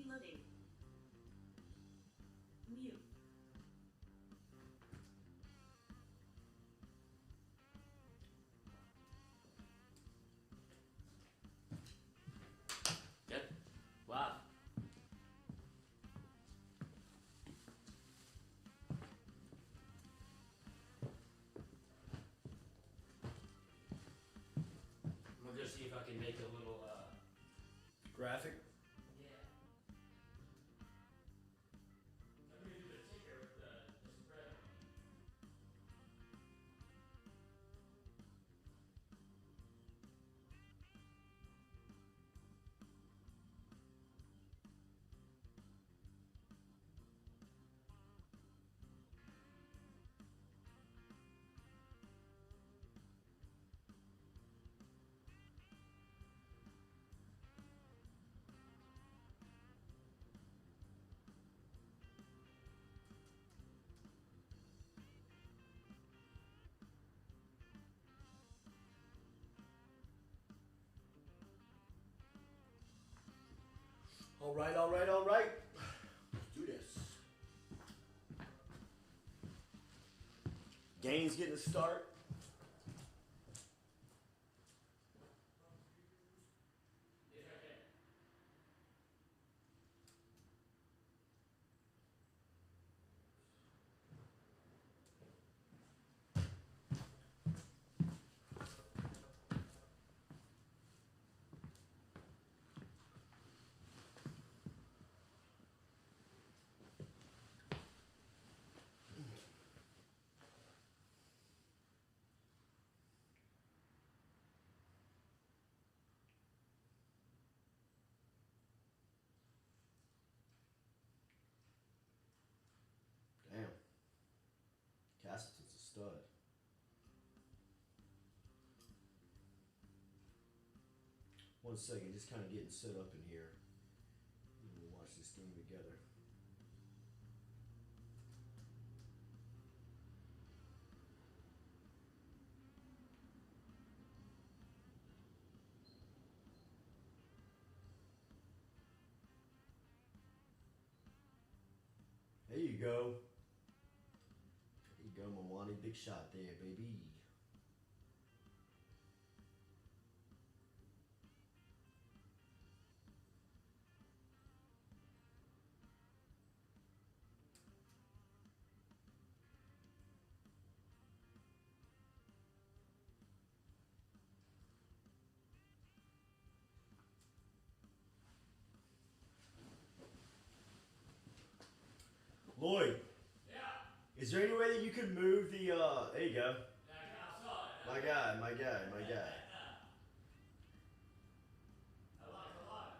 Loading. Mute. Good. Wow. I'm gonna see if I can make a little graphic. Yeah. I'm gonna do the ticker with the spread. All right, all right, all right. Let's do this. Gaines getting a start. Damn. Castleton's a stud. One second, just kind of getting set up in here. We'll watch this game together. There you go. There you go, Mwani. Big shot there, baby. Lloyd. Yeah. Is there any way that you could move the, there you go. Yeah, I saw it. My guy, my guy, my guy. I like a lot.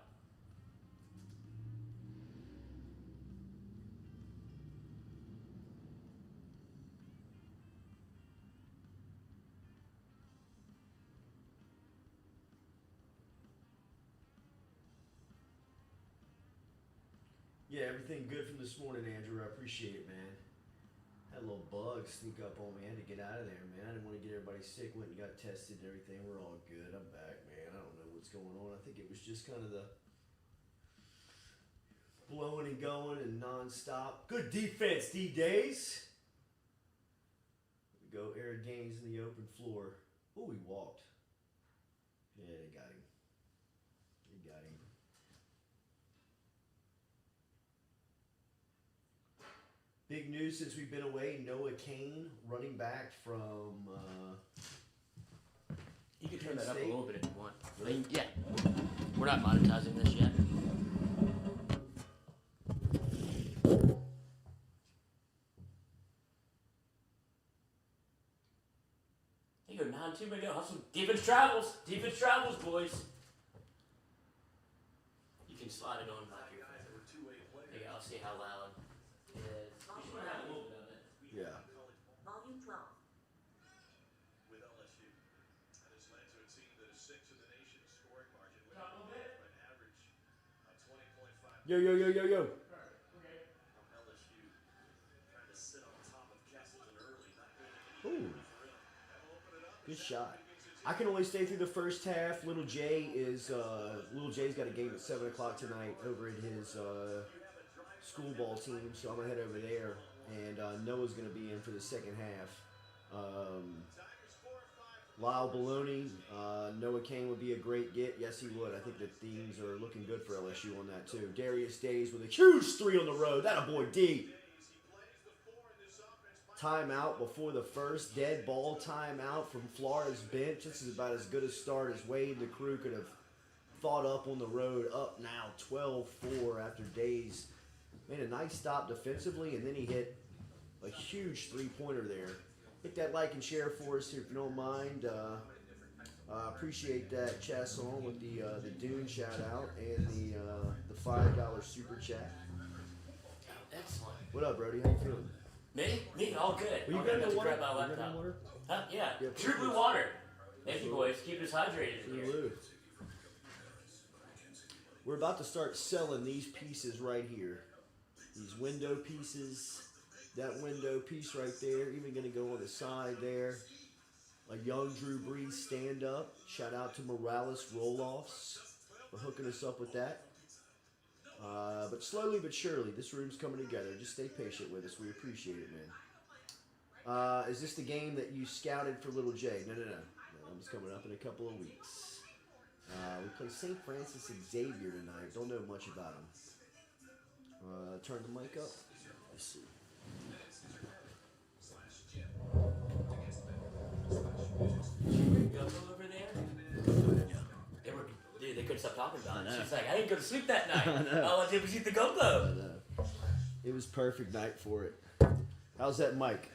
Yeah, everything good from this morning, Andrew. I appreciate it, man. Had a little bug sneak up on me. I had to get out of there, man. I didn't want to get everybody sick. Went and got tested and everything. We're all good. I'm back, man. I don't know what's going on. I think it was just kind of the blowing and going and nonstop. Good defense, D-Days. Here we go. Eric Gaines in the open floor. Oh, he walked. Yeah, they got him. They got him. Big news since we've been away. Noah Kane, running back from You can turn Penn that up a State. little bit if you want. I mean, yeah. We're not monetizing this yet. There you go, 9-2, maybe. Hustle. Defense travels. Defense travels, boys. You can slide it on back here. There you go. I'll see how loud it is. We should have a little bit of it. Yeah. Volume 12. With LSU. That has led to a team that is sixth in the nation's scoring margin with Drop a little bit. an average of 20.5. Yo, yo, yo, yo, yo. Okay. From LSU trying to sit on top of Castleton early, not going to Ooh. That'll open it up. Good shot. Begins its I can only stay through the first half. Little Jay's got a game at 7 o'clock tonight over at his school ball team, so I'm gonna head over there. And Noah's gonna be in for the second half. Lyle Baloney, Noah Kane would be a great get. Yes, he would. I think that things are looking good for LSU on that too. Darius Days with a huge 3 on the road. That a boy D. Timeout before the first. Dead ball timeout from Florida's bench. This is about as good a start as Wade and the crew could have thought up on the road. Up now 12-4 after Days made a nice stop defensively, and then he hit a huge 3-pointer there. Hit that like and share for us if you don't mind. Appreciate that, Chasson, with the Dune shout out and the $5 super chat. Excellent. What up, Brody? How you feeling? Me, all good. Well, you got no water? You got no water? Huh? Yeah. Yeah, True blue water. Thank you, boys. Keep us hydrated in here. Salute. We're about to start selling these pieces right here. These window pieces. That window piece right there. Even going to go on the side there. A young Drew Brees stand up. Shout out to Morales Roll-Offs for hooking us up with that. But slowly but surely, this room's coming together. Just stay patient with us. We appreciate it, man. Is this the game that you scouted for Little J? No. It's coming up in a couple of weeks. We play St. Francis Xavier tonight. Don't know much about them. Turn the mic up. Let's see. Go over there? Dude, they couldn't stop talking about it. She's like, I didn't go to sleep that night. All I did was eat the GoPro. It was perfect night for it. How's that mic?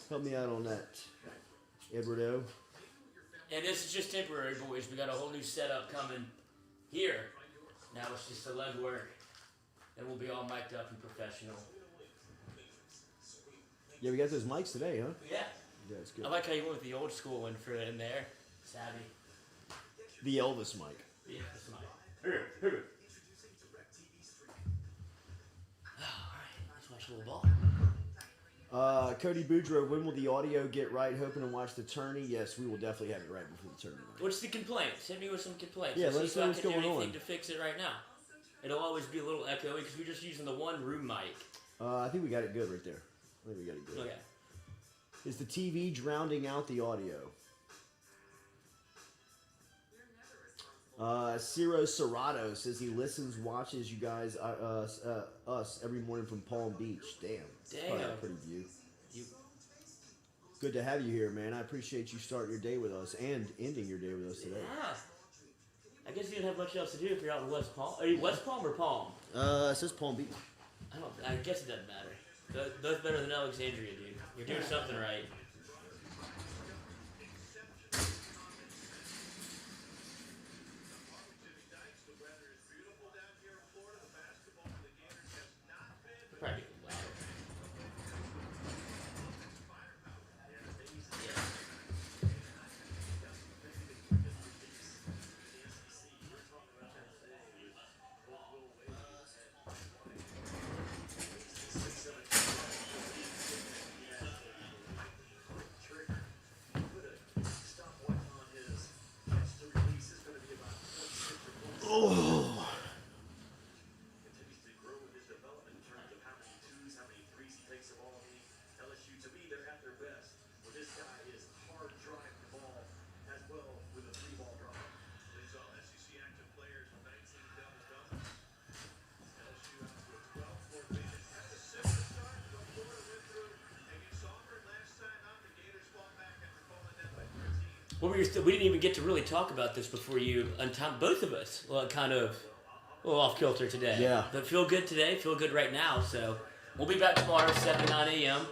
Help me out on that, Eduardo. And this is just temporary, boys. We got a whole new setup coming here. Now it's just the leg work. And we'll be all mic'd up and professional. Yeah, we got those mics today, huh? Yeah. Yeah, it's good. I like how you went with the old school one for in there. Savvy. The Elvis mic. Yeah, that's mine. Alright, let's watch a little ball. Cody Boudreaux, when will the audio get right? Hoping to watch the tourney. Yes, we will definitely have it right before the tourney. What's the complaints? Hit me with some complaints. Yeah, let us know what's going on. I can do anything to fix it right now. It'll always be a little echoey because we're just using the one room mic. I think we got it good right there. I think we got it good. Okay. Is the TV drowning out the audio? Ciro Serrato says he listens, watches you guys, us every morning from Palm Beach. Damn. Probably a pretty view. Good to have you here, man. I appreciate you starting your day with us and ending your day with us today. Yeah. I guess you didn't have much else to do if you're out in West Palm. Are you West Palm or Palm? It says Palm Beach. I guess it doesn't matter. Both better than Alexandria, dude. You're doing something right. Probably louder. Oh. Continues to grow in his development in terms of how many twos, how many threes he takes the ball in. LSU, to me, they're at their best. Where this guy is hard driving the ball as well with a 3-ball drop. Leads all SEC active players with 19 double-doubles. LSU out to a 12-4 lead. Had the 6 to start, but Florida went through against Auburn last time out. The Gators fought back after falling down by 13. Well, we didn't even get to really talk about this before you untimed both of us. Well, kind of a little off kilter today. Yeah. But feel good today. Feel good right now. So we'll be back tomorrow, 7 to 9 a.m.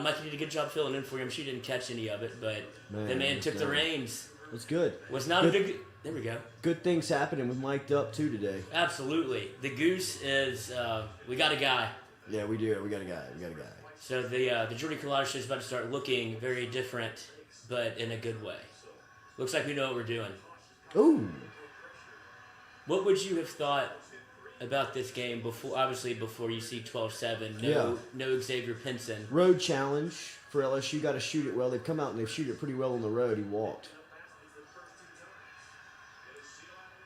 Mikey did a good job filling in for him. She didn't catch any of it, but the man took the reins. It's good. Was not good. a big. There we go. Good things happening with Mic'd Up too today. Absolutely. The Goose is. We got a guy. Yeah, we do. We got a guy. So the Jordy Culotta show is about to start looking very different, but in a good way. Looks like we know what we're doing. Ooh. What would you have thought about this game before you see 12-7. No Xavier Pinson. Road challenge for LSU. Got to shoot it well. They've come out and they've shoot it pretty well on the road. He walked.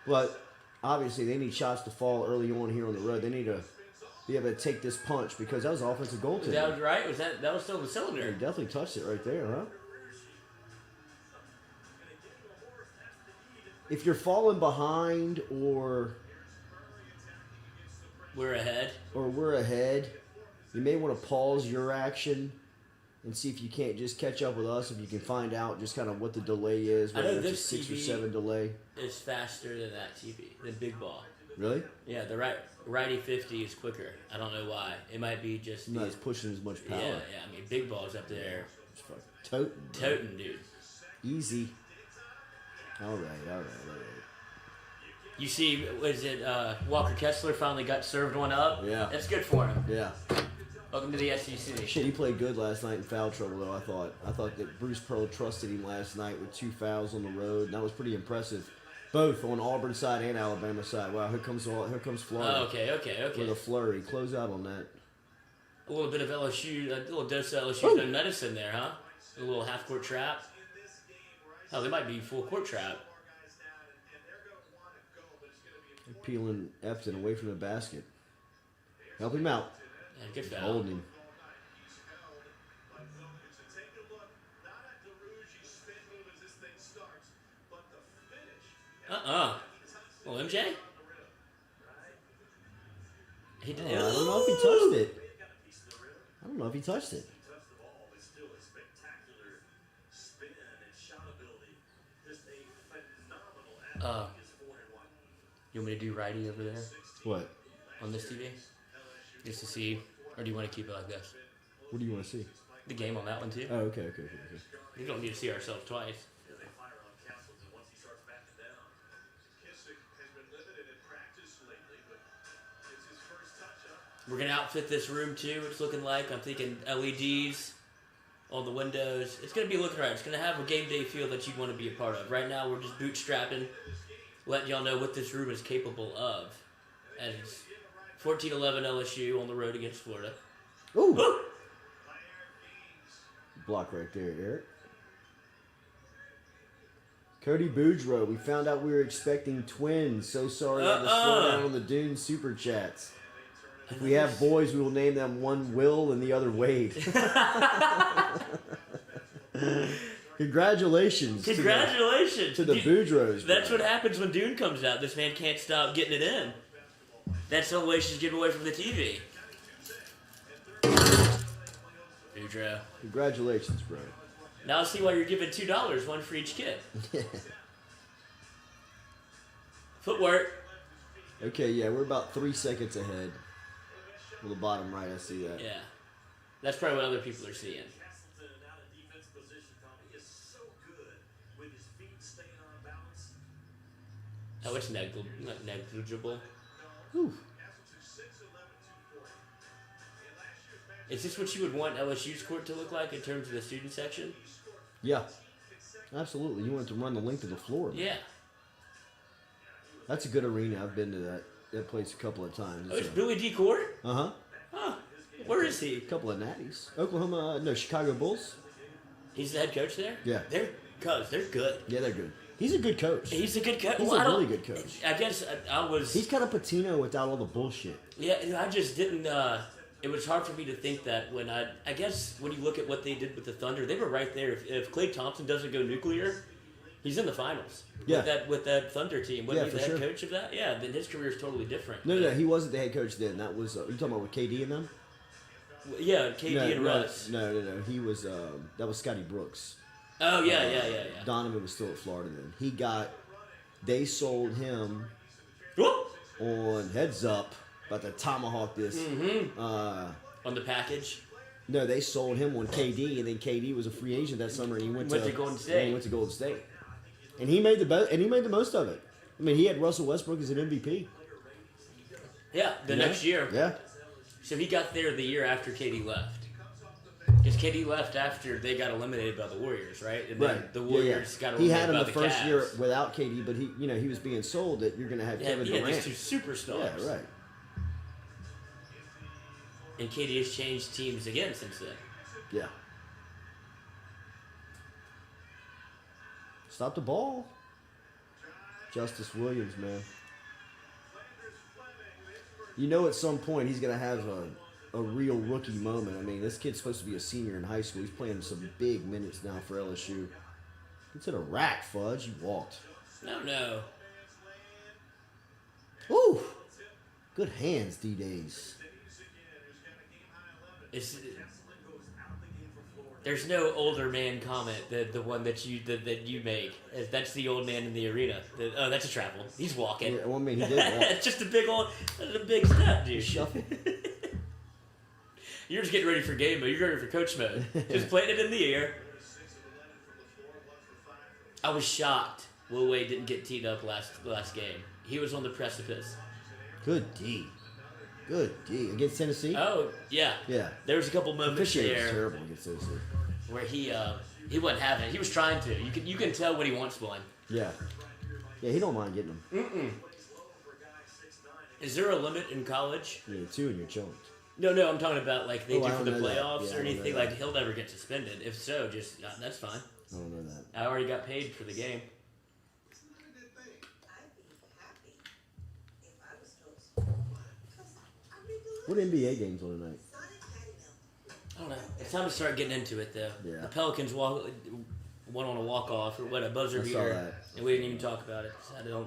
But obviously they need shots to fall early on here on the road. They need to be able to take this punch because that was offensive goaltending. That was right. That was still the cylinder? He definitely touched it right there, huh? If you're falling behind or we're ahead, you may want to pause your action and see if you can't just catch up with us. If you can find out just kind of what the delay is, whether it's a 6 or 7 delay. It's faster than that TV, the big ball. Really? Yeah, the righty 50 is quicker. I don't know why. It might be just not pushing as much power. Yeah. I mean, big ball's up there. Toting, dude. Easy. All right. You see, Walker Kessler finally got served one up? Yeah. That's good for him. Yeah. Welcome to the SEC. Shit, he played good last night in foul trouble, though, I thought that Bruce Pearl trusted him last night with 2 fouls on the road, and that was pretty impressive. Both on Auburn side and Alabama side. Wow, here comes Florida. Oh, okay. With a flurry. Close out on that. A little bit of LSU, a little dose of LSU medicine there, huh? A little half-court trap. Oh, they might be full-court trap. Peeling Efton away from the basket. Help him out. Yeah, good foul. Holding him. Well, MJ? He did. I don't know if he touched it. You want me to do righty over there? What? On this TV? Just to see, or do you want to keep it like this? What do you want to see? The game on that one too. Oh, okay. We don't need to see ourselves twice. We're going to outfit this room too, it's looking like. I'm thinking LEDs on the windows. It's going to be looking right. It's going to have a game day feel that you'd want to be a part of. Right now, we're just bootstrapping, letting y'all know what this room is capable of. And it's 14-11 LSU on the road against Florida. Ooh! Block right there, Eric. Cody Boudreaux, we found out we were expecting twins. So sorry I had to slow down on the Dune Super Chats. If we have boys, we will name them one Will and the other Wade. Congratulations to the Boudreaux. That's what happens when Dune comes out. This man can't stop getting it in. That's the only way she's getting away from the TV. Boudreaux. Congratulations, bro. Now I see why you're giving $2, one for each kid. Footwork. Okay, yeah, we're about 3 seconds ahead. Well, the bottom right, I see that. Yeah. That's probably what other people are seeing. Oh, it's negligible. Whew. Is this what you would want LSU's court to look like in terms of the student section? Yeah. Absolutely. You want it to run the length of the floor. Man. Yeah. That's a good arena. I've been to that place a couple of times. It's Billy D. Court? Uh-huh. Huh. Where is he? A couple of natties. Chicago Bulls. He's the head coach there? Yeah. They're good. Yeah, they're good. He's a good coach. He's a good coach. He's a really good coach. I guess I was... He's kind of Patino without all the bullshit. Yeah, I just didn't... it was hard for me to think that when I guess when you look at what they did with the Thunder, they were right there. If Klay Thompson doesn't go nuclear, he's in the finals. Yeah. With that Thunder team. Wasn't he the head sure. coach of that? Yeah, then his career is totally different. No, he wasn't the head coach then. That was... you talking about with KD and them? Yeah, KD and Russ. No. He was... that was Scotty Brooks. Oh, yeah. Donovan was still at Florida then. They sold him on Heads Up, about to tomahawk this. Mm-hmm. On the package? No, they sold him on KD, and then KD was a free agent that summer, and he went to Golden State. He went to Golden State, and he made the most of it. I mean, he had Russell Westbrook as an MVP. Yeah, next year. Yeah. So he got there the year after KD left. Because KD left after they got eliminated by the Warriors, right? And then the Warriors got eliminated by the Cavs. He had him the first year without KD, but he was being sold that you're going to have Kevin Durant. These two superstars. Yeah, right. And KD has changed teams again since then. Yeah. Stop the ball. Justice Williams, man. You know at some point he's going to have a real rookie moment. I mean, this kid's supposed to be a senior in high school. He's playing some big minutes now for LSU. It's in a rack, Fudge. You walked. No. Ooh. Good hands, D-Days. There's no older man comment, the one that you make. That's the old man in the arena. That's a travel. He's walking. Yeah, well, I mean, he did walk. It's just a big step, dude. Shuffle. You're just getting ready for game mode. You're ready for coach mode. Just playing it in the air. I was shocked Will Wade didn't get teed up last game. He was on the precipice. Good D. Good D. Against Tennessee? Oh, yeah. Yeah. There was a couple moments Officiating there was terrible against Tennessee. where he wasn't having it. He was trying to. You can tell when he wants one. Yeah. Yeah, he don't mind getting them. Mm-mm. Is there a limit in college? Yeah, 2 and you're chilling. No, I'm talking about like they do I for don't the know that. playoffs Yeah, or I don't anything. know Like that. he'll never get suspended. If so, just that's fine. I don't know that. I already got paid for the game. What NBA games on tonight? I don't know. It's time to start getting into it though. Yeah. The Pelicans went on a walk off or what, a buzzer I saw beater, that. and we didn't even talk about it. So I don't.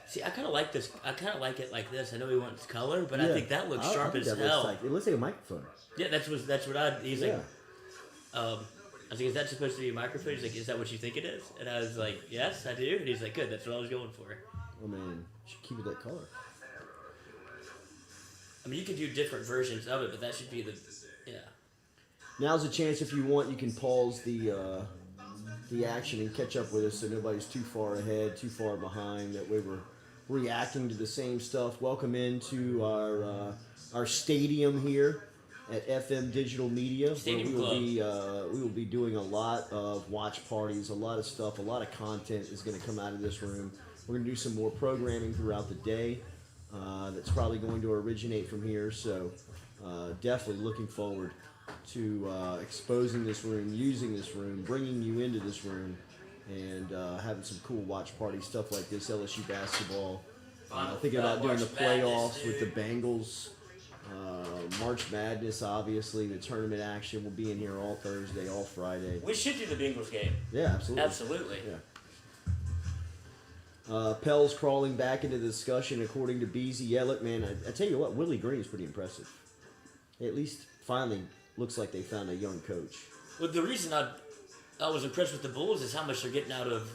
See, I kind of like this. I kind of like it like this. I know he wants color, but I think that looks sharp as hell. It looks like a microphone. Yeah, that's what I. He's Yeah. like, I was like, is that supposed to be a microphone? He's like, is that what you think it is? And I was like, yes, I do. And he's like, good. That's what I was going for. I mean, you should keep it that color. I mean, you could do different versions of it, but that should be yeah. Now's a chance if you want, you can pause the action and catch up with us so nobody's too far ahead, too far behind. That way we're reacting to the same stuff. Welcome into our stadium here at FM Digital Media. Stadium we will be doing a lot of watch parties, a lot of stuff, a lot of content is going to come out of this room. We're going to do some more programming throughout the day. That's probably going to originate from here, so definitely looking forward to exposing this room, using this room, bringing you into this room, and having some cool watch party stuff like this, LSU basketball. Thinking about doing the playoffs with the Bengals, March Madness, obviously, the tournament action will be in here all Thursday, all Friday. We should do the Bengals game. Yeah, absolutely. Absolutely. Yeah. Pels crawling back into the discussion, according to Beezy. Yeah, look, man, I tell you what, Willie Green's pretty impressive. At least finally looks like they found a young coach. Well, the reason I was impressed with the Bulls is how much they're getting out of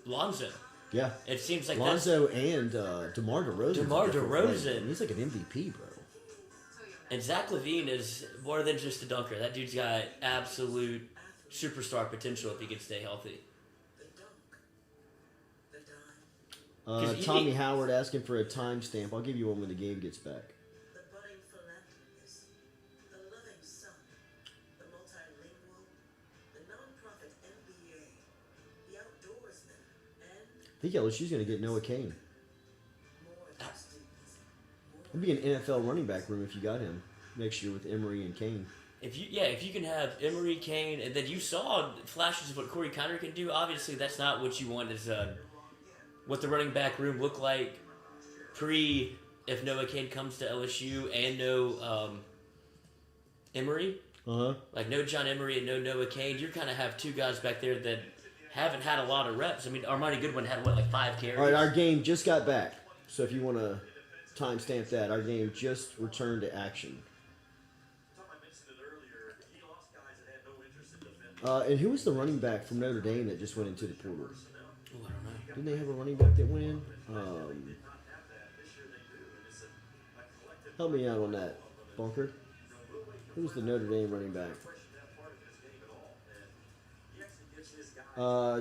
Lonzo. Yeah. It seems like Lonzo and DeMar DeRozan. DeMar DeRozan. He's like an MVP, bro. And Zach LaVine is more than just a dunker. That dude's got absolute superstar potential if he can stay healthy. Tommy Howard asking for a timestamp. I'll give you one when the game gets back. The budding philanthropist, the loving son, the multilingual, the non-profit MBA, the outdoorsman, and I think LSU's going to get Noah Kane. more students. It'd be an NFL running back room if you got him next year with Emery and Kane. If you can have Emery, Kane, and then you saw flashes of what Corey Conner can do. Obviously, that's not what you want is what the running back room looked like if Noah Kane comes to LSU and no Emery. Like no John Emery and no Noah Kane. You kind of have two guys back there that haven't had a lot of reps. I mean, Armani Goodwin had like 5 carries. All right, our game just got back. So if you want to timestamp that, our game just returned to action. And who was the running back from Notre Dame that just went into the portal? Ooh, I don't know. Didn't they have a running back that went in? Help me out on that, Bunker. Who's the Notre Dame running back?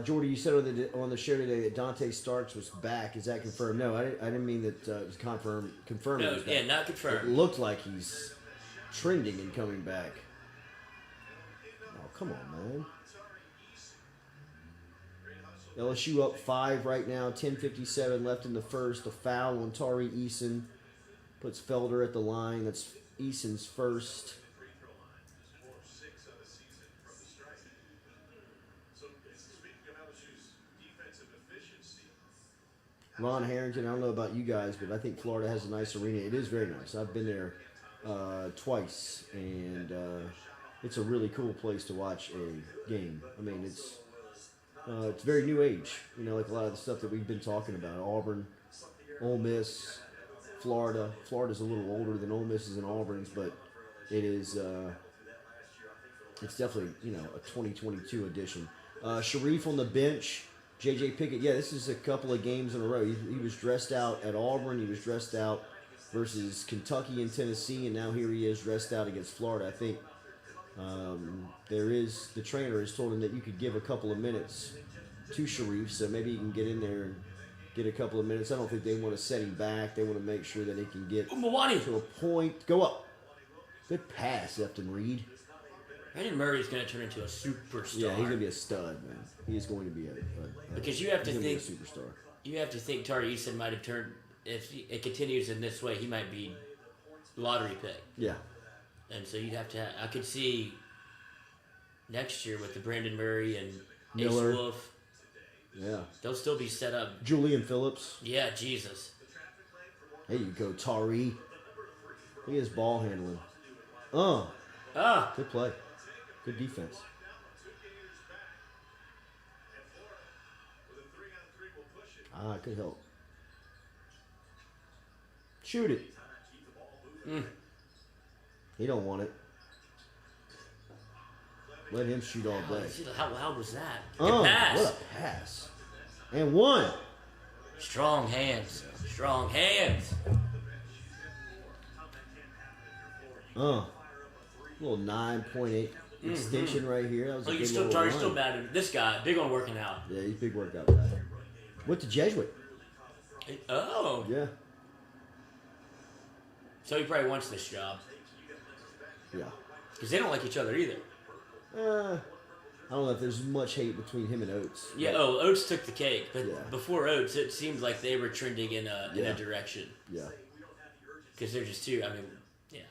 Jordy, you said on the show today that Dante Starks was back. Is that confirmed? No, I didn't mean that it was confirmed. Confirmed. No, yeah, not confirmed. It looked like he's trending and coming back. Oh, come on, man. LSU up 5 right now. 10:57 left in the first. A foul on Tari Eason. Puts Felder at the line. That's Eason's first. Free throw line, just 4 of 6 on the season from the stripe. So speaking of LSU's defensive efficiency, Ron Harrington, I don't know about you guys, but I think Florida has a nice arena. It is very nice. I've been there twice, and it's a really cool place to watch a game. I mean, it's very new age, you know, like a lot of the stuff that we've been talking about. Auburn, Ole Miss, Florida. Florida's a little older than Ole Miss is and Auburn's, but it is it's definitely, you know, a 2022 edition. Sharif on the bench. J.J. Pickett, yeah, this is a couple of games in a row. He was dressed out at Auburn. He was dressed out versus Kentucky and Tennessee, and now here he is dressed out against Florida. I think the trainer has told him that you could give a couple of minutes to Sharif, so maybe he can get in there and get a couple of minutes. I don't think they want to set him back. They want to make sure that he can get to a point. Go up. Good pass, Efton Reed. Brandon Murray's going to turn into a superstar. Yeah, he's going to be a stud, man. He is going to be because you have to think a superstar. You have to think Tari Eason might have turned. If it continues in this way, he might be lottery pick. Yeah. And so you'd have to. I could see next year with the Brandon Murray and Miller. Ace Wolf. Yeah. They'll still be set up. Julian Phillips. Yeah, Jesus. There you go, Tari. Look at his ball handling. Good play. Good defense. Good help. Shoot it. He don't want it. Let him shoot all day. How loud was that? Good pass. What a pass. And one. Strong hands. Strong hands. Little 9.8 extension right here. That was a big little Tari's run. still mad at this guy. Big on working out. Yeah, he's a big workout guy. Went to Jesuit. Oh. Yeah. So he probably wants this job. Yeah. Because they don't like each other either. I don't know if there's much hate between him and Oates. Yeah, Oates took the cake. But Yeah. before Oates, it seemed like they were trending in a direction. Yeah. Because they're just too, I mean, yeah.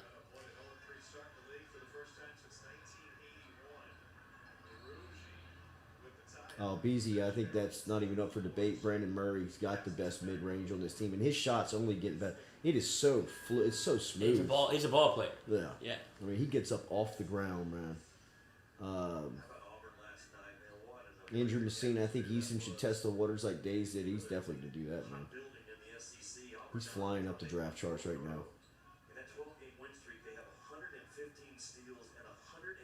Oh, Beasley, I think that's not even up for debate. Brandon Murray's got the best mid-range on this team, and his shots only get better. It is so it's so smooth. He's a ball player. Yeah. Yeah. I mean, he gets up off the ground, man. Andrew Messina, I think Easton should test the waters like Days did. He's definitely going to do that, man. He's flying up the draft charts right now. In that 12-game win streak, they have 115 steals and 105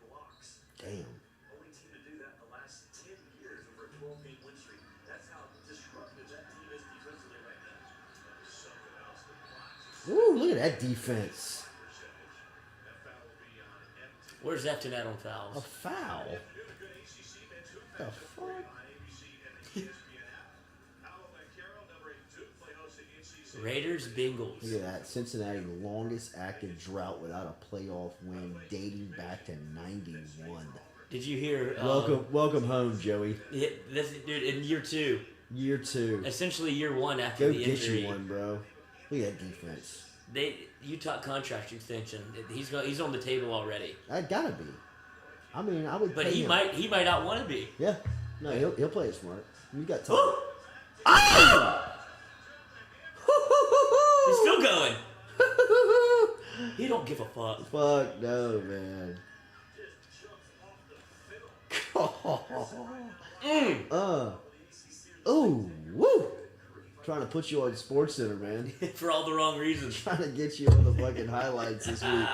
blocks. Damn. Only team to do that in the last 10 years over a 12-game win streak. That's how disruptive that team is defensively right now. Something else that blocks. Ooh, look at that defense. That foul will be on empty. Where's Efton at on A fouls? foul. The fuck? Raiders, Bengals. Look at that. Cincinnati, the longest active drought without a playoff win dating back to 91. Did you hear? Welcome home, Joey. Yeah, dude, in year 2. Year 2. Essentially year 1 after Go the get injury. you one, bro. Look at that defense. Utah contract extension. He's on the table already. That gotta be. I mean, I would. But pay he him. might not want to be. Yeah. No, he'll play it smart. You got time. He's still going. He don't give a fuck. Fuck no, man. Oh, woo! Trying to put you on Sports Center, man. For all the wrong reasons. Trying to get you on the fucking highlights this week.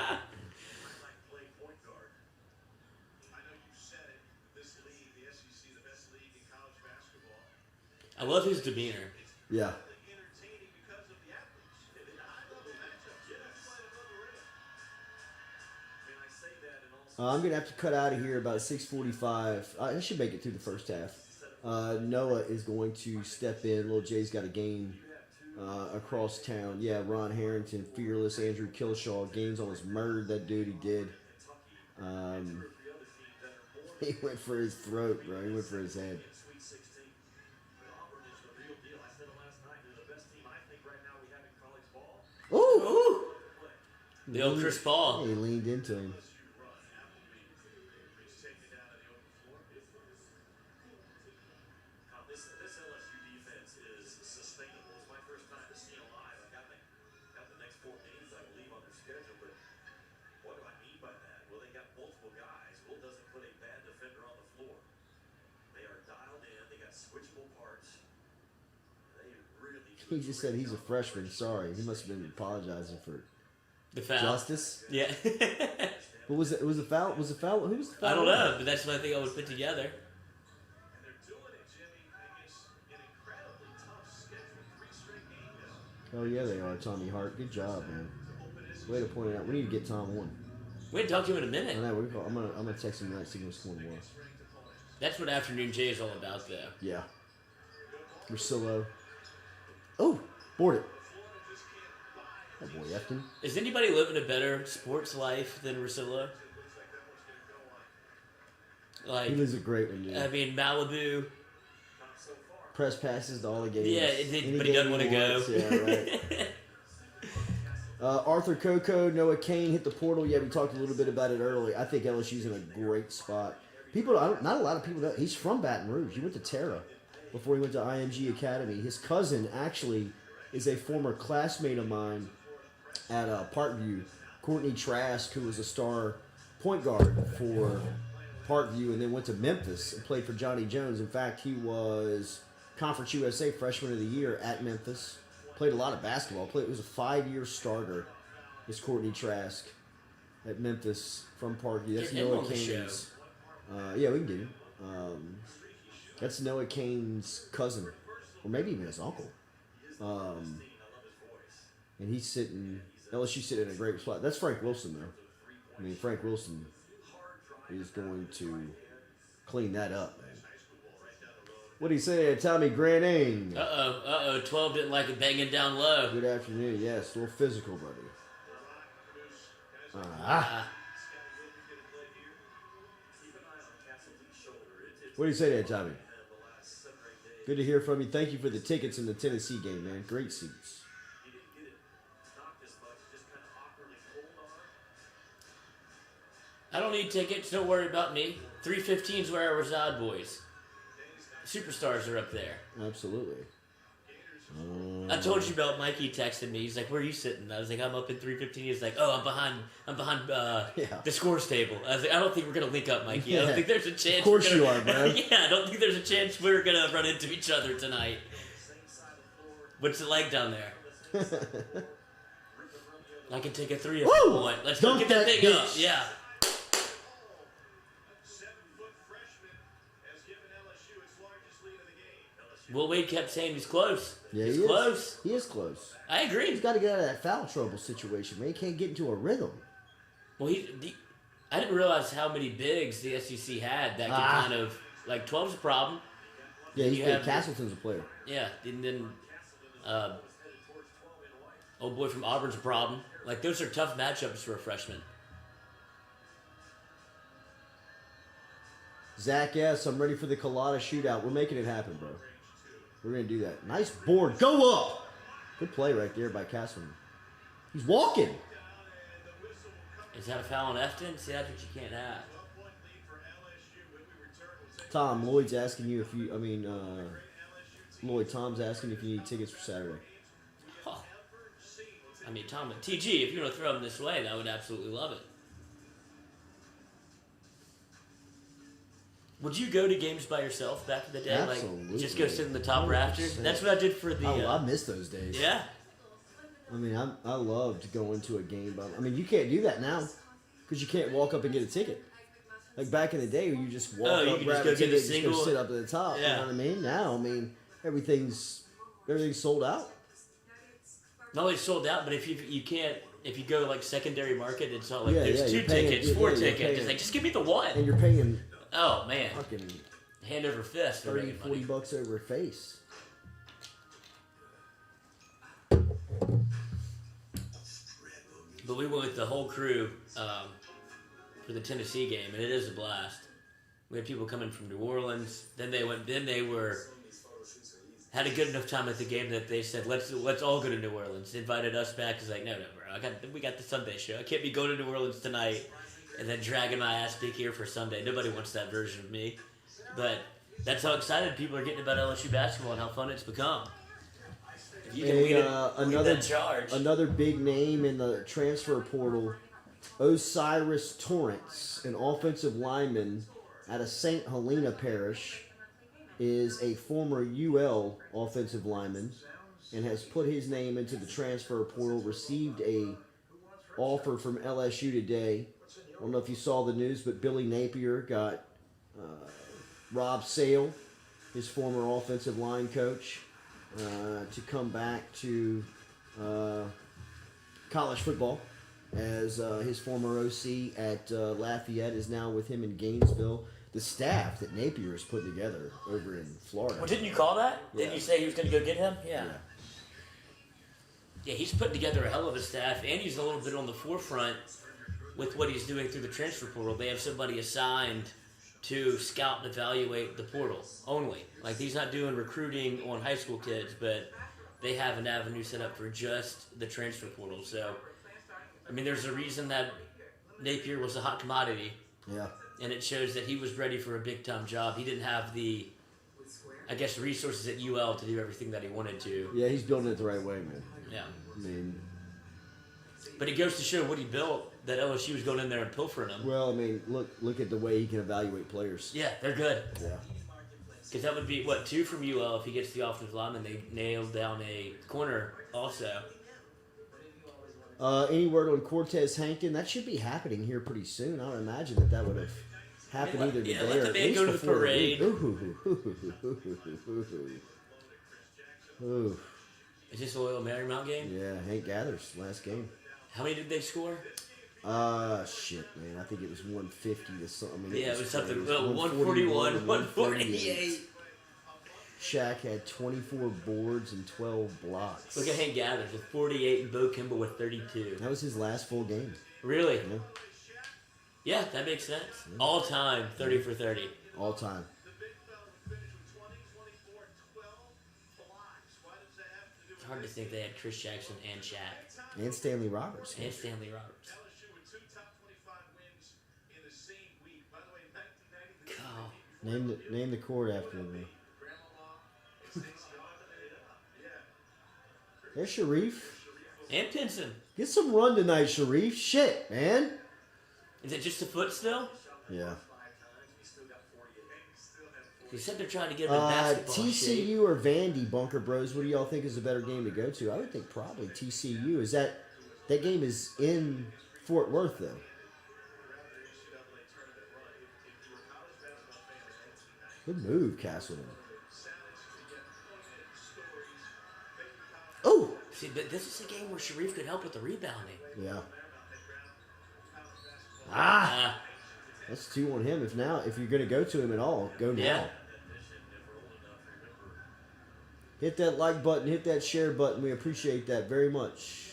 I love his demeanor. Yeah. I'm going to have to cut out of here about 6:45. I should make it through the first half. Noah is going to step in. Lil Jay's got a game across town. Yeah, Ron Harrington, Fearless, Andrew Killshaw. Games almost murdered that dude. He did. He went for his throat, bro. He went for his head. Ooh! The old Chris Paul. He leaned into him. This LSU defense is sustainable. It's my first time to see them live. I got the next 4 games, I believe, on their schedule. But what do I mean by that? Well, they got multiple guys. Will doesn't put a bad defender on the floor. They are dialed in. They got switchable parts. They really. He just said he's a freshman. Sorry, he must have been apologizing for The foul. justice. Yeah. But was it? Was a foul? Was a foul? Who was the foul? I don't know, but that's what I think I would put together. And they're doing it, Jimmy, against an incredibly tough schedule. 3 straight games. Oh yeah, they are. Tommy Hart. Good job, man. Way to point it out. We need to get Tom one. We hadn't talked to him in a I minute. know. I'm gonna text him that signal score tomorrow. That's what Afternoon Jay is all about, though. Yeah. Russillo. Oh, board it. Oh boy, Efton. Is anybody living a better sports life than Russillo? Like, He lives a great one, dude. I mean, Malibu. Press passes to all the games. Yeah, Any but he doesn't game want to go. wants. Yeah, right. Arthur Coco, Noah Kane hit the portal. Yeah, we talked a little bit about it earlier. I think LSU's in a great spot. Not a lot of people know. He's from Baton Rouge. He went to Terra before he went to IMG Academy. His cousin actually is a former classmate of mine at Parkview, Courtney Trask, who was a star point guard for Parkview and then went to Memphis and played for Johnny Jones. In fact, he was Conference USA Freshman of the Year at Memphis. Played a lot of basketball. It was a 5-year starter. Is Courtney Trask at Memphis from Parkview. That's Get him Noah on the show. Kane's. Yeah, we can get him. That's Noah Kane's cousin, or maybe even his uncle. And he's sitting. LSU sitting in a great spot. That's Frank Wilson, though. I mean, Frank Wilson is going to clean that up, man. What do you say, Tommy Granning? 12 didn't like it banging down low. Good afternoon. Yes, a little physical, buddy. What do you say there, Tommy? Good to hear from you. Thank you for the tickets in the Tennessee game, man. Great seats. I don't need tickets. Don't worry about me. 315 is where I reside, boys. Superstars are up there. Absolutely. I told you about Mikey texting me. He's like, "Where are you sitting?" I was like, "I'm up in 315." He's like, "Oh, I'm behind the scores table." I was like, "I don't think we're gonna link up, Mikey. I don't think there's a chance." Of course you are, bro. Yeah, I don't think there's a chance we're gonna run into each other tonight. What's it like down there? I can take a 3 if you Woo! want. Let's go Dunk get that that thing up. bitch. Yeah. 7-foot freshman has given LSU its largest lead of the game. Will Wade kept saying he's close. Yeah, he's he is. close. He is close. I agree. He's got to get out of that foul trouble situation, man. He can't get into a rhythm. Well, I didn't realize how many bigs the SEC had that could kind of, like, 12's a problem. Yeah, You have- Castleton's a player. Yeah, and then old boy from Auburn's a problem. Like, those are tough matchups for a freshman. Zach S., I'm ready for the Culotta shootout. We're making it happen, bro. We're going to do that. Nice board. Go up! Good play right there by Castleton. He's walking. Is that a foul on Efton? See, that's what you can't have. Tom, Lloyd's asking you if you, Tom's asking if you need tickets for Saturday. Oh. I mean, Tom, TG, if you want to throw him this way, I would absolutely love it. Would you go to games by yourself back in the day? Absolutely. Like, just go sit in the top rafters? 100%. That's what I did for the... I miss those days. yeah. I mean, I loved going to a game. But, I mean, you can't do that now because you can't walk up and get a ticket. Like back in the day, you just walk you up, can grab just a go get a ticket, just go single. sit up at the top. Yeah. You know what I mean? Now, I mean, everything's sold out. Not only sold out, but if you can't... If you go, like, secondary market, it's not like Yeah, there's yeah, 2 you're paying- tickets, yeah, 4 yeah, you're tickets. paying- It's like, just give me the one. And you're paying Oh, man. fucking Hand over fist for 30, making 40 money. bucks over a face. But we went with the whole crew for the Tennessee game, and it is a blast. We had people coming from New Orleans. Then they were had a good enough time at the game that they said, let's all go to New Orleans. They invited us back. It's like, no, bro. We got the Sunday show. I can't be going to New Orleans tonight and then dragging my ass back here for Sunday. Nobody wants that version of me. But that's how excited people are getting about LSU basketball and how fun it's become. If you can lead that charge. Another big name in the transfer portal, Osiris Torrance, an offensive lineman out of St. Helena Parish, is a former UL offensive lineman and has put his name into the transfer portal, received a offer from LSU today. I don't know if you saw the news, but Billy Napier got Rob Sale, his former offensive line coach, to come back to college football, as his former OC at Lafayette is now with him in Gainesville. The staff that Napier is putting together over in Florida. Well, didn't you call that? Yeah. Didn't you say he was going to go get him? Yeah, he's putting together a hell of a staff, and he's a little bit on the forefront with what he's doing through the transfer portal. They have somebody assigned to scout and evaluate the portal only. Like, he's not doing recruiting on high school kids, but they have an avenue set up for just the transfer portal. So, I mean, there's a reason that Napier was a hot commodity. Yeah. And it shows that he was ready for a big-time job. He didn't have the, I guess, resources at UL to do everything that he wanted to. Yeah, he's building it the right way, man. Yeah. I mean, but it goes to show what he built, that LSU was going in there and pilfering him. well, I mean, look at the way he can evaluate players. Yeah, they're good. Yeah. Because that would be, 2 from UL if he gets the offensive lineman. They nailed down a corner also. Any word on Cortez Hankton? That should be happening here pretty soon. I would imagine that would have happened either today let or the at man least go to the before parade. Ooh. Is this a Loyal Marymount game? Yeah, Hank Gathers, last game. How many did they score? Shit, man. I think it was 150 to something. I mean, Yeah, it was something. crazy. 141, 148. Shaq had 24 boards and 12 blocks. Look at Hank Gathers with 48 and Bo Kimball with 32. That was his last full game. Really? Yeah. Yeah, that makes sense. All time, 30 for 30. All time. It's hard to think they had Chris Jackson and Shaq. And Stanley Roberts. And Stanley Roberts. God. Name the court after me. There's Sharif. And Pinson. Get some run tonight, Sharif. Shit, man. Is it just a foot still? Yeah. You said they're trying to get him in basketball TCU shape. or Vandy, Bunker Bros? What do y'all think is a better game to go to? I would think probably TCU. Is that game is in Fort Worth though? Good move, Castleton. Oh! See, but this is a game where Sharif could help with the rebounding. Yeah. That's 2 on him. If you're going to go to him at all, go now. Yeah. Hit that like button, hit that share button. We appreciate that very much.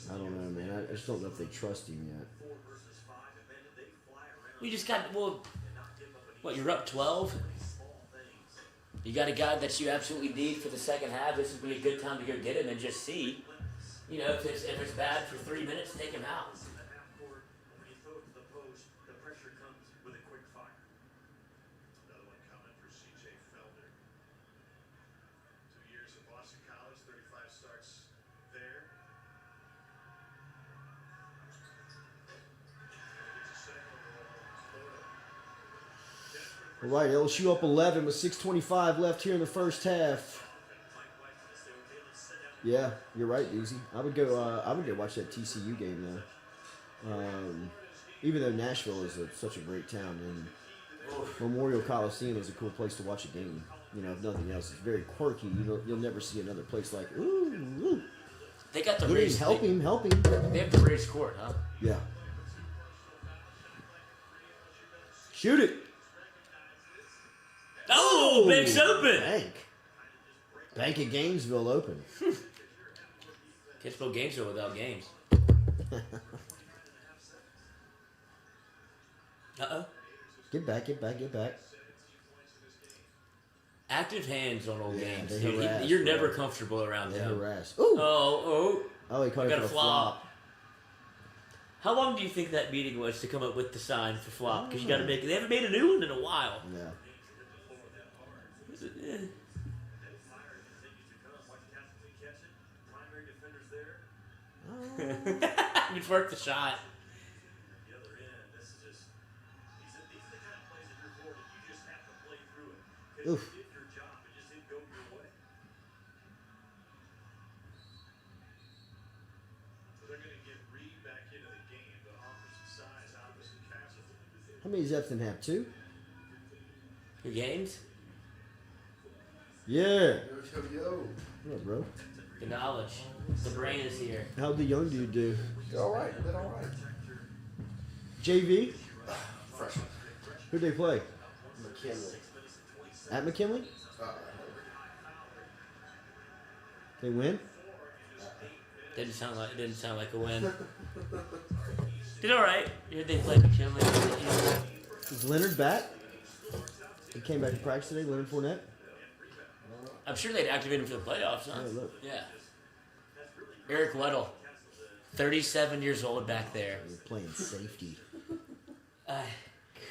I don't know, man. I just don't know if they trust him yet. We just got, you're up 12? You got a guy that you absolutely need for the second half. This would be a good time to go get him and just see. You know, if it's bad for 3 minutes, take him out. All right, LSU up 11 with 6:25 left here in the first half. Yeah, you're right, Easy. I would go watch that TCU game though. Even though Nashville is such a great town, and Memorial Coliseum is a cool place to watch a game. You know, if nothing else, it's very quirky. You'll never see another place like ooh. They got the race. Help him. They have the race court, huh? Yeah. Shoot it. Oh, bank's open. Bank at Gainesville open. Can't spell Gainesville without games. Uh-oh. Get back, get back, get back. Active hands on old Yeah, games. they Dude, harass, you're bro. never comfortable around They them. harass. Ooh! Oh, He caught got it a for flop. How long do you think that meeting was to come up with the sign for flop? Because you got to make. They haven't made a new one in a while. Yeah. Eh. It's worth the shot. The other end, this is just these are the kind of plays that you're for that you just have to play through it. Because Oof. you did your job, it just didn't go your way. So they're going to get Reed back into the game to offer some size opposite Castle. How many does Efton have? 2? Your games? Yeah. Yo. What up, bro? The knowledge. The brain is here. How'd the young dude do? Did all right. Did all right. JV? Freshman. Who'd they play? McKinley. At McKinley? They win? Didn't sound like a win. Did all right. You heard they played McKinley. Is Leonard back? He came back to practice today, Leonard Fournette? I'm sure they'd activate him for the playoffs, huh? Yeah, look. Yeah. Eric Weddle, 37 years old back there. They're playing safety.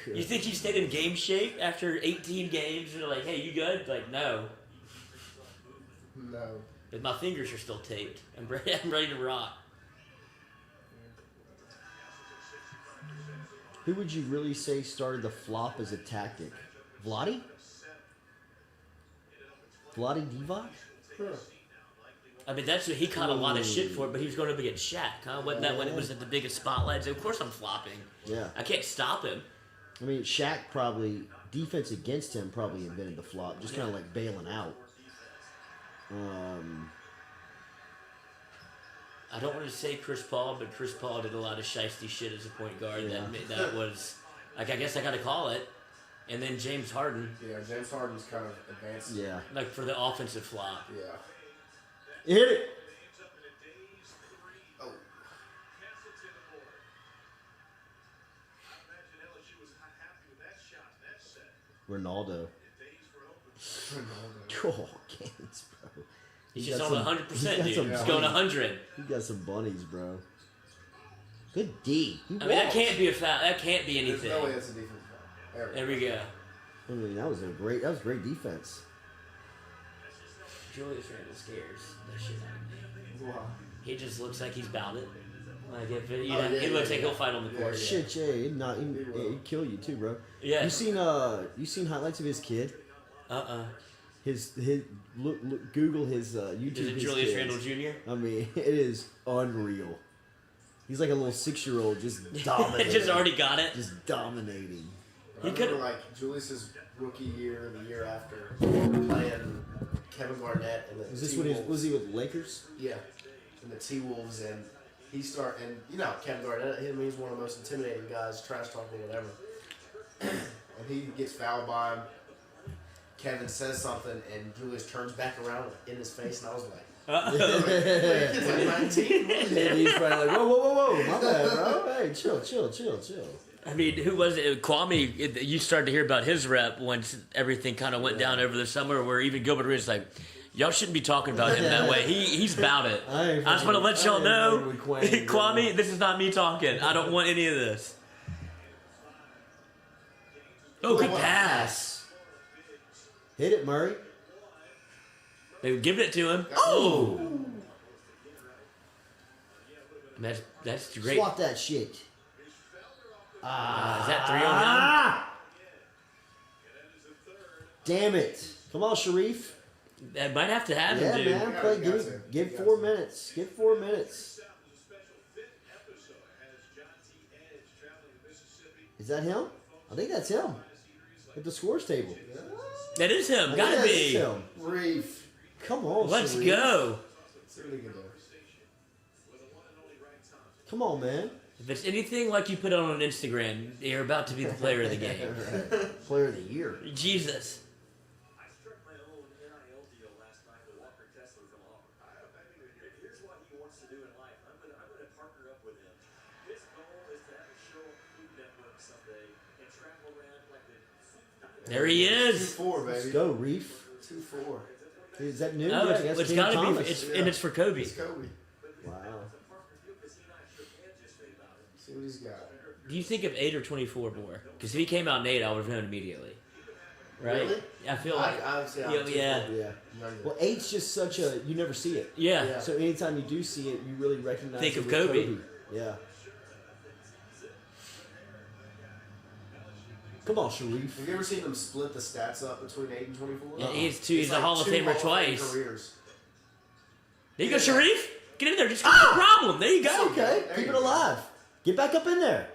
You think he stayed in game shape after 18 games? You're like, hey, you good? Like, no. No. But my fingers are still taped. I'm ready to rock. Who would you really say started the flop as a tactic? Vladi? Vladi Divac? I mean, that's what he caught a lot of shit for, but he was going up against Shaq, huh? Wasn't that when it was at the biggest spotlights? Of course I'm flopping. Yeah. I can't stop him. I mean, Shaq probably, defense against him probably invented the flop, just kind of like bailing out. I don't want to say Chris Paul, but Chris Paul did a lot of shiesty shit as a point guard. Yeah. That was, like, I guess I got to call it. And then James Harden, Yeah, James Harden's kind of advanced. Yeah. like, for the offensive flop. Yeah. Hit it! Oh. Ronaldo. Oh, Gaines, bro. He's He just got on some- 100%, he got dude. some He's going bunnies. 100. He got some bunnies, bro. Good D. He I mean, that walked. can't be a foul. That can't be There's anything. no way that's a defensive foul. There we go. I mean, that was great defense. Julius Randle scares the shit out of me. Wow. He just looks like he's bout it. Like if it, Oh, yeah, he looks yeah, like yeah. he'll fight on the court. Yeah. Shit, yeah, he'd kill you too, bro. Yeah. You seen highlights of his kid? His Google his YouTube. Is it his Julius kids. Randle Jr.? I mean, it is unreal. He's like a little 6-year-old, just dominating. Just already got it. Just dominating. I He remember, could- like, Julius's rookie year, the year after, playing Kevin Garnett and the Was this T-Wolves. when was he with Lakers? Yeah, and the T-Wolves, and and you know, Kevin Garnett, he's one of the most intimidating guys, trash talking, whatever. And he gets fouled by him. Kevin says something, and Julius turns back around in his face, and I was like, he's like 19. And he's probably like, whoa, my bad, bro. Hey, chill. I mean, who was it? Kwame, you started to hear about his rep once everything kind of went down over the summer, where even Gilbert Arenas like, y'all shouldn't be talking about him that way. He's about it. I just want to let y'all know, Kwame, this is not me talking. I don't want any of this. Oh, good pass. Hit it, Murray. They were giving it to him. Oh! That's great. Swat that shit. Is that 3 on him? Damn it. Come on, Sharif. That might have to have Yeah, him, dude. man. Play. Give 4 minutes. Give 4 minutes. Is that him? I think that's him. At the scores table. That is him. I think Gotta that is be. him. Reef. Come on, Let's Sharif. go. It's really good, though. Come on, man. If it's anything like you put on Instagram, you're about to be the player of the game. Player of the year. Jesus. I struck my own NIL deal last night with Walker Kessler from Auburn. Here's what he wants to do in life. I'm gonna partner up with him. His goal is to have a show on Food Network someday, and There he is. 2-4, Let's baby. go, Reef. 2-4. Is that new? Oh, Yeah, I guess it's Cam got to Thomas. be. And it's for Kobe. It's Kobe. Wow. See what he's got. Do you think of 8 or 24 more? Because if he came out in 8, I would have known immediately. Right? Really? I feel like. I would say Yeah, I'm 2-4. yeah. Yeah. Younger. Well, 8's just such a you never see it. Yeah. Yeah. So anytime you do see it, you really recognize. Think it of with Kobe. Yeah. Come on, Sharif. Have you ever seen them split the stats up between 8 and 24? Yeah, he's It's a Hall of two Famer Hall of Fame twice. careers. There you go, Sharif. Get in there. Just fix the problem. There you go. Okay, There keep you it go. alive. Get back up in there.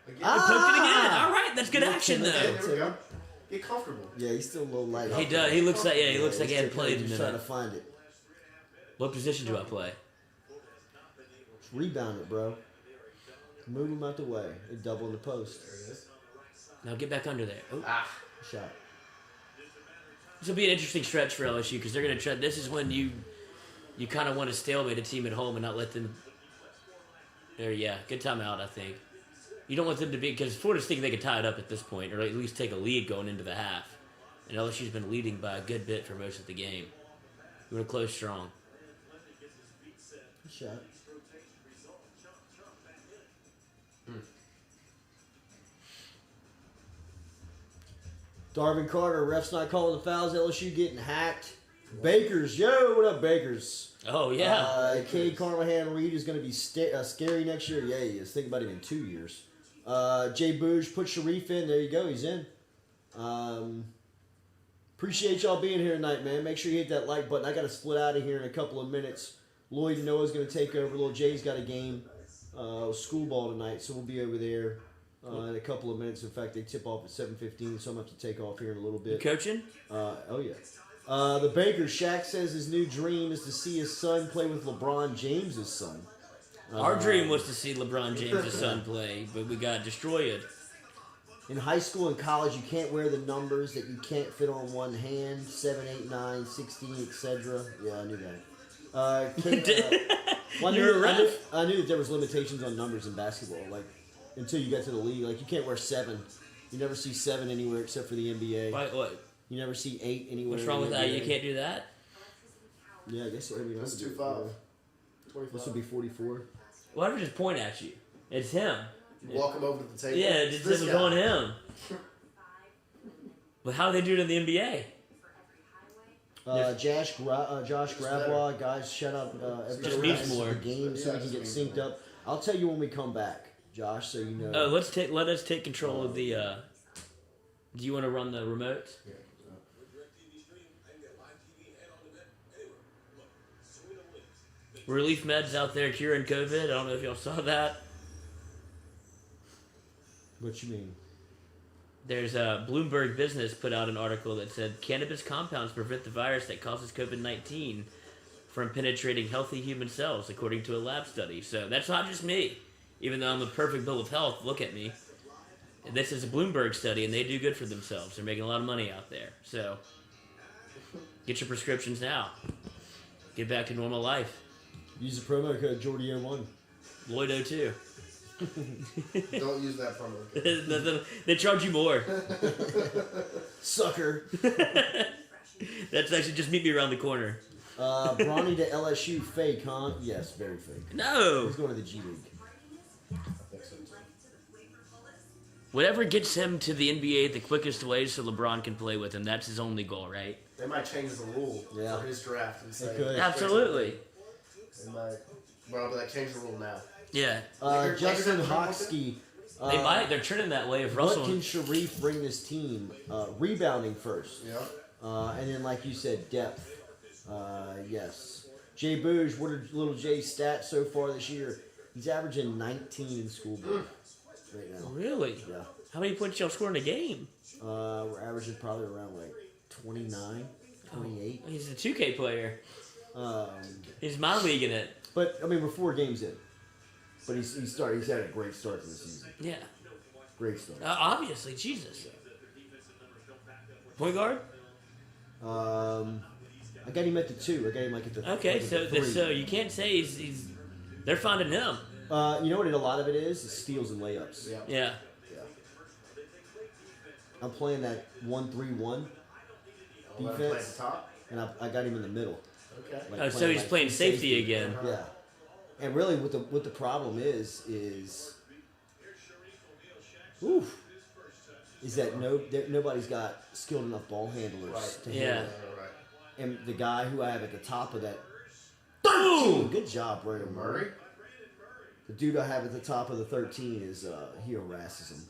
Again, Poked it again. All right, that's good Yeah, action yeah, though. there we go. Get comfortable. Yeah, he's still a little light. He does. He looks like he looks like he he's hadn't still played in a just trying to minute. find it. What position do I play? Just rebound it, bro. Move him out the way. They double in the post. There it is. Now get back under there. Oh. Ah. Shot. This will be an interesting stretch for LSU because they're going to try. This is when you kind of want to stalemate a team at home and not let them. There, yeah, good timeout. I think you don't want them to be because Florida's thinking they could tie it up at this point or at least take a lead going into the half, and LSU's been leading by a good bit for most of the game. You want to close strong. Good shot. Darvin Carter, ref's not calling the fouls. LSU getting hacked. Bakers, yo, what up, Bakers? Oh yeah, Cade Carnahan Reed is going to be scary next year. Yeah, he is. Think about him in 2 years. Jay Bouge, put Sharif in. There you go. He's in. Appreciate y'all being here tonight, man. Make sure you hit that like button. I got to split out of here in a couple of minutes. Lloyd and Noah's going to take over. Little Jay's got a game, school ball tonight, so we'll be over there in a couple of minutes. In fact, they tip off at 7:15, so I'm going to have to take off here in a little you bit. coaching? Oh, yeah. The Bakers, Shaq says his new dream is to see his son play with LeBron James' son. Our dream was to see LeBron James' son play, but we got destroyed. In high school and college, you can't wear the numbers that you can't fit on one hand, 7, 8, 9, 16, etc. Yeah, I knew that. Well, You're a ref. I knew that there was limitations on numbers in basketball. Like, until you get to the league, like you can't wear 7. You never see 7 anywhere except for the NBA. What? You never see 8 anywhere. What's in wrong the with that? NBA. You can't do that? Yeah, I guess every That's number. 2-5. This 25. would be 44. Why don't we just point at you? It's him. Walk him over to the table. Yeah, It's just this it was guy. on him. But how they do it in the NBA? Josh Gravois, guys, shout out everybody needs else to more. the game so we can get synced up. I'll tell you when we come back, Josh, so you know. Let us take control of the. Do you want to run the remote? Yeah. Relief Meds out there curing COVID. I don't know if y'all saw that. What you mean? There's a Bloomberg Business put out an article that said cannabis compounds prevent the virus that causes COVID-19 from penetrating healthy human cells, according to a lab study. So that's not just me. Even though I'm a perfect bill of health, look at me. This is a Bloomberg study, and they do good for themselves. They're making a lot of money out there. So get your prescriptions now. Get back to normal life. Use the promo code Jordy01. Lloyd02. Don't use that promo. They charge you more. Sucker. That's actually just meet me around the corner. Bronny to LSU, fake, huh? Yes, very fake. No. He's going to the G League. I think so too. Whatever gets him to the NBA the quickest way so LeBron can play with him, that's his only goal, right? They might change the rule for his draft and say. They could. Absolutely. They might. Well, but like change the rule now. Yeah. Justin Lakers have Hoxsky. They might. They're trending that way. If What Russell. can Sharif bring this team? Rebounding first. Yeah. And then, like you said, depth. Yes. Jay Bouge, what are little Jay's stats so far this year? He's averaging 19 in school ball right now. Really? Yeah. How many points y'all score in a game? We're averaging probably around like 29, 28. He's a 2K player. Um, He's my league in it. but I mean, we're 4 games in. But he's had a great start to the season. Yeah. Great start. Obviously, Jesus. Point guard? I got him at the 2. I got him like at the Okay, like at the 3. so you can't say he's. They're finding him. You know what? A lot of it is steals and layups. Yeah. Yeah. Yeah. I'm playing that 1-3-1 I'll let him play at the defense, top. and I got him in the middle. Okay. Like Oh, so he's like playing free safety again. Yeah, and really, what the problem is that nobody's got skilled enough ball handlers Right. to Yeah. handle it. Right. And the guy who I have at the top of that, Boom! good job, Brandon Murray. Murray. The dude I have at the top of the 13 is he harasses him.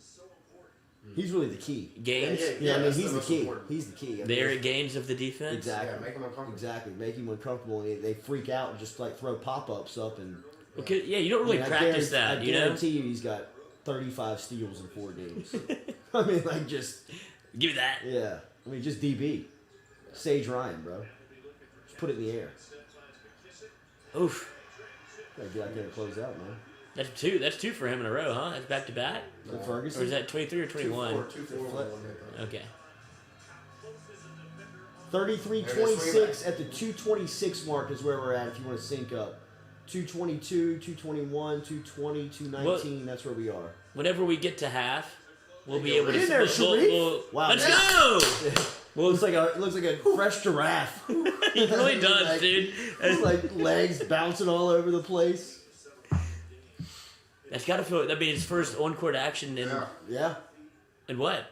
He's really the key. Gaines? Yeah, I mean that's he's the most key. important. He's the key. I mean, The Eric Gaines of the defense? Exactly. Yeah, make him uncomfortable. Exactly. Make him uncomfortable, and they freak out and just like throw pop-ups up and. Okay, yeah, you don't really I mean, practice that, I you know? guarantee you he's got 35 steals in 4 games. I mean, like just Give me that. yeah. I mean, just DB. Sage Ryan, bro. Just put it in the air. Oof. Gotta get out there and close out, man. That's two for him in a row, huh? That's back to back? Is it Or Ferguson? is that 23 or 21? 2-4. Okay. 33-26 at the 226 mark is where we're at if you want to sync up. 222, 221, 220, 219, that's where we are. Whenever we get to half, we'll be There you able go. to... In there, Sharif. Wow. Let's Yeah. go! Well, it looks like a fresh giraffe. He really does, Like- dude. It's like legs bouncing all over the place. That's got to feel... I mean, his first on-court action in... Yeah. Yeah. In what?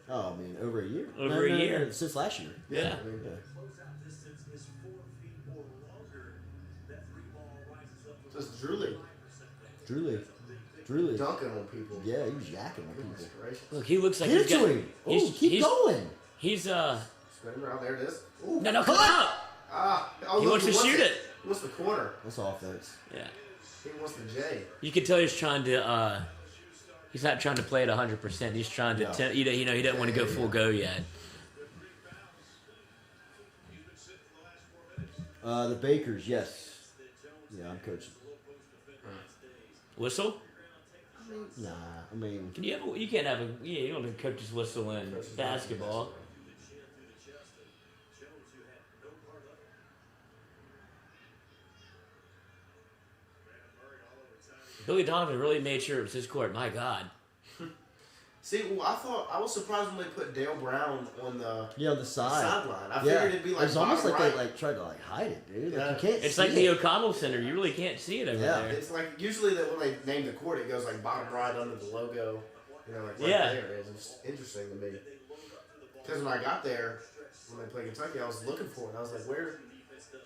Oh, man, over a year. Over a year. Since last year. Yeah. I mean, Yeah. Closeout distance is 4 feet or longer. That 3 ball rises up to just drooling, Drewley. dunking on people. Yeah, he was yakking on Goodness people. gracious. Look, he looks like Get it he's got... to him. Oh, keep he's, going. He's, Spinning around. There it is. Ooh. No, come out! Ah. Oh, He look, wants to shoot it. He wants the corner. That's offense. Yeah. He wants the J. You can tell he's trying to, he's not trying to play at 100%. He's trying to, No. he doesn't want to go full go yet. The Bakers, yes. Yeah, I'm coaching. Whistle? Nah, I mean, Can you have? You can't have a. Yeah, you don't have a coach's whistle in basketball. Billy Donovan really made sure it was his court. My God. See, well, I was surprised when they put Dale Brown on the yeah, on the side. sideline. I Yeah, figured it'd be like it's almost like bottom they right. like tried to like hide it, dude. Yeah. Like you can't. It's see like the it. O'Connell Center. You really can't see it over Yeah. there. It's like usually that when they name the court, it goes like bottom right under the logo. You know, like right Yeah. there it is. It's interesting to me. Because when I got there, when they played Kentucky, I was looking for it. I was like, where?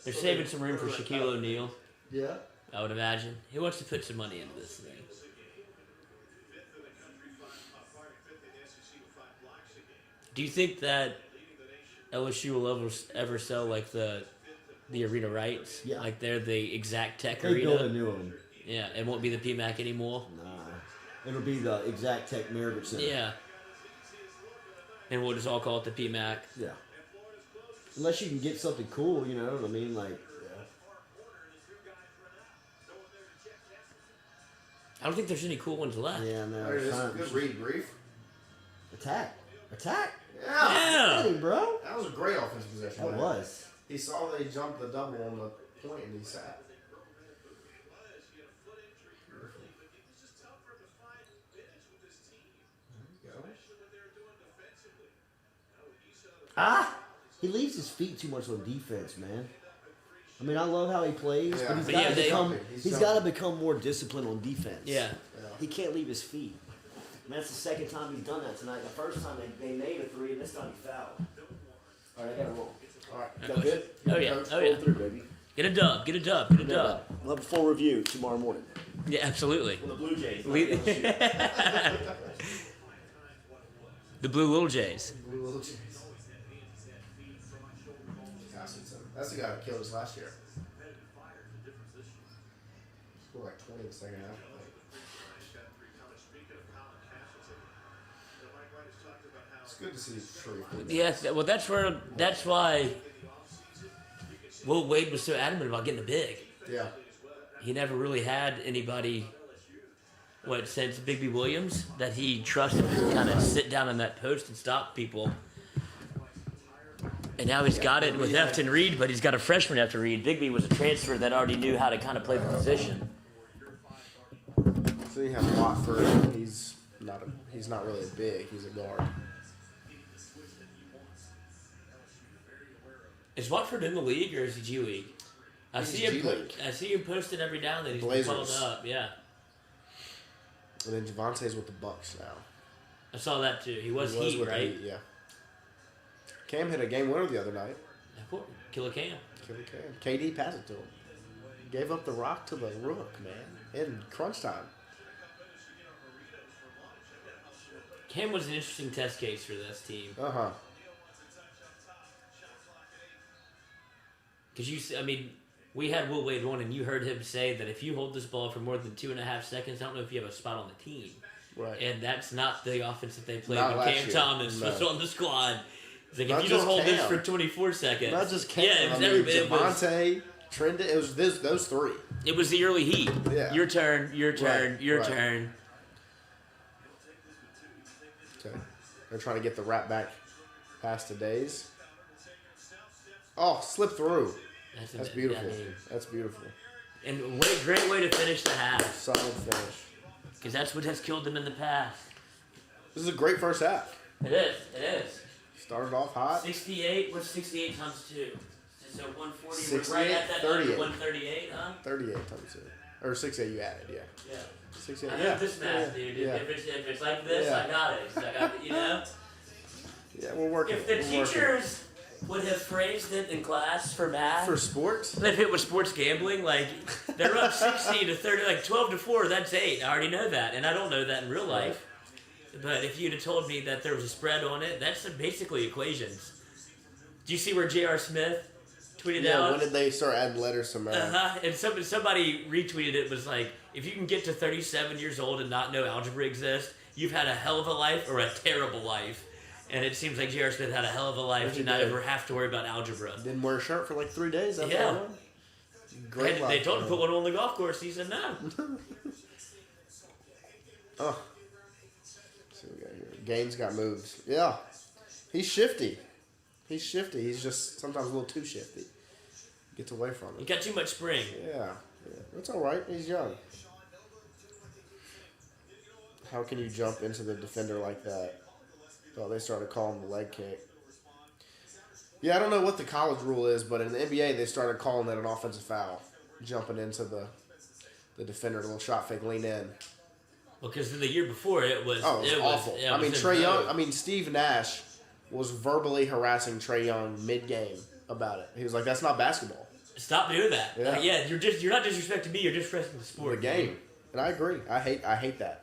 They're saving some room for Shaquille O'Neal. Yeah. I would imagine he wants to put some money into this thing. Do you think that LSU will ever sell like the arena rights? Yeah. Like they're the exact tech They build a arena. new one. Yeah, it won't be the PMAC anymore. Nah, it'll be the exact Tech Marriott Center. Yeah. And we'll just all call it the PMAC. Yeah. Unless you can get something cool, you know what I mean? Like, I don't think there's any cool ones left. yeah, no. There it is. fine. Good read, Brief. Attack. Yeah. Yeah. Hey, bro. That was a great offensive possession. That wasn't it? was. He saw that he jumped the double on the point and he sat. Ah! He leaves his feet too much on defense, man. I mean, I love how he plays, Yeah. but he's But got yeah, to they- become. He's He's jumping. got to become more disciplined on defense. Yeah. He can't leave his feet. And that's the second time he's done that tonight. The first time they made a three, and this time he fouled. All right, I got to roll. All right. Is that good? Oh, yeah. Coach, Oh, roll yeah. through, baby. Get a dub. Get a dub. Get a dub. We'll have a full review tomorrow morning. Yeah, absolutely. Well, the Blue Jays. The Blue Little Jays. Castleton. That's the guy who killed us last year. Scored like 20 in the second half. It's good to see Sharif. Yes. Well, that's why Will Wade was so adamant about getting a big. Yeah. He never really had anybody, since Bigby Williams, that he trusted to kind of sit down on that post and stop people. And now he's got it with Efton Reed, but he's got a freshman Efton Reed. Bigby was a transfer that already knew how to kind of play the position. So you have Watford. He's not really a big. He's a guard. Is Watford in the league or is he G League? I He's see him. G-League. I see him posted every now and then. He's been Blazers. called up. Yeah, And then Javonte's with the Bucks now. I saw that too. He was Heat, with the right? Heat, yeah. Cam hit a game winner the other night. Killer Cam. Killer Cam. KD passed it to him. Gave up the rock to the Rook, man. In crunch time. Cam was an interesting test case for this team. Uh-huh. Because we had Will Wade on, and you heard him say that if you hold this ball for more than 2.5 seconds, I don't know if you have a spot on the team. Right. And that's not the offense that they played Not when last Cam year. Thomas No. was on the squad. It's like, Not if you just hold just this Cam. for 24 seconds. Not just Cam. Yeah, it was everybody. Javonte, Trendon, it was those three. It was the early Heat. Yeah. Your turn, your turn, Right, your right. turn. Okay. They're trying to get the wrap back past the days. Oh, slip through. That's beautiful. That's beautiful. And what a great way to finish the half. Solid finish. Because that's what has killed them in the past. This is a great first half. It is. It is. Started off hot. 68. What's 68 times 2? So 140. 68, We're right at that 38. 138, huh? 38 times 2. Or 68 you added, yeah. Yeah. 68. I Yeah. know this math, dude. Yeah. If it's like this, Yeah. I got it. I got it, you know? Yeah, we're working. If the we're working. teachers would have phrased it in class for math, For sports? if it was sports gambling, like they're up 60 to 30, like 12 to 4, that's 8. I already know that, and I don't know that in real life. But if you'd have told me that there was a spread on it, that's basically equations. Do you see where J.R. Smith tweeted Yeah, out? when did they start adding letters to math? And somebody retweeted it, was like, if you can get to 37 years old and not know algebra exists, you've had a hell of a life or a terrible life. And it seems like J.R. Smith had a hell of a life He to not did. ever have to worry about algebra. Didn't wear a shirt for like 3 days. That's Yeah. all I know. Great They life. told him to put one on the golf course. He said no. Oh. Let's see what we got here. Gaines got moved. Yeah. He's shifty. He's just sometimes a little too shifty. Gets away from He it. got too much spring. Yeah. That's all right. He's young. How can you jump into the defender like that? Oh, they started calling the leg kick. Yeah, I don't know what the college rule is, but in the NBA they started calling it an offensive foul. Jumping into the defender, a little shot fake, lean in. Well, because the year before it was awful. yeah, I it mean, was Trae in Young. vogue. I mean, Steve Nash was verbally harassing Trae Young mid-game about it. He was like, "That's not basketball." Stop doing that. Yeah. Like, yeah, you're not disrespecting me. You're disrespecting the sport. The game, and I agree. I hate that.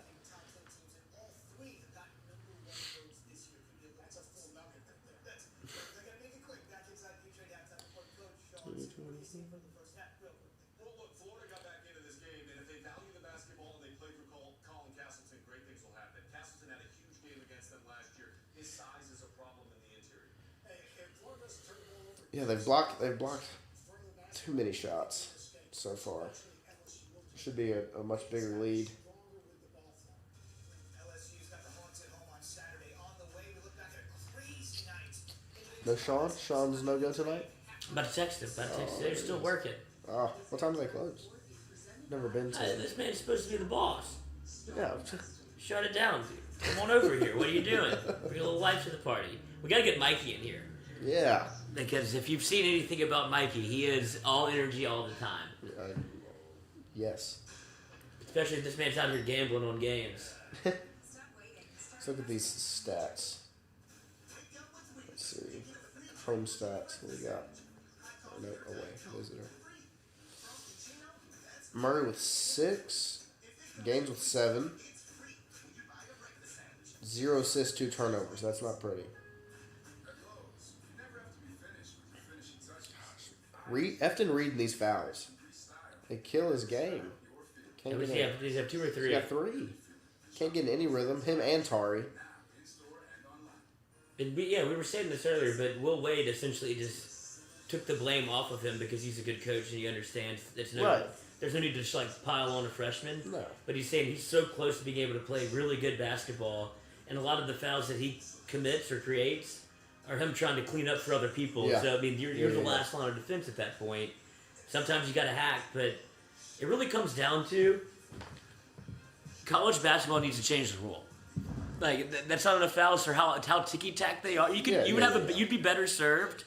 Well, look, Florida got back into this game, and if they value the basketball and they play through Colin Castleton, great things will happen. Castleton had a huge game against them last year. His size is a problem in the interior. Yeah, they've blocked too many shots so far. Should be a much bigger lead. LSU's got the Hawks at home on Saturday. On the way, we look back at a crazy night. No Sean? Sean's no go tonight? I'm about to text him. They're still working. Oh, what time do they close? Never been to. This man's supposed to be the boss. Yeah. Shut it down, dude. Come on over here. What are you doing? Bring a little life to the party. We gotta get Mikey in here. Yeah. Because if you've seen anything about Mikey, he is all energy all the time. Yes. Especially if this man's out here gambling on games. Let's look at these stats. Let's see. Home stats. What we got? Oh, no, away. Visitor. Murray with 6. Gaines with 7. 0 assists, 2 turnovers. That's not pretty. Efton reading these fouls. They kill his game. Can't Does get he in. have 2 or 3? He's got 3. Can't get in any rhythm. Him and Tari. We were saying this earlier, but Will Wade essentially just took the blame off of him because he's a good coach and he understands there's no need to just like pile on a freshman. No. But he's saying he's so close to being able to play really good basketball, and a lot of the fouls that he commits or creates are him trying to clean up for other people. Yeah. So I mean, you're the last line of defense at that point. Sometimes you got to hack, but it really comes down to college basketball needs to change the rule. Like that's not enough fouls for how ticky tack they are. You'd be better served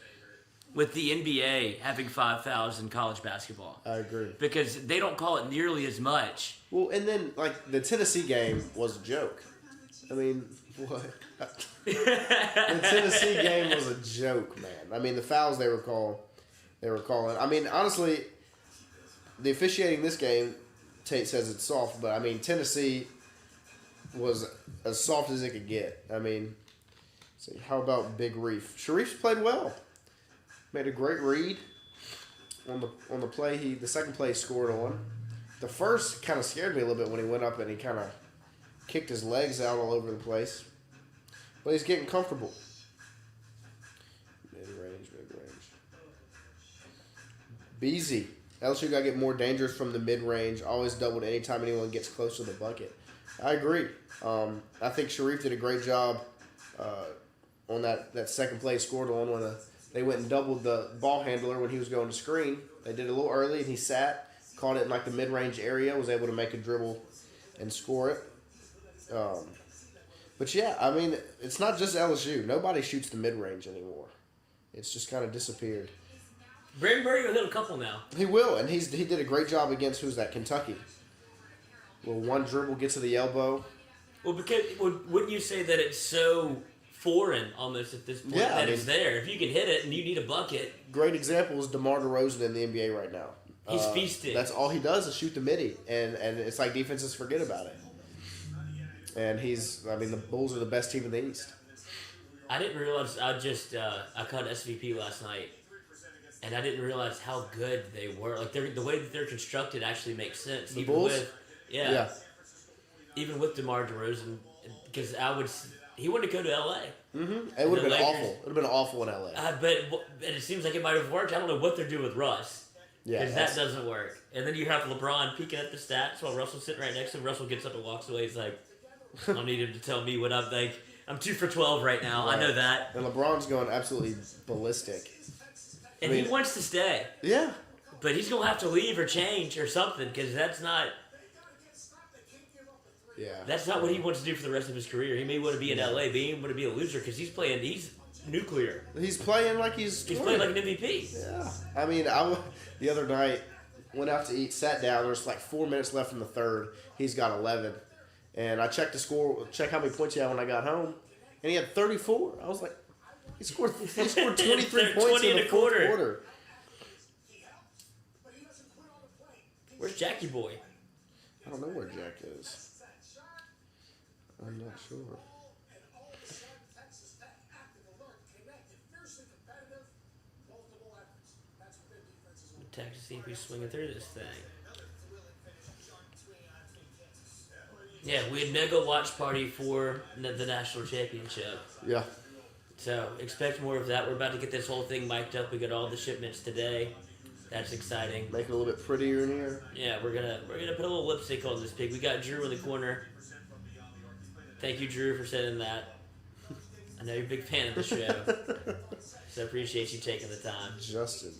with the NBA having 5 fouls in college basketball. I agree. Because they don't call it nearly as much. Well, and then, like, the Tennessee game was a joke. I mean, what? The Tennessee game was a joke, man. I mean, the fouls they were calling. I mean, honestly, the officiating this game, Tate says it's soft, but, I mean, Tennessee was as soft as it could get. I mean, see, how about Big Reef? Sharif's played well. Made a great read on the play. The second play he scored on. The first kind of scared me a little bit when he went up and he kind of kicked his legs out all over the place. But he's getting comfortable. Mid-range. Beasy. LSU got to get more dangerous from the mid-range. Always doubled anytime anyone gets close to the bucket. I agree. I think Sharif did a great job on that second play he scored on when they went and doubled the ball handler when he was going to screen. They did it a little early, and he sat, caught it in like the mid-range area, was able to make a dribble and score it. But yeah, I mean, it's not just LSU. Nobody shoots the mid-range anymore. It's just kind of disappeared. Brandon Murray will hit a couple now. He will, and he did a great job against, who's that, Kentucky. Well, one dribble gets to the elbow. Well, because wouldn't you say that it's so foreign almost at this point that it's there? If you can hit it and you need a bucket. Great example is DeMar DeRozan in the NBA right now. He's feasting. That's all he does is shoot the midi, and it's like defenses forget about it. And the Bulls are the best team in the East. I didn't realize, I caught SVP last night, and I didn't realize how good they were. Like, the way that they're constructed actually makes sense. The Bulls? Yeah. Even with DeMar DeRozan, because he wanted to go to LA. Mm-hmm. It would have been awful. It would have been awful in LA. But it seems like it might have worked. I don't know what they're doing with Russ. Yeah, because that doesn't work. And then you have LeBron peeking at the stats while Russell's sitting right next to him. Russell gets up and walks away. He's like, I don't need him to tell me what I'm like. I'm 2 for 12 right now. Right. I know that. And LeBron's going absolutely ballistic. And he wants to stay. Yeah. But he's going to have to leave or change or something because that's not... Yeah. That's not what he wants to do for the rest of his career. He may want to be in LA, but he may want to be a loser because he's nuclear. He's playing like he's playing like an MVP. Yeah. I mean, the other night, went out to eat, sat down. There's like 4 minutes left in the third. He's got 11. And I checked the score, check how many points he had when I got home. And he had 34. I was like, he scored 23 points in the fourth quarter. Where's Jackie Boy? I don't know where Jack is. I'm not sure. Texas seems to be swinging through this thing. Yeah, we had mega watch party for the national championship. Yeah. So expect more of that. We're about to get this whole thing mic'd up. We got all the shipments today. That's exciting. Make it a little bit prettier in here. Yeah, we're gonna put a little lipstick on this pig. We got Drew in the corner. Thank you, Drew, for sending that. I know you're a big fan of the show, so I appreciate you taking the time. Justin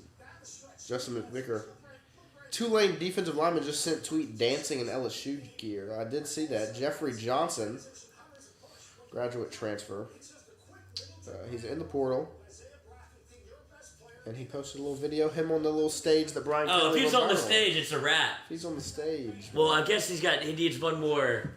McVicker. Tulane defensive lineman just sent tweet dancing in LSU gear. I did see that. Jeffrey Johnson, graduate transfer. He's in the portal. And he posted a little video, him on the little stage that Brian Kelly if he's on the stage, it's a wrap. If he's on the stage. Well, I guess he needs one more.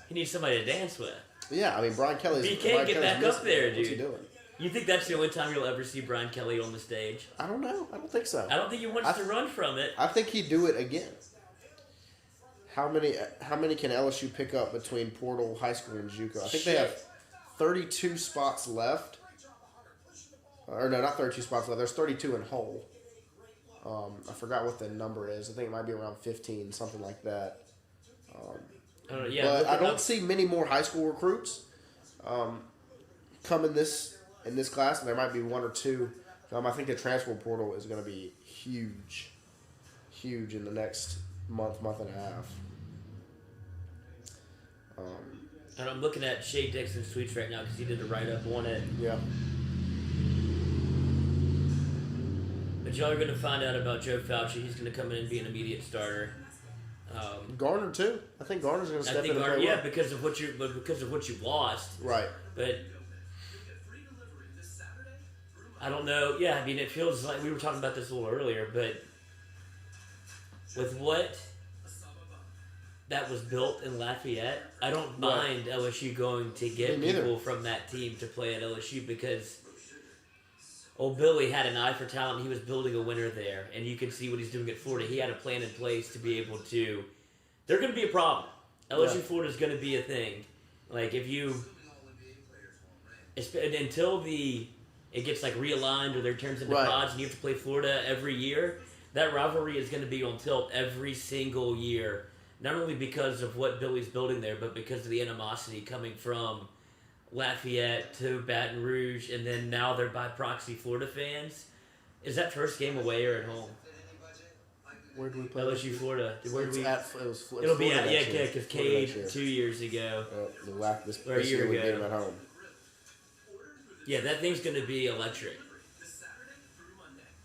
He needs somebody to dance with. Yeah, I mean, Brian Kelly's... BK, get back up there, dude. What's he doing? You think that's the only time you'll ever see Brian Kelly on the stage? I don't know. I don't think so. I don't think he wants to run from it. I think he'd do it again. How many can LSU pick up between Portal, High School, and JUCO? I think they have 32 spots left. Or no, not 32 spots left. There's 32 in whole. I forgot what the number is. I think it might be around 15, something like that. But I don't see many more high school recruits come in this class, and there might be one or two. I think the transfer portal is going to be huge in the next month and a half. And I'm looking at Shea Dixon's tweets right now because he did a write-up on it. Yeah. But y'all are going to find out about Joe Fauci. He's going to come in and be an immediate starter. Garner too. I think Garner's going to step in and play well. because of what you lost. Right. But I don't know. Yeah, I mean, it feels like we were talking about this a little earlier, but with what that was built in Lafayette, I don't mind LSU going to get people from that team to play at LSU because old Billy had an eye for talent. He was building a winner there, and you can see what he's doing at Florida. He had a plan in place to be able to. They're going to be a problem. LSU Florida is going to be a thing. Like if you until it gets like realigned or there turns into pods and you have to play Florida every year, that rivalry is going to be on tilt every single year. Not only because of what Billy's building there, but because of the animosity coming from Lafayette to Baton Rouge, and then now they're by proxy Florida fans. Is that first game away or at home? Where do we play? LSU, Florida. Where do we? It'll be at because Cade 2 years ago. Or a year ago. At home. Yeah, that thing's going to be electric.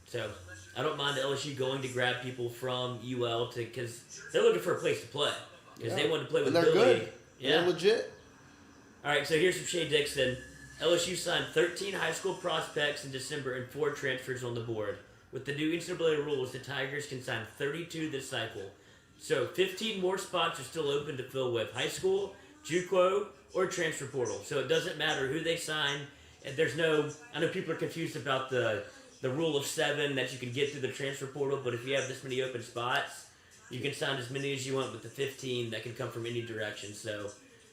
So I don't mind LSU going to grab people from UL because they're looking for a place to play because they want to play with Billy. Good. Yeah, they're legit. All right, so here's from Shea Dixon. LSU signed 13 high school prospects in December and 4 transfers on the board. With the new NCAA rules, the Tigers can sign 32 this cycle. So 15 more spots are still open to fill with high school, JUCO, or transfer portal. So it doesn't matter who they sign. And there's no. I know people are confused about the rule of 7 that you can get through the transfer portal, but if you have this many open spots, you can sign as many as you want with the 15 that can come from any direction. So,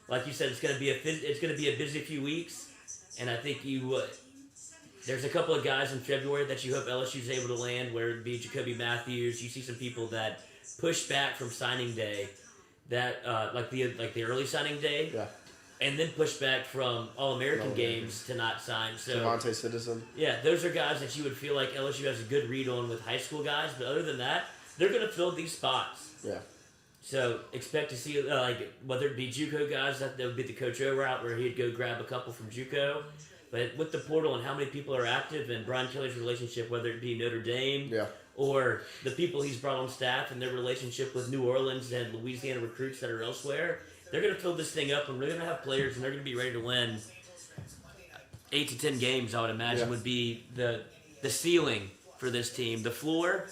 like you said, it's going to be a busy few weeks, and I think you would. There's a couple of guys in February that you hope LSU's able to land, where it'd be Jacoby Matthews. You see some people that push back from signing day, that like the early signing day, and then push back from All-American games to not sign. So Devontae Citizen. Yeah, those are guys that you would feel like LSU has a good read on with high school guys, but other than that, they're going to fill these spots. Yeah. So expect to see whether it be JUCO guys, that would be the Coach O route where he'd go grab a couple from JUCO. But with the portal and how many people are active and Brian Kelly's relationship, whether it be Notre Dame or the people he's brought on staff and their relationship with New Orleans and Louisiana recruits that are elsewhere, they're going to fill this thing up and we're going to have players and they're going to be ready to win 8 to 10 games, I would imagine, would be the ceiling for this team. The floor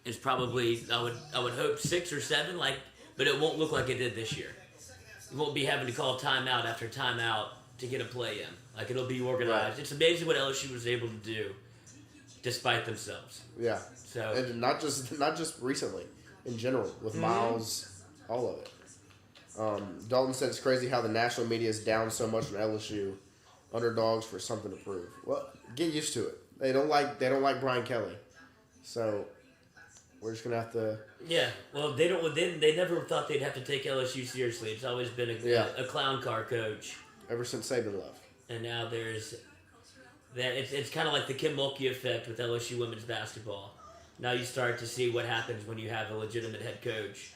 is probably, I would hope 6 or 7, but it won't look like it did this year. You won't be having to call timeout after timeout to get a play in. It'll be organized. Right. It's amazing what LSU was able to do, despite themselves. Yeah. So and not just recently, in general, with Miles, all of it. Dalton said it's crazy how the national media is down so much on LSU, underdogs for something to prove. Well, get used to it. They don't like Brian Kelly, so we're just gonna have to. Yeah. Well, they don't. They never thought they'd have to take LSU seriously. It's always been a clown car coach. Ever since Saban left. And now there's that. It's kind of like the Kim Mulkey effect with LSU women's basketball. Now you start to see what happens when you have a legitimate head coach.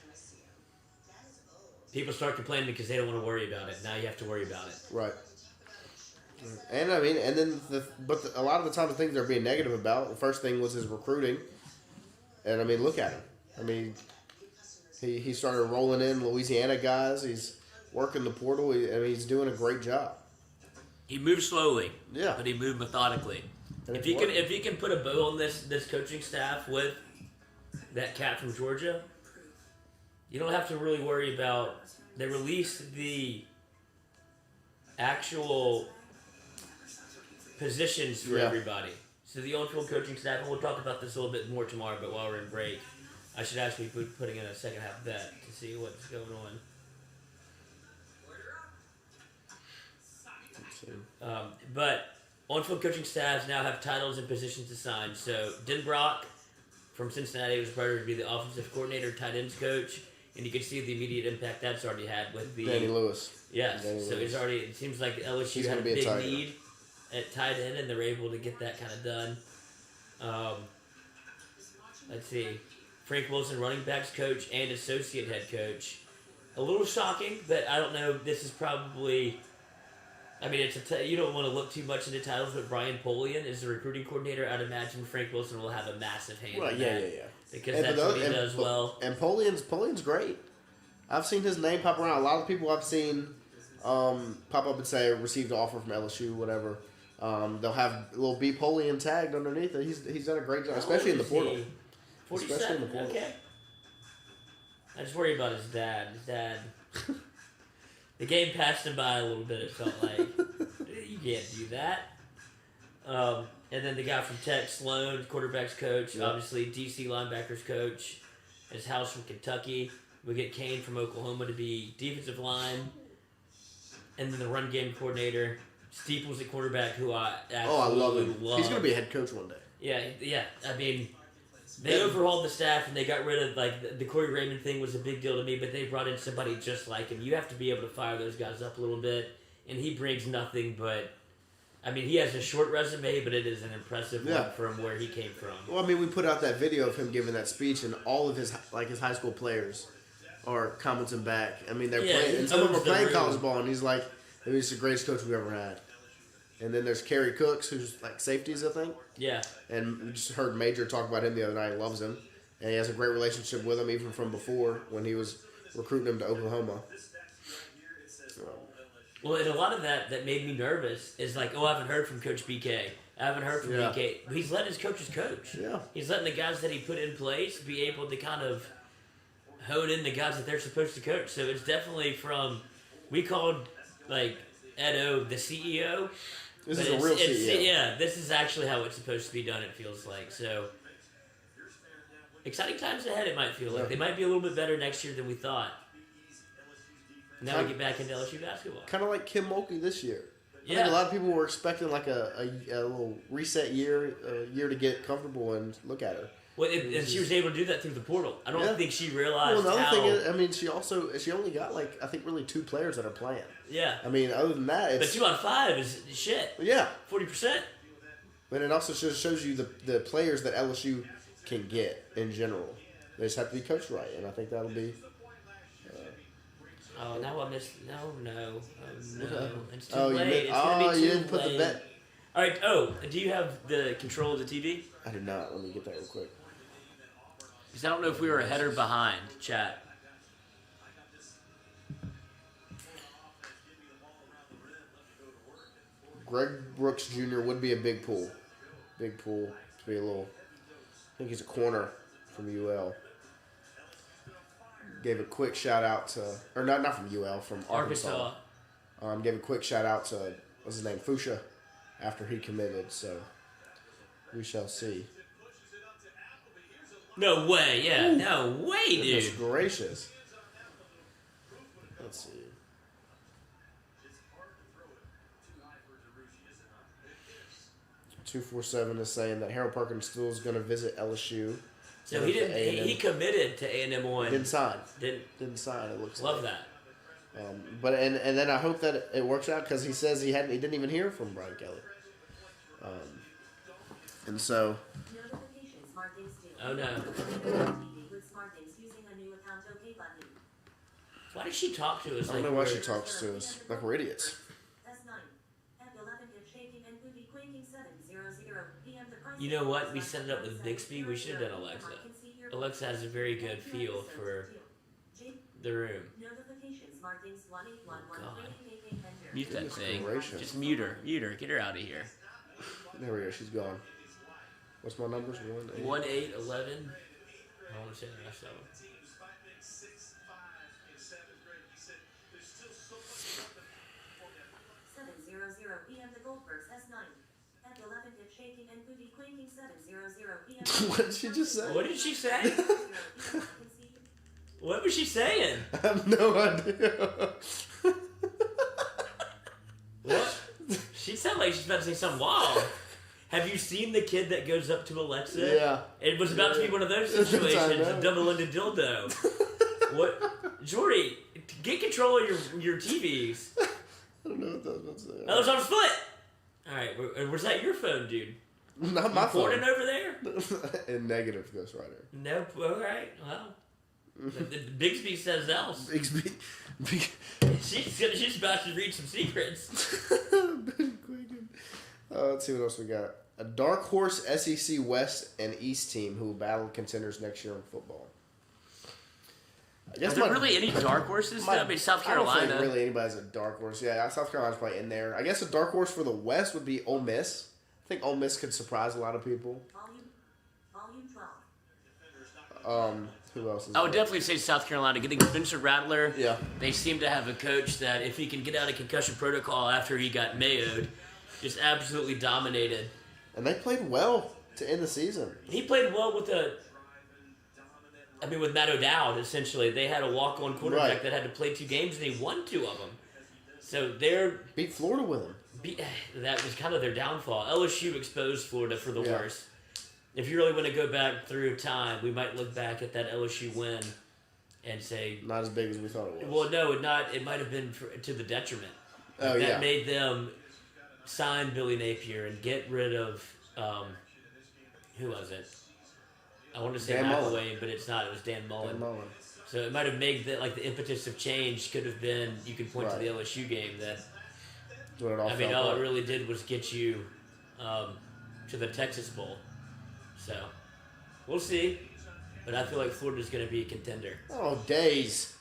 People start complaining because they don't want to worry about it. Now you have to worry about it. Right. And I mean, and then a lot of the time the things they're being negative about. The first thing was his recruiting, and I mean, look at him. I mean, he started rolling in Louisiana guys. He's working the portal. He's doing a great job. He moved slowly, but he moved methodically. If he can put a bow on this coaching staff with that cat from Georgia, you don't have to really worry about. They released the actual positions for everybody. So the on-field coaching staff, and we'll talk about this a little bit more tomorrow, but while we're in break, I should actually be putting in a second half bet to see what's going on. But on-field coaching staffs now have titles and positions assigned. So Denbrock from Cincinnati was promoted to be the offensive coordinator, tight ends coach, and you can see the immediate impact that's already had with the Danny Lewis. Yes, so he's already. It seems like LSU had a big need at tight end, and they're able to get that kind of done. Let's see, Frank Wilson, running backs coach and associate head coach. A little shocking, but I don't know. This is probably. I mean, you don't want to look too much into titles, but Brian Polian is the recruiting coordinator. I'd imagine Frank Wilson will have a massive hand in that. Because that's what he does well. And Polian's great. I've seen his name pop around. A lot of people I've seen pop up and say received an offer from LSU, whatever. They'll have a little B. Polian tagged underneath it. He's done a great job, especially in the portal. 47? Especially in the portal. Okay. I just worry about his dad. The game passed him by a little bit, it felt like. You can't do that. And then the guy from Tech, Sloan, quarterback's coach, obviously DC linebackers coach, his house from Kentucky. We get Kane from Oklahoma to be defensive line. And then the run game coordinator, Steeples at quarterback, who I absolutely love him. love. He's going to be a head coach one day. Yeah. I mean, they overhauled the staff and they got rid of, like, the Corey Raymond thing was a big deal to me, but they brought in somebody just like him. You have to be able to fire those guys up a little bit, and he brings nothing but, I mean, he has a short resume, but it is an impressive one from where he came from. Well, I mean, we put out that video of him giving that speech, and all of his high school players are commenting back. I mean, they're playing, and some of them are playing college ball, and he's like, I mean, he's the greatest coach we've ever had. And then there's Kerry Cooks, who's like safeties, I think. Yeah. And we just heard Major talk about him the other night. He loves him. And he has a great relationship with him, even from before when he was recruiting him to Oklahoma. Well, and a lot of that made me nervous is like, I haven't heard from Coach BK. I haven't heard from BK. He's letting his coaches coach. Yeah. He's letting the guys that he put in place be able to kind of hone in the guys that they're supposed to coach. So it's definitely we called, like, Edo the CEO. This is a real CEO. Yeah, this is actually how it's supposed to be done, it feels like. So, exciting times ahead, it might feel like. They might be a little bit better next year than we thought. Now we get back into LSU basketball. Kind of like Kim Mulkey this year. I Yeah. think a lot of people were expecting like a little reset year, a year to get comfortable and look at her. Well, and she was able to do that through the portal. I don't think she realized Well, the how... other thing is, I mean, she only got like, I think really 2 players that are playing. Yeah. I mean, other than that, it's... But 2 out of 5 is shit. Yeah. 40%. But it also shows you the players that LSU can get in general. They just have to be coached right, and I think that'll be... Oh, now I missed... No. Oh, no. It's too Oh, late. It's going to be too you didn't put the bet... All right. Oh, do you have the control of the TV? I did not. Let me get that real quick. Because I don't know if we were ahead or behind, chat. Greg Brooks Jr. would be a big pull. Big pull to be a little... I think he's a corner from UL. Gave a quick shout out to... Or not from UL, from Arkansas. Gave a quick shout out to... What's his name? Fuchsia. After he committed, so... We shall see. No way, yeah. Ooh. No way, dude. Goodness gracious. Let's see. 247 is saying that Harold Perkins still is going to visit LSU. So he didn't. He committed to A&M one. Didn't sign. Didn't sign. It looks. Love like. that. But then I hope that it works out because he says he didn't even hear from Brian Kelly. And so. Oh no. Why does she talk to us? I don't know why she talks to us like we're idiots. You know what? We set it up with Bixby. We should have done Alexa. Alexa has a very good feel for the room. Oh, God. Mute that thing. Gracious. Just mute her. Get her out of here. There we go. She's gone. What's my numbers? 1, 8, 11. I want to say the rest of them. What did she just say? What did she say? What was she saying? I have no idea. What? She sounded like she's about to say something wild. Have you seen the kid that goes up to Alexa? Yeah. It was about to be one of those situations, a double-ended dildo. What? Jordy, get control of your TVs. I don't know what that was about to say. That was on his foot. All right, was that your phone, dude? Not my phone. Recording over there? In negative, Ghost Rider. Nope. All right. Well, Bixby says else. Bixby. She's about to read some secrets. Let's see what else we got. A dark horse SEC West and East team who will battle contenders next year in football. I guess Are there really any dark horses? my- I mean, South I don't Carolina. think really anybody's a dark horse. Yeah, South Carolina's probably in there. I guess a dark horse for the West would be Ole Miss. I think Ole Miss could surprise a lot of people. Volume 12. Who else is I would there? definitely say South Carolina. Getting Spencer Rattler. Yeah. They seem to have a coach that, if he can get out of concussion protocol after he got mayoed, just absolutely dominated. And they played well to end the season. He played well with with Matt O'Dowd, essentially. They had a walk-on quarterback Right. that had to play 2 games, and he won 2 of them. So Beat Florida with them. that was kind of their downfall. LSU exposed Florida for the Yeah. worst. If you really want to go back through time, we might look back at that LSU win and say, Not as big as we thought it was. well, no, it might have been to the detriment. Oh, That yeah. made them sign Billy Napier and get rid of, who was it? I want to say Dan Mullen. McElwain, but it's not. It was Dan Mullen. Dan Mullen. So it might have made the impetus of change could have been, you can point to Right. the LSU game that, That's what it all I mean, felt all like. it really did was get you to the Texas Bowl. So we'll see. But I feel like Florida's going to be a contender. Oh, days.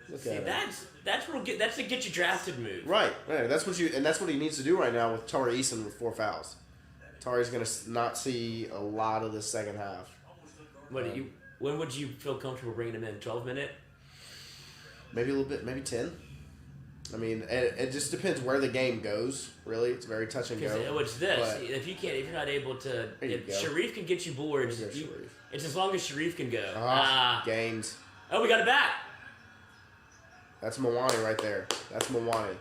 Look See, at it. that's a get you drafted move. Right. That's what he needs to do right now with Tari Eason with 4 fouls. Tari's going to not see a lot of the second half. When would you feel comfortable bringing him in? 12-minute? Maybe a little bit, maybe 10. I mean, it just depends where the game goes. Really, it's very touch and go. It's this. But- If you're not able to, There you if go. Sharif can get you boards, There you go, Sharif. it's as long as Sharif can go. Gaines. Oh, we got it back. That's Mwani right there. That's Mwani.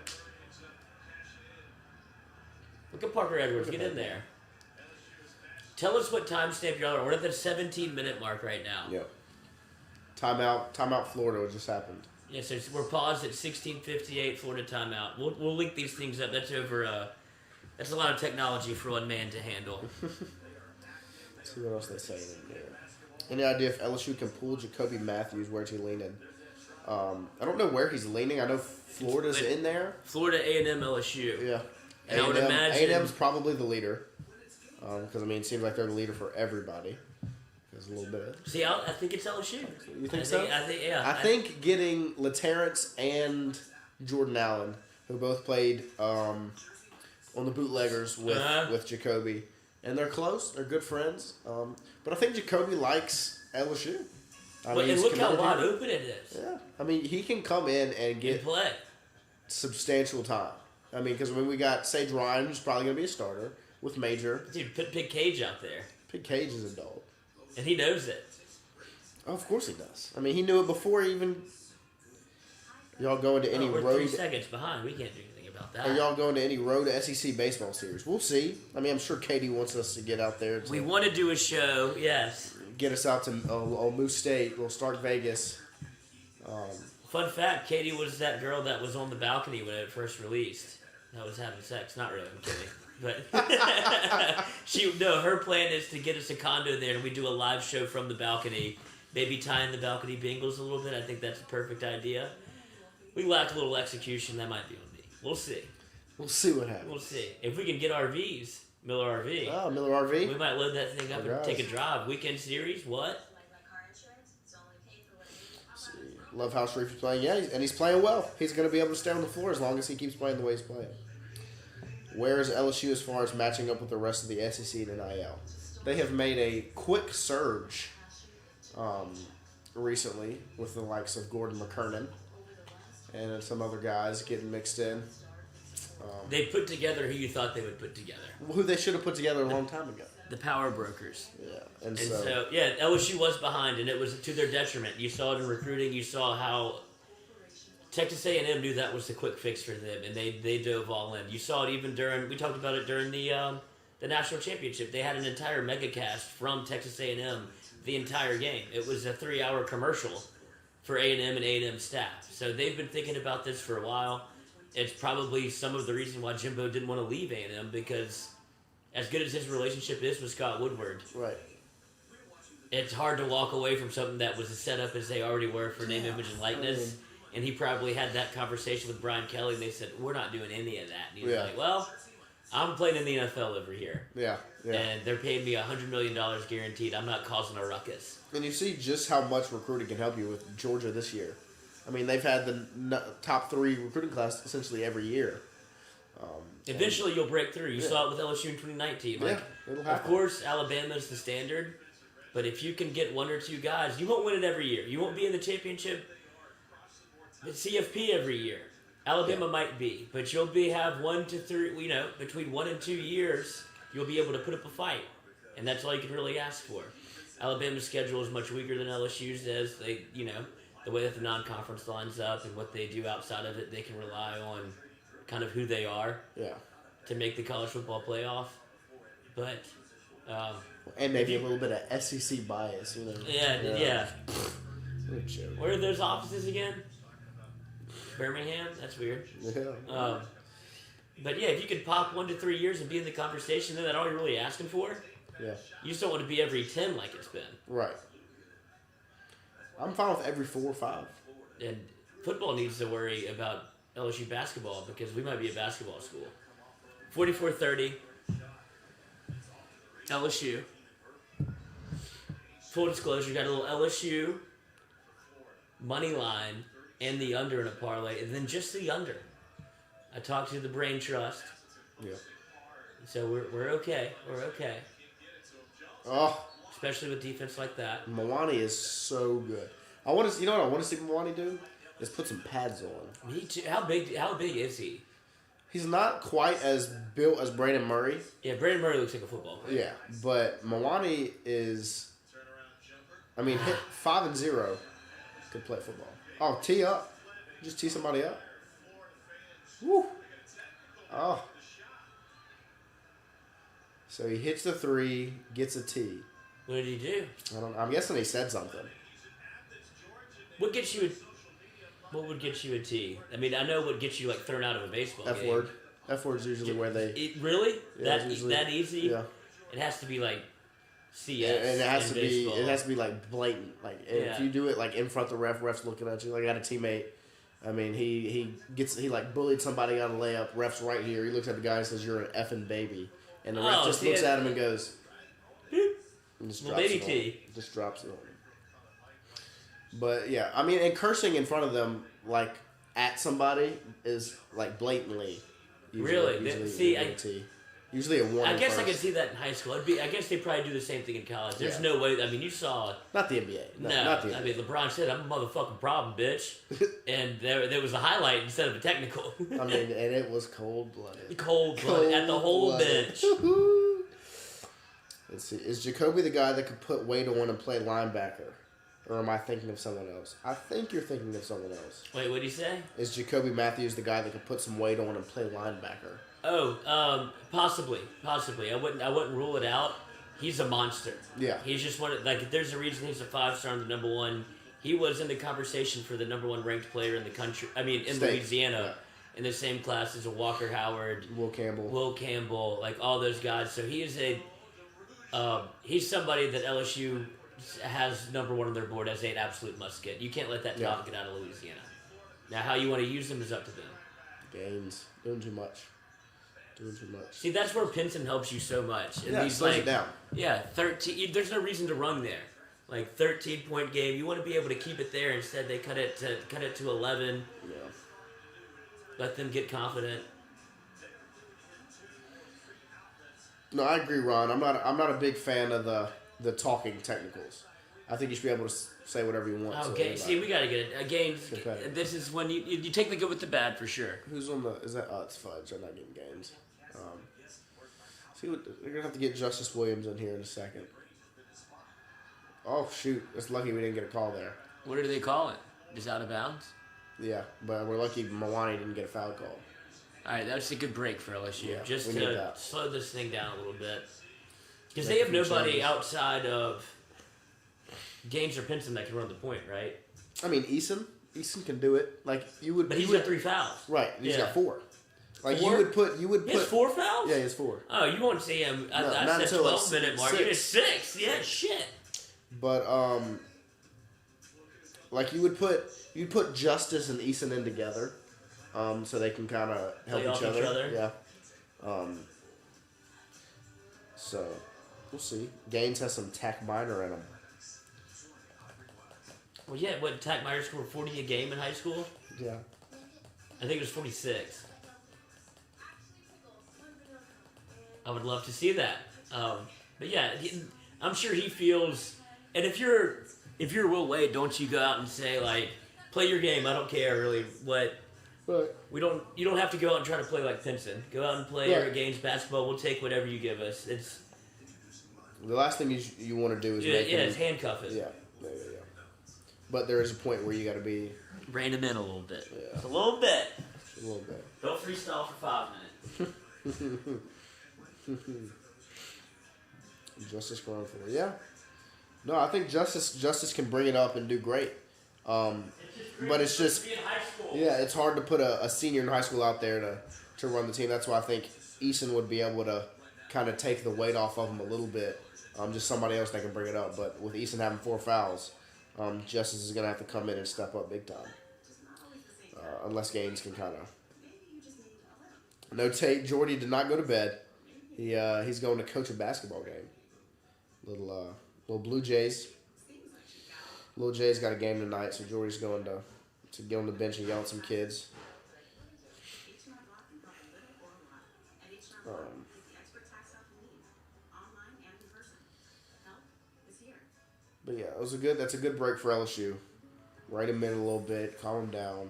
Look at Parker Edwards. Look at Get in that. there. Tell us what timestamp you're on. We're at the 17-minute mark right now. Yep. Timeout. Florida just happened. Yeah, so we're paused at 16:58. Florida timeout. We'll link these things up. That's over. That's a lot of technology for one man to handle. Let's see what else they say in there. Any idea if LSU can pull Jacoby Matthews? Where's he leaning? I don't know where he's leaning. I know Florida's in there. Florida A&M LSU. Yeah. And I would imagine A&M's probably the leader. Because, it seems like they're the leader for everybody. There's a little bit of... See, I think it's LSU. You think so? I I think getting LaTerrence and Jordan Allen, who both played on the bootleggers with Jacoby, and they're close. They're good friends. But I think Jacoby likes LSU. And he's look how committed wide here. open it is. Yeah. He can come in and And get play. substantial time. Because we got Sage Ryan, who's probably going to be a starter, with Major. Dude, put Big Cage out there. Big Cage is a dog. And he knows it. Oh, of course he does. He knew it before even... Y'all going to any We're road... 3 seconds behind. We can't do anything about that. Are y'all going to any road SEC baseball series? We'll see. I'm sure Katie wants us to get out there to We want to do a show, yes. get us out to Moose State. We'll start Vegas. Fun fact, Katie was that girl that was on the balcony when it first released. That was having sex. Not really, I'm kidding. But her plan is to get us a condo there and we do a live show from the balcony. Maybe tie in the balcony bingles a little bit. I think that's a perfect idea. We lack a little execution. That might be on me. We'll see. We'll see what happens. We'll see. If we can get RVs, Miller RV, Oh, Miller RV. we might load that thing up and Guys. take a drive. Weekend series, what? Like my car insurance, it's only paid for what you need. Love how Sharif is playing. Yeah, and he's playing well. He's going to be able to stay on the floor as long as he keeps playing the way he's playing. Where is LSU as far as matching up with the rest of the SEC and NIL? They have made a quick surge recently with the likes of Gordon McKernan and some other guys getting mixed in. They put together who you thought they would put together. Who they should have put together a long time ago. The power brokers. Yeah, And so, LSU was behind, and it was to their detriment. You saw it in recruiting. You saw how Texas A&M knew that was the quick fix for them, and they dove all in. You saw it even we talked about it during the national championship. They had an entire megacast from Texas A&M the entire game. It was a 3-hour commercial for A&M and A&M staff. So they've been thinking about this for a while. It's probably some of the reason why Jimbo didn't want to leave A&M, because as good as his relationship is with Scott Woodward, right. it's hard to walk away from something that was as set up as they already were for name, image, and likeness. And he probably had that conversation with Brian Kelly, and they said, we're not doing any of that. And he was like, well, I'm playing in the NFL over here, Yeah. and they're paying me $100 million guaranteed. I'm not causing a ruckus. And you see just how much recruiting can help you with Georgia this year. I mean, they've had the top 3 recruiting class essentially every year. Eventually, you'll break through. You Yeah. saw it with LSU in 2019. Like, it'll of happen. course, Alabama's the standard, but if you can get 1 or 2 guys, you won't win it every year. You won't be in the championship, the CFP every year. Alabama might be, but you'll have 1 to 3. Between 1 and 2 years, you'll be able to put up a fight, and that's all you can really ask for. Alabama's schedule is much weaker than LSU's is. They, the way that the non-conference lines up and what they do outside of it, they can rely on kind of who they are to make the college football playoff. But And maybe a little bit of SEC bias, yeah. What a joke. Where are those offices again? Birmingham? That's weird. Yeah. But yeah, if you could pop 1 to 3 years and be in the conversation, then that's all you're really asking for. Yeah. You just don't want to be every 10 like it's been. Right. I'm fine with every 4 or 5. And football needs to worry about LSU basketball because we might be a basketball school. 44-30. LSU. Full disclosure, got a little LSU money line and the under in a parlay, and then just the under. I talked to the Brain Trust. Yeah. So we're okay. We're okay. Oh, Especially with defense like that. Milani is so good. I want to. You know what I want to see Milani do? Is put some pads on. Me too. How big is he? He's not quite as built as Brandon Murray. Yeah, Brandon Murray looks like a football player. Yeah, but Milani is. I mean, hit 5-0. Could play football. Oh, tee up. Just tee somebody up. Woo. Oh. So he hits the 3, gets a tee. What did he do? I'm guessing he said something. What would get you a T? I mean, I know what gets you like thrown out of a baseball F game. word. F word's usually where they. Really? Yeah, it's usually- that easy? Yeah. It has to be like CS. And it has in to baseball. be. It has to be like blatant. Like Yeah. if you do it like in front of the ref's looking at you. Like I had a teammate. I mean, he like bullied somebody on a layup. Ref's right here. He looks at the guy and says, "You're an effing baby," and the ref just looks at him and goes, and just drops baby it on T. him. Just drops it on him. But yeah, I mean, and cursing in front of them like at somebody is like blatantly. Really? See, a T. Usually a 1. I guess I first. could see that in high school. I guess they probably do the same thing in college. There's Yeah. no way. I mean, you saw. Not the NBA. No, No, not the NBA. I mean, LeBron said, "I'm a motherfucking problem, bitch," and there was a highlight instead of a technical. I mean, and it was cold blooded. Cold blood at the whole bench. Let's see. Is Jacoby the guy that could put weight on and play linebacker? Or am I thinking of someone else? I think you're thinking of someone else. Wait, what did he say? Is Jacoby Matthews the guy that could put some weight on and play linebacker? Oh, possibly. I wouldn't rule it out. He's a monster. Yeah. He's just one. Like, there's a reason he's a 5-star and the number 1. He was in the conversation for the number 1 ranked player in the country. I mean, in State. Louisiana, in the same class as a Walker Howard, Will Campbell. like all those guys. So he is he's somebody that LSU has number 1 on their board as an absolute must get. You can't let that talent get out of Louisiana. Now, how you want to use them is up to them. Gaines. Doing too much. See, that's where Pinson helps you so much. And Yeah, these, slows like, it down. Yeah, 13. There's no reason to run there. Like 13-point game, you want to be able to keep it there. Instead, they cut it to 11. Yeah. Let them get confident. No, I agree, Ron. I'm not a big fan of the talking technicals. I think you should be able to say whatever you want. to Okay, anybody. see, we got to get it. Games. Competitive. This is when you take the good with the bad for sure. Who's on the? Is that? Oh, it's Fudge. I'm not getting Gaines. See, we're gonna have to get Justice Williams in here in a second. Oh shoot! It's lucky we didn't get a call there. What do they call it? Just out of bounds? Yeah, but we're lucky Milani didn't get a foul call. All right, that's a good break for LSU. Yeah, just we need to that. slow this thing down a little bit. Because Make they a have few nobody changes. outside of Gaines or Pinson that can run the point, right? I mean, Eason can do it. Like you would. But you he's would, got 3 fouls. Right, he's Yeah. got 4. Like 4? you would put. He has 4 fouls? Yeah, he has 4. Oh, you won't see him. No, I not said until 12-minute mark. He has 6. 6. Yeah, shit. But like you'd put Justice and Eason in together, so they can kind of help Play off each each other. other. Yeah. So we'll see. Gaines has some Tech minor in him. Well, yeah, what, Tack Myers scored 40 a game in high school? Yeah. I think it was 46. I would love to see that. But yeah, I'm sure he feels. And if you're Will Wade, don't you go out and say like, play your game. I don't care really what. But You don't have to go out and try to play like Pinson. Go out and play Right. your games basketball. We'll take whatever you give us. It's the last thing you want to do is make it's him, handcuff it. yeah. But there is a point where you got to be Rein him in a little bit. Yeah. Just a little bit. a little bit. Don't freestyle for 5 minutes. Justice going for it. Yeah. No, I think Justice can bring it up and do great. But it's just it's hard to put a senior in high school out there to run the team. That's why I think Eason would be able to kind of take the weight off of him a little bit. Just somebody else that can bring it up. But with Eason having 4 fouls, Justice is going to have to come in and step up big time. Unless Gaines can kind of notate. Jordy did not go to bed. He's going to coach a basketball game. Little Blue Jays. Little Jay's got a game tonight, so Jordy's going to get on the bench and yell at some kids. But yeah, that's a good break for LSU. Right him in a little bit, calm him down,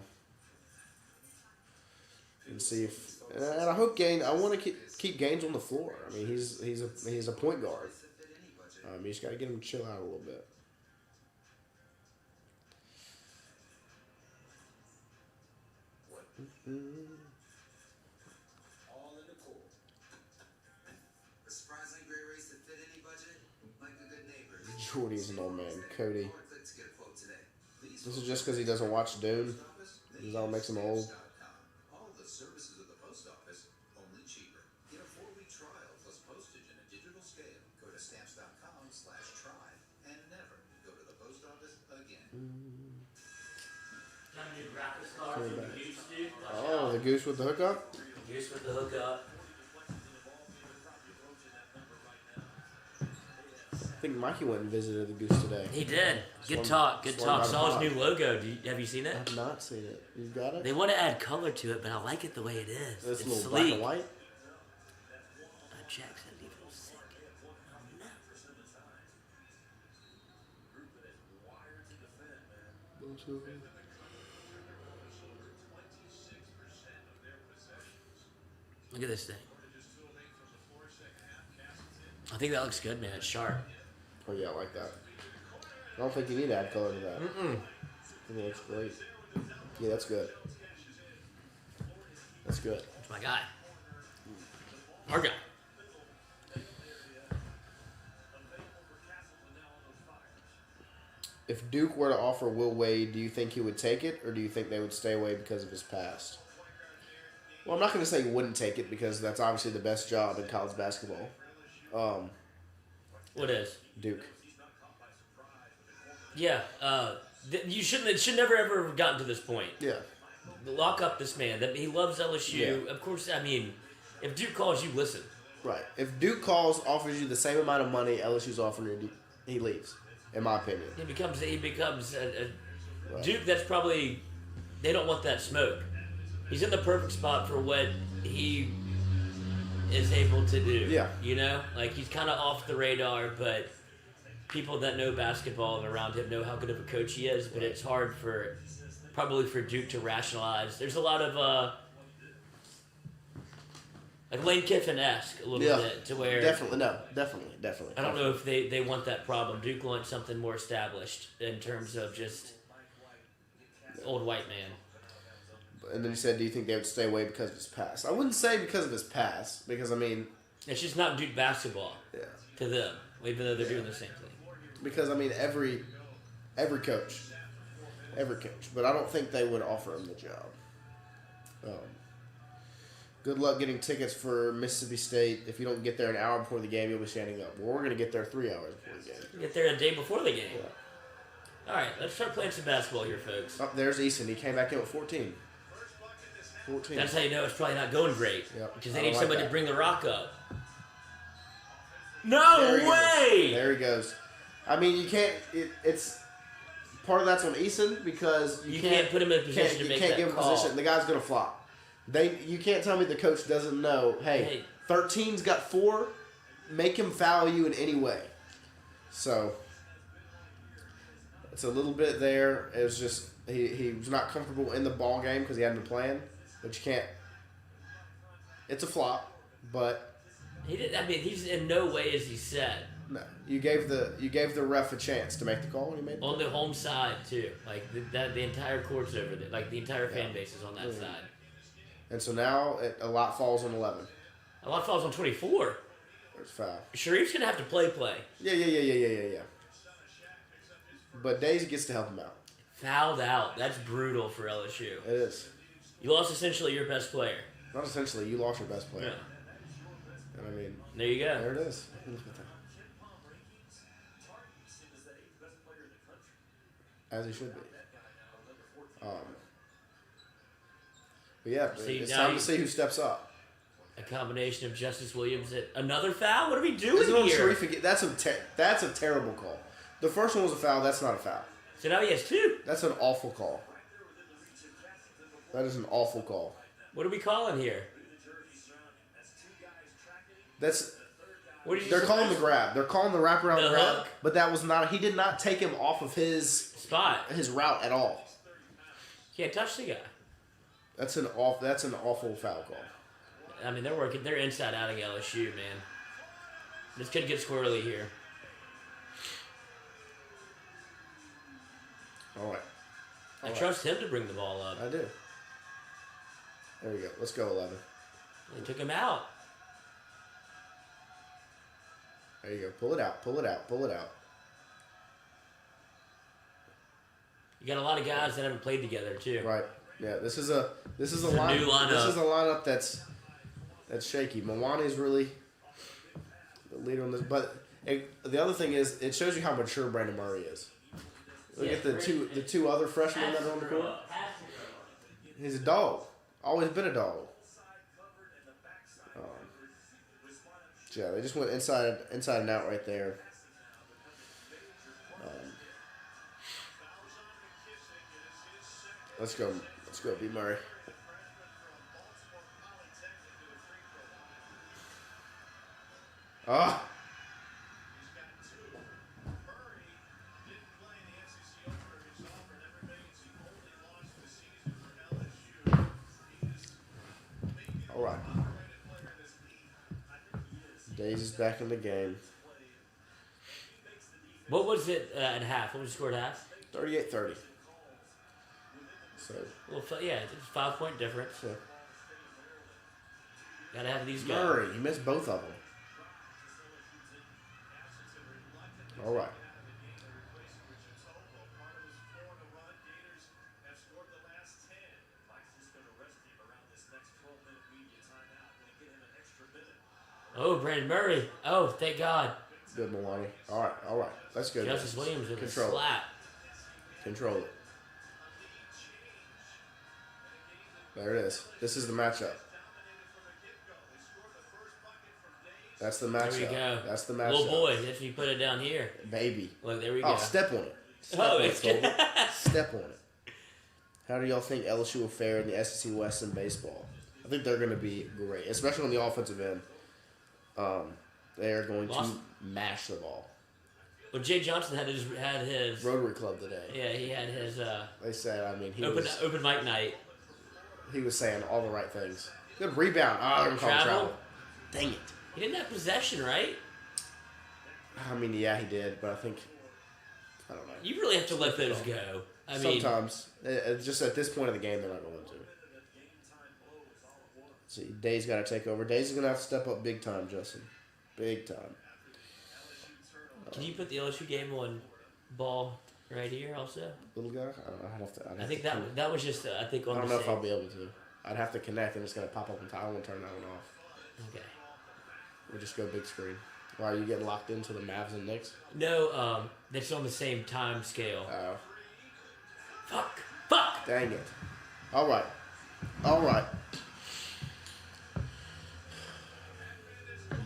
and see if. And I hope Gaines. I want to keep Gaines on the floor. I mean, he's a point guard. You just got to get him to chill out a little bit. All in the pool. A surprisingly great race that fit any budget, like a good neighbor. Jordy's an old man. Cody. Let's get a quote today. This is just because he doesn't watch Dune. This all makes him old. All the services of the post office, only cheaper. Get a 4-week trial plus postage in a digital scale. Go to stamps.com/try and never go to the post office again. Oh, the goose with the hookup? Goose with the hookup. I think Mikey went and visited the goose today. He did. Good talk. Good Swung talk. by the Saw pop. his new logo. Have you seen I it? have not seen it. You got it? They want to add color to it, but I like it the way it is. This It's little black sleek. and white? Jack said leave it sick. Oh, no. Look at this thing. I think that looks good, man. It's sharp. Oh, yeah, I like that. I don't think you need to add color to that. I think it looks great. Yeah, that's good. That's good. That's my guy. Our guy. If Duke were to offer Will Wade, do you think he would take it, or do you think they would stay away because of his past? Well, I'm not going to say he wouldn't take it because that's obviously the best job in college basketball. What is? Duke. Yeah. You shouldn't. It should never ever have gotten to this point. Yeah. Lock up this man. He loves LSU. Yeah. Of course. I mean, if Duke calls you, listen. Right. If Duke calls, offers you the same amount of money LSU's offering you, he leaves, in my opinion. He becomes a Right. Duke. That's probably they don't want that smoke. He's in the perfect spot for what he is able to do. Yeah. You know, like he's kind of off the radar, but people that know basketball and around him know how good of a coach he is. But it's hard probably for Duke to rationalize. There's a lot of like Lane Kiffin-esque a little bit to where Definitely. I don't know if they want that problem. Duke wants something more established in terms of just old white man. And then you said, do you think they would stay away because of his past? I wouldn't say because of his past, because, I mean... It's just not Duke basketball to them, even though they're doing the same thing. Because, I mean, every coach. But I don't think they would offer him the job. Good luck getting tickets for Mississippi State. If you don't get there an hour before the game, you'll be standing up. Well, we're going to get there 3 hours before the game. Get there a day before the game. Yeah. All right, let's start playing some basketball here, folks. Oh, there's Easton. He came back in with 14. That's how you know it's probably not going great. Yep. Because they I need don't like somebody that. to bring the rock up. No There he goes. way! There he goes. I mean, you can't. It's part of that's on Eason because You can't put him in a position to you make can't that give him a call. position. The guy's gonna flop. You can't tell me the coach doesn't know. Hey, 13's got 4. Make him foul you in any way. So it's a little bit there. It was just he was not comfortable in the ball game because he hadn't been playing. But you can't. It's a flop, but He didn't. I mean, he's in no way as he said. no. You gave the ref a chance to make the call, and he made the On the home side too, like the entire court's over there, like the entire fan base is on that Mhm. side. And so now a lot falls on 11. A lot falls on 24. There's foul. Sharif's gonna have to play. Yeah. But Daisy gets to help him out. Fouled out. That's brutal for LSU. It is. You lost essentially your best player. Not essentially. You lost your best player. Yeah. And I mean, There you go. there it is. Look at that. As he should be. But yeah, See, it's now time to see who steps up. A combination of Justice Williams and another foul. What are we doing Is it on here? Sharif again? That's a terrible call. The first one was a foul. That's not a foul. So now he has 2. That's an awful call. That is an awful call. What are we calling here? That's What did you they're say? calling the grab. They're calling the wraparound The grab. hook? But that was not. He did not take him off of his Spot. route at all. Can't touch the guy. That's an awful foul call. I mean, they're inside outing LSU, man. This could get squirrely here. All right. I trust him to bring the ball up. I do. There we go. Let's go 11. They took him out. There you go. Pull it out. Pull it out. Pull it out. You got a lot of guys that haven't played together too. Right. Yeah. This is a a line. new lineup. This is a lineup that's shaky. Mwani's really the leader on this. But the other thing is, it shows you how mature Brandon Murray is. Look at the two other freshmen that are on the court. He's a dog. Always been a dog. Yeah, they just went inside and out right there. Let's go, B. Murray. Ah. All right. Days is back in the game. What was it at half? What was the score at half? 38-30. So, Well, yeah, it's a 5-point difference. yeah. Gotta have these guys. Murray, he missed both of them. All right. Oh, Brandon Murray. Oh, thank God. Good, Milani. All right. Let's go. Justice guys. Williams with a Control it. slap. Control it. There it is. This is the matchup. That's the matchup. There we go. That's the matchup. Little boy, that's when you put it down here. Baby. Look, there we Oh, go. step on it. Step Oh, on it, it's Fogle. Step on it. How do y'all think LSU will fare in the SEC West in baseball? I think they're going to be great, especially on the offensive end. They are going Lost. to mash the ball. Well, Jay Johnson had his Rotary Club today. yeah, he had his They said, I mean, open mic night. he was saying all the right things. Good rebound. Ah, they're going to call it travel. Dang it. He didn't have possession, right? I mean, yeah, he did, but I don't know. You really have to let those go. I mean, Sometimes. Just at this point of the game, they're not going to. See, Day's got to take over. Day's going to have to step up big time, Justin. Big time. can you put the LSU game on ball right here also? Little guy? I don't know. I'd have to. I think that was just I think on I don't the know if same. I'll be able to. I'd have to connect and it's going to pop up and I won't turn that one off. Okay. We'll just go big screen. Why are you getting locked into the Mavs and Knicks? No, that's on the same time scale. Oh. Fuck! Dang it. All right.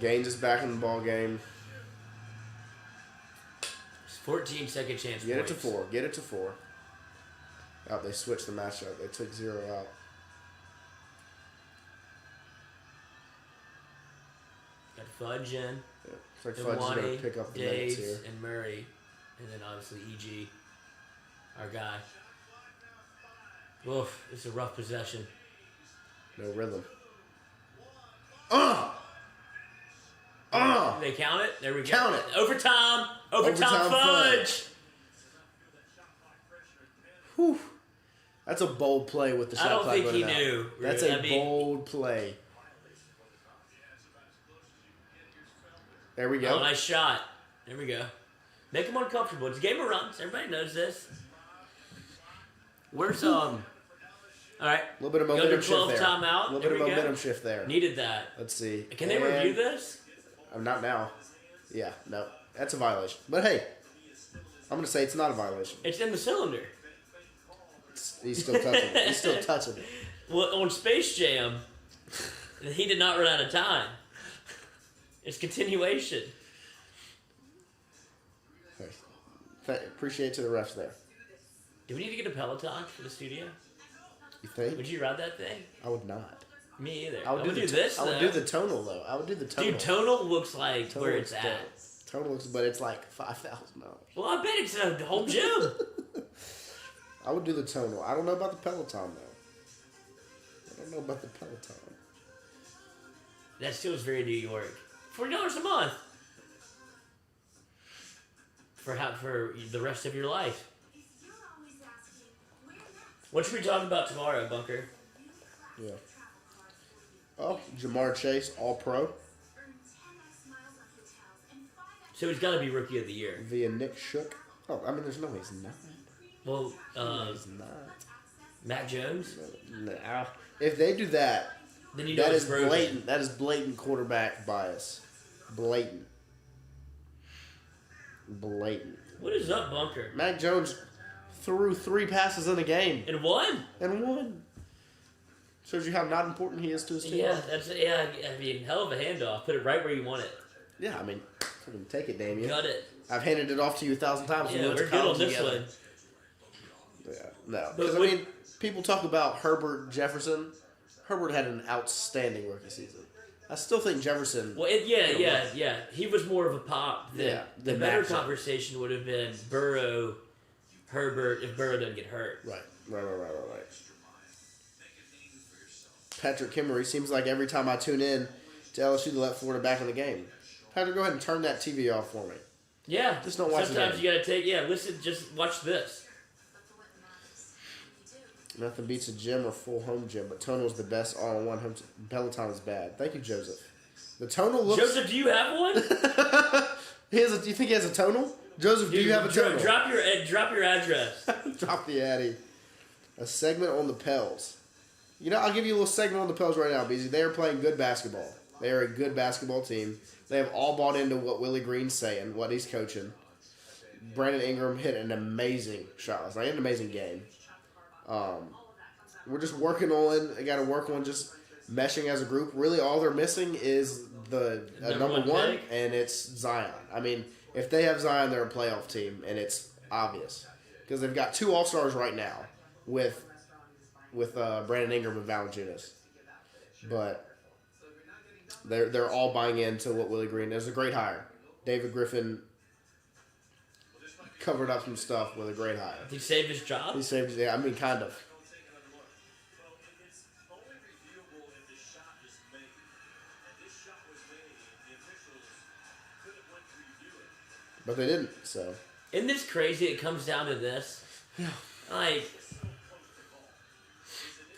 Gaines is back in the ball game. 14 second chance Get it points. to 4. Get it to 4. Oh, they switched the matchup. They took 0 out. Got Fudge in. Yeah. It's like Fudge is going Iwani, to pick up the minutes Daves, here. and Murray. And then obviously EG, our guy. Oof, it's a rough possession. No rhythm. They count it? There we go. Count it. Overtime. Overtime Fudge. Whew. That's a bold play with the shot I don't clock think he running out. knew. That's I mean, bold play. There we go. Oh, nice shot. There we go. Make him uncomfortable. It's a game of runs. Everybody knows this. Where's All right. A little bit of Go momentum to shift 12 there. timeout. A little There bit of we go. momentum shift there. Needed that. Let's see. Can they review this? Not now. Yeah, no. That's a violation. But hey, I'm going to say it's not a violation. It's in the cylinder. He's still touching it. He's still touching it. Well, on Space Jam, he did not run out of time. It's continuation. Appreciate to the refs there. Do we need to get a Peloton for the studio? You think? Would you ride that thing? I would not. Me either. I would do this. I would though. do the tonal though. I would do the tonal. Dude, tonal looks like Tonal where looks it's at. dope. Tonal looks, but it's like $5,000. Well, I bet it's a whole gym. I would do the tonal. I don't know about the Peloton though. I don't know about the Peloton. That still is very New York. $40 a month. For the rest of your life. What should we talk about tomorrow, Bunker? Yeah. Oh, Jamar Chase, All Pro So he's got to be Rookie of the Year. via Nick Shook. Oh, I mean, there's no way he's not. Well, No, he's not. Matt Jones. No. If they do that, Then you know that it's is broken. blatant. That is blatant quarterback bias. Blatant. Blatant. What is up, Bunker? Mac Jones threw 3 passes in a game And one. and won. Shows you how not important he is to his team. Yeah, I mean, hell of a handoff. Put it right where you want it. Yeah, I mean, fucking take it, Damien. Got it. I've handed it off to you 1,000 times. We Yeah, went to we're good on college this together. one. Yeah, no. But Because, I what- mean, people talk about Herbert Jefferson. Herbert had an outstanding rookie season. I still think Jefferson... Well, yeah. He was more of a pop. The than better Mac Jones. conversation would have been Burrow, Herbert, if Burrow doesn't get hurt. Right. Patrick Kimmery seems like every time I tune in to LSU, they let Florida back in the game. Patrick, go ahead and turn that TV off for me. Yeah. Just don't watch the Sometimes game. you gotta listen, just watch this. Nothing beats a gym or full home gym, but Tonal's the best all-in-one home. Peloton is bad. Thank you, Joseph. The Tonal looks... Joseph, do you have one? Do you think he has a Tonal? Joseph, do you have a Tonal? Drop your address. Drop the Addy. A segment on the Pels. You know, I'll give you a little segment on the Pels right now, because they are playing good basketball. They are a good basketball team. They have all bought into what Willie Green's saying, what he's coaching. Brandon Ingram hit an amazing shot last night, an amazing game. We're just working on. They got to work on just meshing as a group. Really, all they're missing is the number one, pick. and it's Zion. I mean, if they have Zion, they're a playoff team, and it's obvious because they've got 2 All-Stars right now with Brandon Ingram and Valanciunas, but they're all buying into what Willie Green is. A great hire. David Griffin covered up some stuff with a great hire. He saved his job. He saved, yeah, I mean, kind of. But they didn't, so. Isn't this crazy? It comes down to this. Yeah. Like,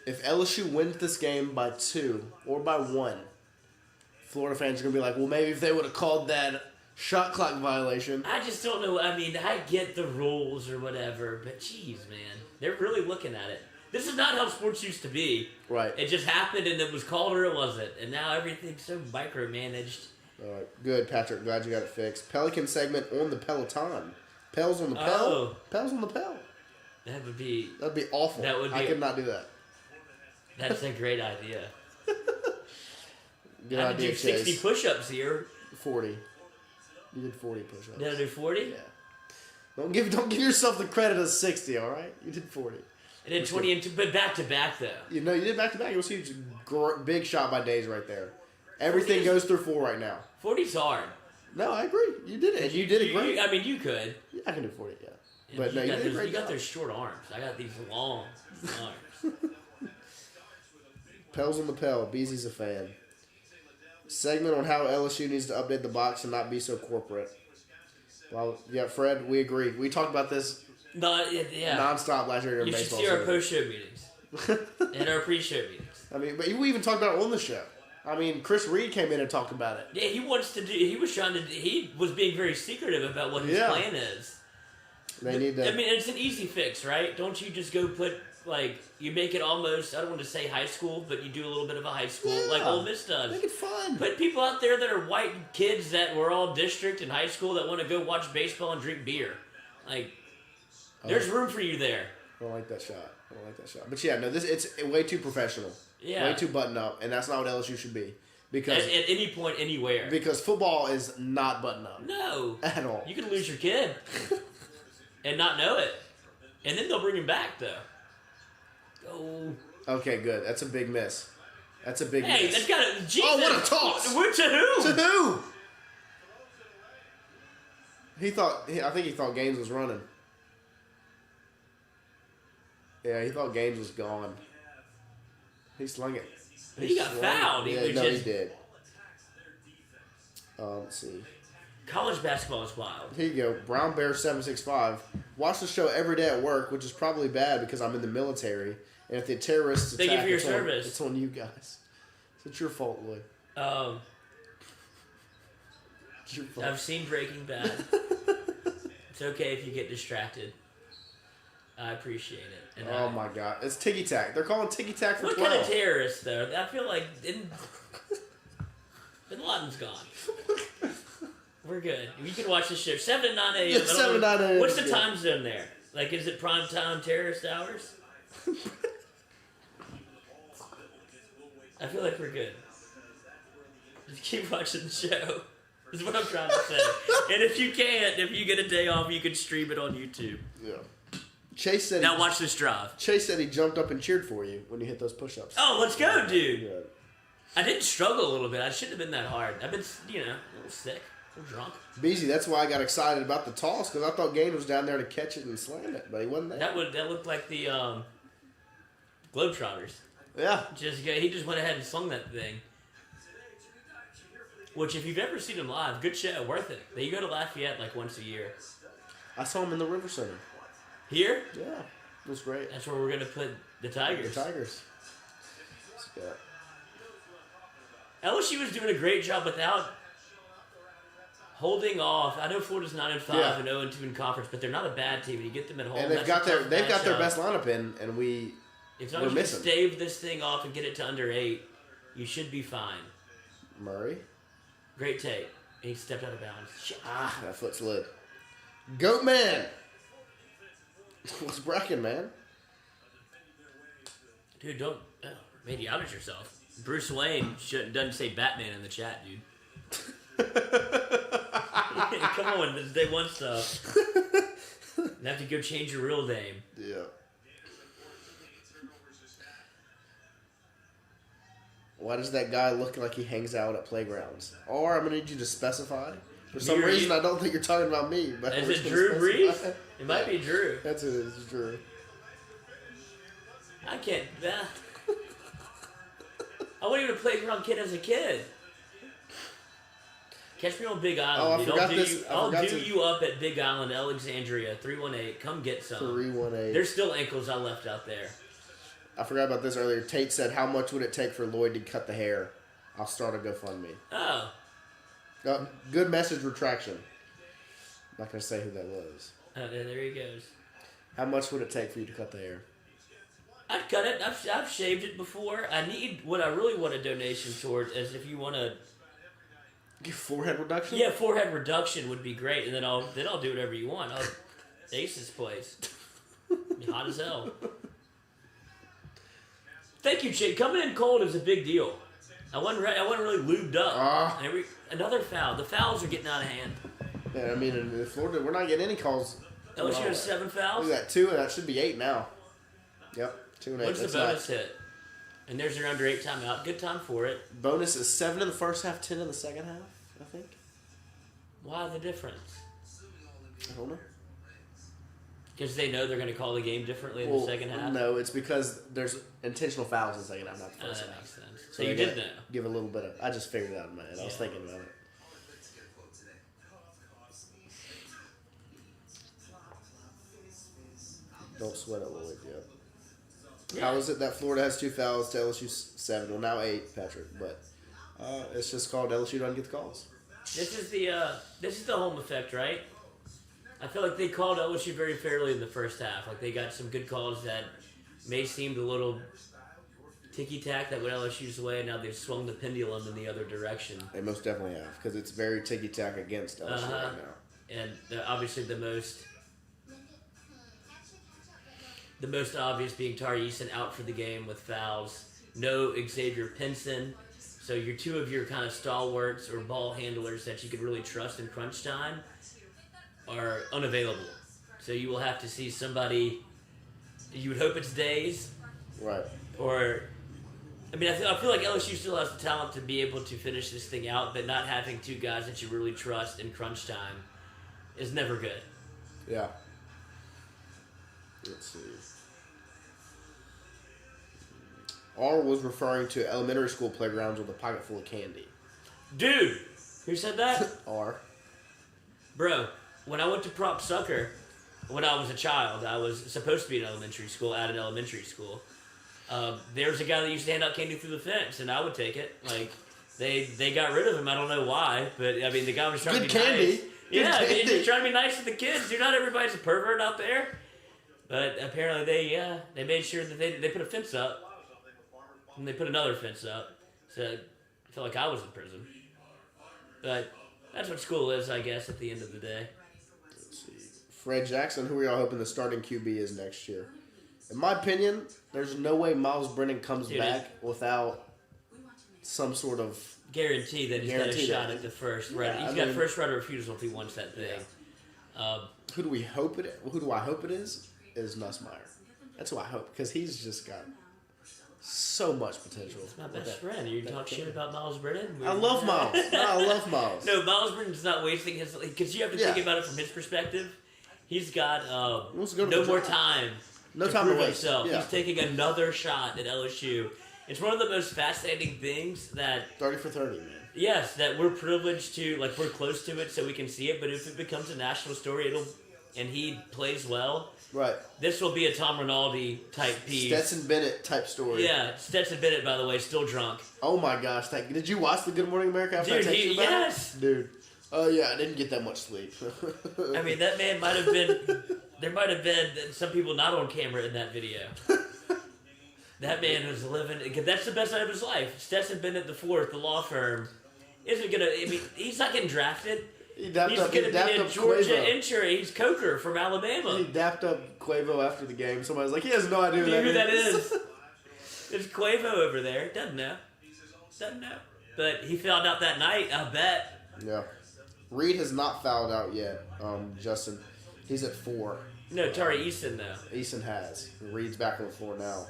If LSU wins this game by 2 or by 1, Florida fans are going to be like, well, maybe if they would have called that shot clock violation. I just don't know. I mean, I get the rules or whatever, but geez, man. They're really looking at it. This is not how sports used to be. Right. It just happened and it was called or it wasn't. And now everything's so micromanaged. All right. Good, Patrick. Glad you got it fixed. Pelican segment on the Peloton. Pels on the Pel. Oh. Pels on the Pel. That would be... That'd be awful. That would be- I could not do that. That's a great idea. Good I could idea, do 60 Chase. push-ups here. 40. You did 40 push-ups. Did I do 40? Yeah. Don't give yourself the credit of 60. All right, you did 40. And then 20 and 2, but back to back though. You know, you did back to back. It was a huge, big shot by Days right there. Everything goes through 4 right now. 40's hard. No, I agree. You did it. You did it great. I mean, you could. Yeah, I can do 40. Yeah, Yeah, but no, you did a great You got job. those short arms. I got these long arms. Pels on the Pel. Beezy's a fan. Segment on how LSU needs to update the box and not be so corporate. Well, yeah, Fred, we agree. We talked about this No, yeah. nonstop last year during You should baseball see our season. post-show meetings and our pre-show meetings. I mean, but we even talked about it on the show. I mean, Chris Reed came in and talked about it. Yeah, he was being very secretive about what his plan is. They need to. I mean, it's an easy fix, right? Don't you just go put, like, you make it almost, I don't want to say high school, but you do a little bit of a high school, like Yeah. Ole Miss does. Make it fun. Put people out there that are white kids that were all district in high school that want to go watch baseball and drink beer. Like, there's room for you there. I don't like that shot. But yeah, no, it's way too professional. Yeah. Way too button up, and that's not what LSU should be. Because At any point, anywhere. because football is not button up No. at all. You can lose your kid and not know it. And then they'll bring him back, though. Oh. Okay, good. That's a big miss. That's a big Hey, miss. that's got to... Jesus. Oh, what a toss! What to who? To who? I think he thought Gaines was running. Yeah, he thought Gaines was gone. He slung it. He got fouled. Yeah, He no, just- he did. Let's see. College basketball is wild. Here you go. Brown Bear 765. Watch the show every day at work, which is probably bad because I'm in the military. And if the terrorists attack, Thank you for your it's on- service. it's on you guys. So it's your fault, Lloyd. It's your fault. I've seen Breaking Bad. It's okay if you get distracted. I appreciate it. And Oh my God! It's Ticky Tack. They're calling Ticky Tack for What 12. kind of terrorists, though? I feel like Bin Laden's gone. We're good. You can watch the show 7 to 9 a.m. Yeah, 7 to 9 a.m. What's the Yeah. time zone there? Like, is it prime time terrorist hours? I feel like we're good. Just keep watching the show. Is what I'm trying to say. And if you get a day off, you can stream it on YouTube. Yeah. Chase said. Now watch this drive. Chase said he jumped up and cheered for you when you hit those push-ups. Oh, let's go, dude. Yeah. I did struggle a little bit. I shouldn't have been that hard. I've been, a little sick. A little drunk. Beezy, that's why I got excited about the toss because I thought Gaines was down there to catch it and slam it, but he wasn't there. That looked like the Globetrotters. Yeah. He just went ahead and slung that thing. Which, if you've ever seen him live, good show, worth it. You go to Lafayette like once a year. I saw him in the River Center. Here, Yeah. It was great. that's where we're gonna put the Tigers. The Tigers. Yeah. LSU was doing a great job without holding off. I know Florida's 9-5 Yeah. and 0-2 in conference, but they're not a bad team. And you get them at home. And they've that's got a their tough they've got their matchup. best lineup in, and we As long we're as you missing. stave this thing off and get it to under 8, you should be fine. Murray. Great take. And he stepped out of bounds. Shit. Ah, that foot slid. Goat man. What's bracking, man? Dude, don't. Oh, made you outed yourself. Bruce Wayne doesn't say Batman in the chat, dude. Come on, this is day one stuff. You have to go change your real name. Yeah. Why does that guy look like he hangs out at playgrounds? Or I'm gonna need you to specify. For some You're- reason, I don't think you're talking about me. But Is we're it just Drew gonna Brees? specify. It might be Drew. That's it. It's Drew. I can't. I wasn't even a playground kid as a kid. Catch me on Big Island. Oh, I dude. forgot this. I'll do you up at Big Island, Alexandria, 318. Come get some. 318. There's still ankles I left out there. I forgot about this earlier. Tate said, "How much would it take for Lloyd to cut the hair? I'll start a GoFundMe." Oh. Good message retraction. I'm not gonna say who that was. Oh, there he goes. How much would it take for you to cut the hair? I'd cut it. I've shaved it before. What I really want a donation towards is if you want to. Forehead reduction? Yeah, forehead reduction would be great, and then I'll do whatever you want. I'll Ace's place. Be hot as hell. Thank you, Chick. Coming in cold is a big deal. I wasn't really lubed up. Another foul. The fouls are getting out of hand. Yeah, I mean, in Florida, we're not getting any calls LSU has 7 fouls. Look at that, 2, and that should be 8 now. Yep, 2 and 8. What's the That's bonus not- hit? And there's your under 8 timeout. Good time for it. Bonus is 7 in the first half, 10 in the second half, I think. Why the difference? I don't know. Because they know they're going to call the game differently in the second half? No, it's because there's intentional fouls in the second half, not the Oh, first that half. makes sense. So they you did gotta know. Give a little bit of. I just figured it out in my head. I was Yeah. thinking about it. Don't sweat it, Lloyd. Yeah. How is it that Florida has 2 fouls to LSU 7? Well, now 8, Patrick. But it's just called LSU doesn't get the calls. This is the home effect, right? I feel like they called LSU very fairly in the first half. Like they got some good calls that may seem a little ticky-tack that went LSU's way, and now they've swung the pendulum in the other direction. They most definitely have, because it's very ticky-tack against LSU right now. And obviously the most obvious being Tari Eason out for the game with fouls. No Xavier Pinson. So your 2 of your kind of stalwarts or ball handlers that you could really trust in crunch time are unavailable. So you will have to see somebody. You would hope it's Days. Right. Or, I mean, I feel like LSU still has the talent to be able to finish this thing out, but not having 2 guys that you really trust in crunch time is never good. Yeah. Let's see. R was referring to elementary school playgrounds with a pocket full of candy. Dude, who said that? R. Bro, when I went to prop sucker, when I was a child, I was supposed to be in elementary school, at an elementary school. There was a guy that used to hand out candy through the fence, and I would take it. Like, they got rid of him. I don't know why, but, I mean, the guy was trying Good to be candy. nice. Good Yeah, candy. he's trying to be nice to the kids. Dude, not everybody's a pervert out there. But apparently they made sure that they put a fence up. And they put another fence up. So I felt like I was in prison. But that's what school is, I guess, at the end of the day. Let's see. Fred Jackson, who are y'all hoping the starting QB is next year? In my opinion, there's no way Miles Brennan comes back without some sort of Guarantee that he's got a Guarantee shot that. at the first right. Yeah, He's got first right of refusal if he wants that thing. Who do I hope it is Nussmeier. That's who I hope, because he's just got so much potential. My best friend. You talk shit about Miles Brennan? I love Miles. No, I love Miles. No, Miles Brennan's not wasting his... Because you have to think about it from his perspective. He's got Wants to go to no the more job. time No to time to prove waste. himself. Yeah. He's taking another shot at LSU. It's one of the most fascinating things that... 30 for 30, man. Yes, that we're privileged to... Like, we're close to it so we can see it. But if it becomes a national story, and he plays well... Right. This will be a Tom Rinaldi type piece. Stetson Bennett type story. Yeah, Stetson Bennett, by the way, still drunk. Oh my gosh! Did you watch the Good Morning America after Dude, I texted you about yes. it? Dude. Oh yeah, I didn't get that much sleep. I mean, that man might have been... There might have been some people not on camera in that video. That man was living... That's the best night of his life. Stetson Bennett IV, the law firm, isn't going to... I mean, he's not getting drafted. He dapped He's up going to be a Georgia Quavo. injury. He's Coker from Alabama. He dapped up Quavo after the game. Somebody was like, he has no idea Do you know who that is. is? There's Quavo over there. Doesn't know. But he found out that night, I bet. Yeah. Reed has not fouled out yet, Justin. He's at 4. No, Tari Eason, though. Eason has. Reed's back on the floor now.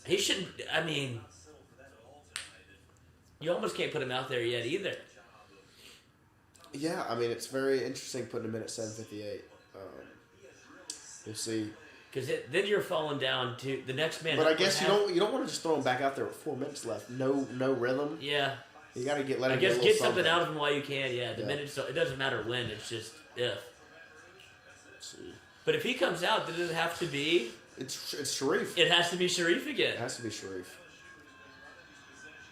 He shouldn't... I mean... You almost can't put him out there yet, either. Yeah, I mean, it's very interesting putting him in at 7:58. We'll see. Because then you're falling down to the next man. But I guess you don't want to just throw him back out there with 4 minutes left. No rhythm. Yeah. You got to let I him guess get, a get little something out of him while you can. Yeah. The Yeah. minutes. It doesn't matter when. It's just if. Let's see. But if he comes out, then it have to be. It's Sharif. It has to be Sharif again. It has to be Sharif.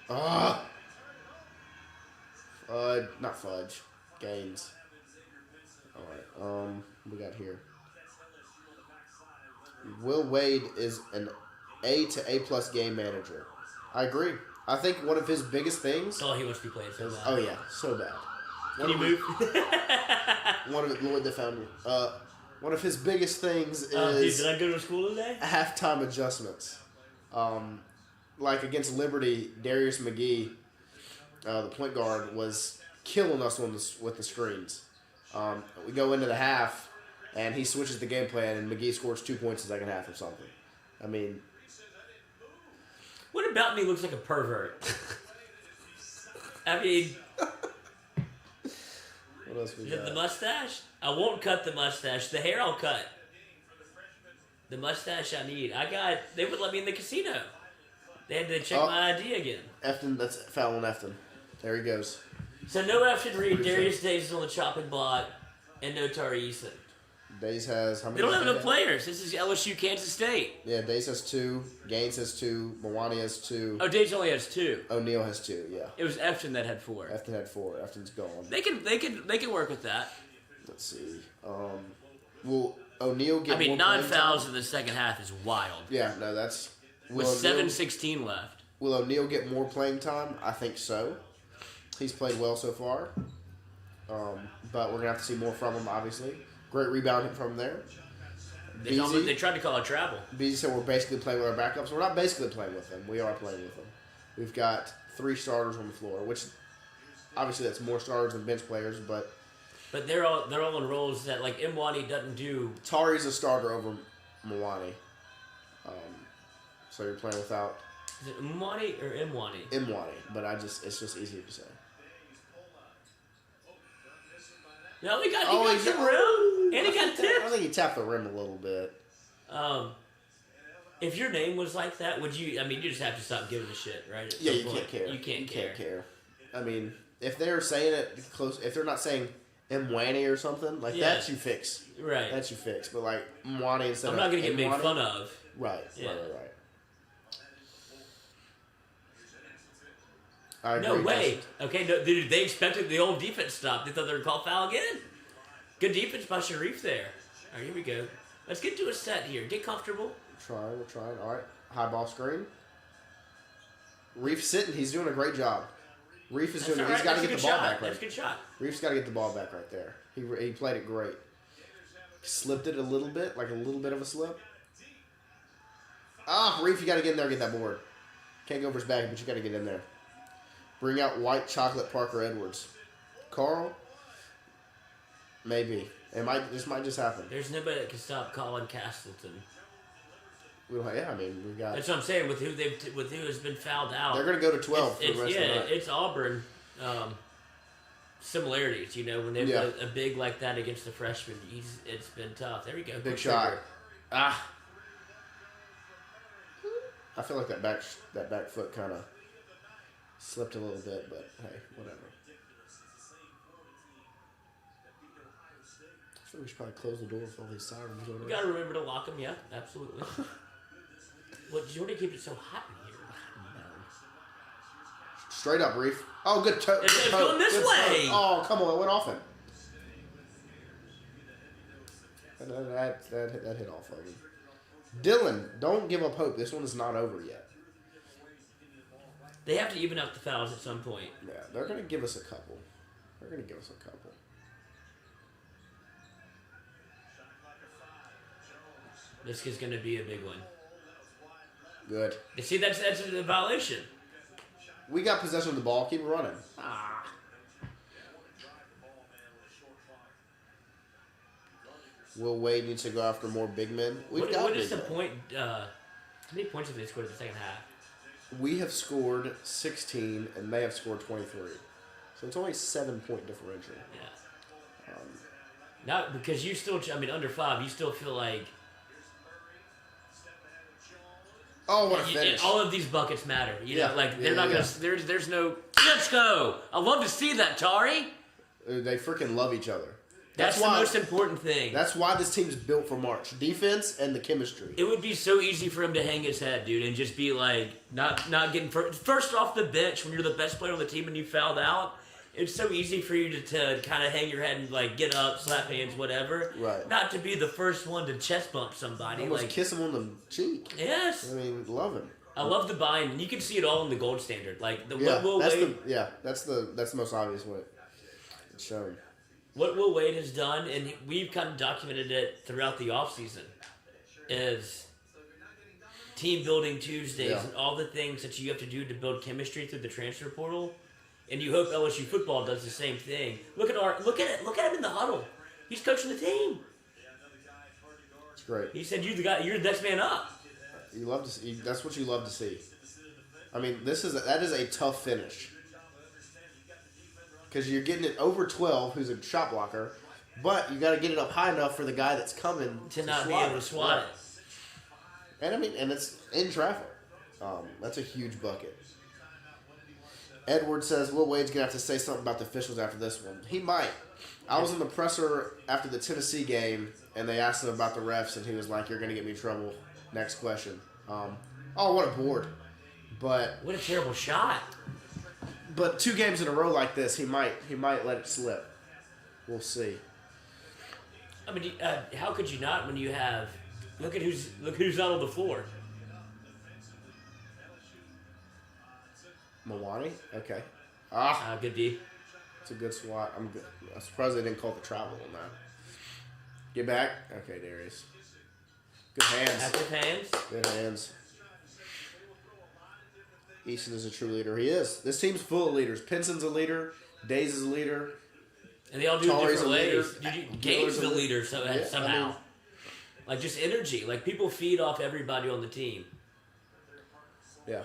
Not Fudge. Gaines. Alright, we got here. Will Wade is an A to A plus game manager. I agree. I think one of his biggest things Oh, he must be playing so bad. oh yeah, so bad. Can you move? One of Lloyd the founder. One of his biggest things is Dude, did I go to school today? halftime adjustments. Like against Liberty, Darius McGee, the point guard, was killing us with the screens. We go into the half, and he switches the game plan, and McGee scores 2 points in the second half or something. I mean, What about me looks like a pervert? I mean, what else we is it the got? mustache? I won't cut the mustache. The hair I'll cut. The mustache I need. They would let me in the casino. They had to check my ID again. Efton, that's foul on Efton. There he goes. So no Efton Reed, Darius Days is on the chopping block, and no Tari Eason. Days has how many? They don't have does he enough players. This is LSU, Kansas State. Yeah, Days has 2. Gaines has 2. Mwani has 2. Oh, Days only has 2. O'Neal has 2. Yeah. It was Efton that had 4. Efton had 4. Efton's gone. They can work with that. Let's see. Will O'Neal get? I mean, more 9 playing fouls time? in the second half is wild. Yeah, no, that's. With 7:16 left. Will O'Neal get more playing time? I think so. He's played well so far. But we're gonna have to see more from him, obviously. Great rebounding from there. They tried to call it travel. Beasley said we're basically playing with our backups. We're not basically playing with them. We are playing with them. We've got 3 starters on the floor, which obviously that's more starters than bench players, but But they're all on roles that like Mwani doesn't do. Tari's a starter over Mwani. So you're playing without Is it Mwani or Mwani? Mwani, but it's just easier to say. No, he got some rim, and he got I tipped. think he tapped the rim a little bit. If your name was like that, would you? I mean, you just have to stop giving a shit, right? At Yeah, some you point. can't care. You can't care. I mean, if they're saying it close, if they're not saying Mwani or something like Yeah. that, you fix. Right. That's you fix. But like Mwani instead I'm of not gonna get made Mwani- fun of. Right. Yeah. Right. I No agree, way. Justin. Okay, no, they expected the old defense stop. They thought they were called foul again. Good defense by Sharif there. All right, here we go. Let's get to a set here. Get comfortable. We're trying. All right. High ball screen. Reef's sitting. He's doing a great job. Reef is doing. All He's right, got to that's a get the good ball shot. back right. That's a good shot. Reef's got to get the ball back right there. He played it great. Slipped it a little bit, like a little bit of a slip. Reef, you got to get in there and get that board. Can't go for his bag, but you got to get in there. Bring out white chocolate Parker Edwards. Carl, maybe. This might just happen. There's nobody that can stop Colin Castleton. We don't. Yeah, I mean, we've got. That's what I'm saying. With who has been fouled out. They're going to go to 12 for the rest of the night. It's Auburn similarities. You know, when they've got a big like that against the freshman, it's been tough. There we go. Big Quick shot. trigger. I feel like that back foot kind of slipped a little bit, but hey, whatever. I feel we should probably close the door with all these sirens going You on. gotta remember to lock them. Yeah, absolutely. What Jordy keeps it so hot in here? Straight up, Reef. Oh, good toe. It's going this way. Oh, come on. It went off him. That hit off of him. Dylan, don't give up hope. This one is not over yet. They have to even out the fouls at some point. Yeah, they're going to give us a couple. This is going to be a big one. Good. You see, that's a violation. We got possession of the ball. Keep it running. Will Wade needs to go after more big men. What is the point? How many points have they scored in the second half? We have scored 16, and they have scored 23. So it's only a 7-point differential. Yeah. Not because you still, under 5, you still feel like. Oh, what a finish. All of these buckets matter. You Yeah. know, like they're Yeah, not yeah. gonna. There's no. Let's go. I love to see that, Tari. They freaking love each other. That's the most important thing. That's why this team's built for March. Defense and the chemistry. It would be so easy for him to hang his head, dude, and just be like, not getting first off the bench when you're the best player on the team and you fouled out. It's so easy for you to kind of hang your head and like get up, slap hands, whatever. Right. Not to be the first one to chest bump somebody. Almost like kiss him on the cheek. Yes. I mean, love him. I love the bind, and you can see it all in the gold standard. Like the Yeah, what Will Wade, that's the most obvious way it's shown. what Will Wade has done, and we've kind of documented it throughout the offseason, is team building Tuesdays Yeah. and all the things that you have to do to build chemistry through the transfer portal. And you hope LSU football does the same thing. Look at him in the huddle. He's coaching the team. It's great. He said, "You're the guy. You're the next man up." You love to see. That's what you love to see. I mean, that is a tough finish because you're getting it over 12, who's a shot blocker, but you got to get it up high enough for the guy that's coming to not be able to swat it. And I mean, and it's in traffic. That's a huge bucket. Edward says Will Wade's gonna have to say something about the officials after this one. He might. I was in the presser after the Tennessee game, and they asked him about the refs, and he was like, "You're gonna get me in trouble." Next question. Oh, what a board! But what a terrible shot. But 2 games in a row like this, he might let it slip. We'll see. I mean, how could you not when you have? Look who's out on the floor. Mawani? Okay. Good D. It's a good swat. I'm surprised they didn't call the travel on that. Get back. Okay, Darius. Good hands. Active hands. Good hands. Easton is a true leader. He is. This team's full of leaders. Pinson's a leader. Days is a leader. And they all do it Tari's different a leader. ways. Gabe's the leader somehow. I mean, like just energy. Like people feed off everybody on the team. Yeah.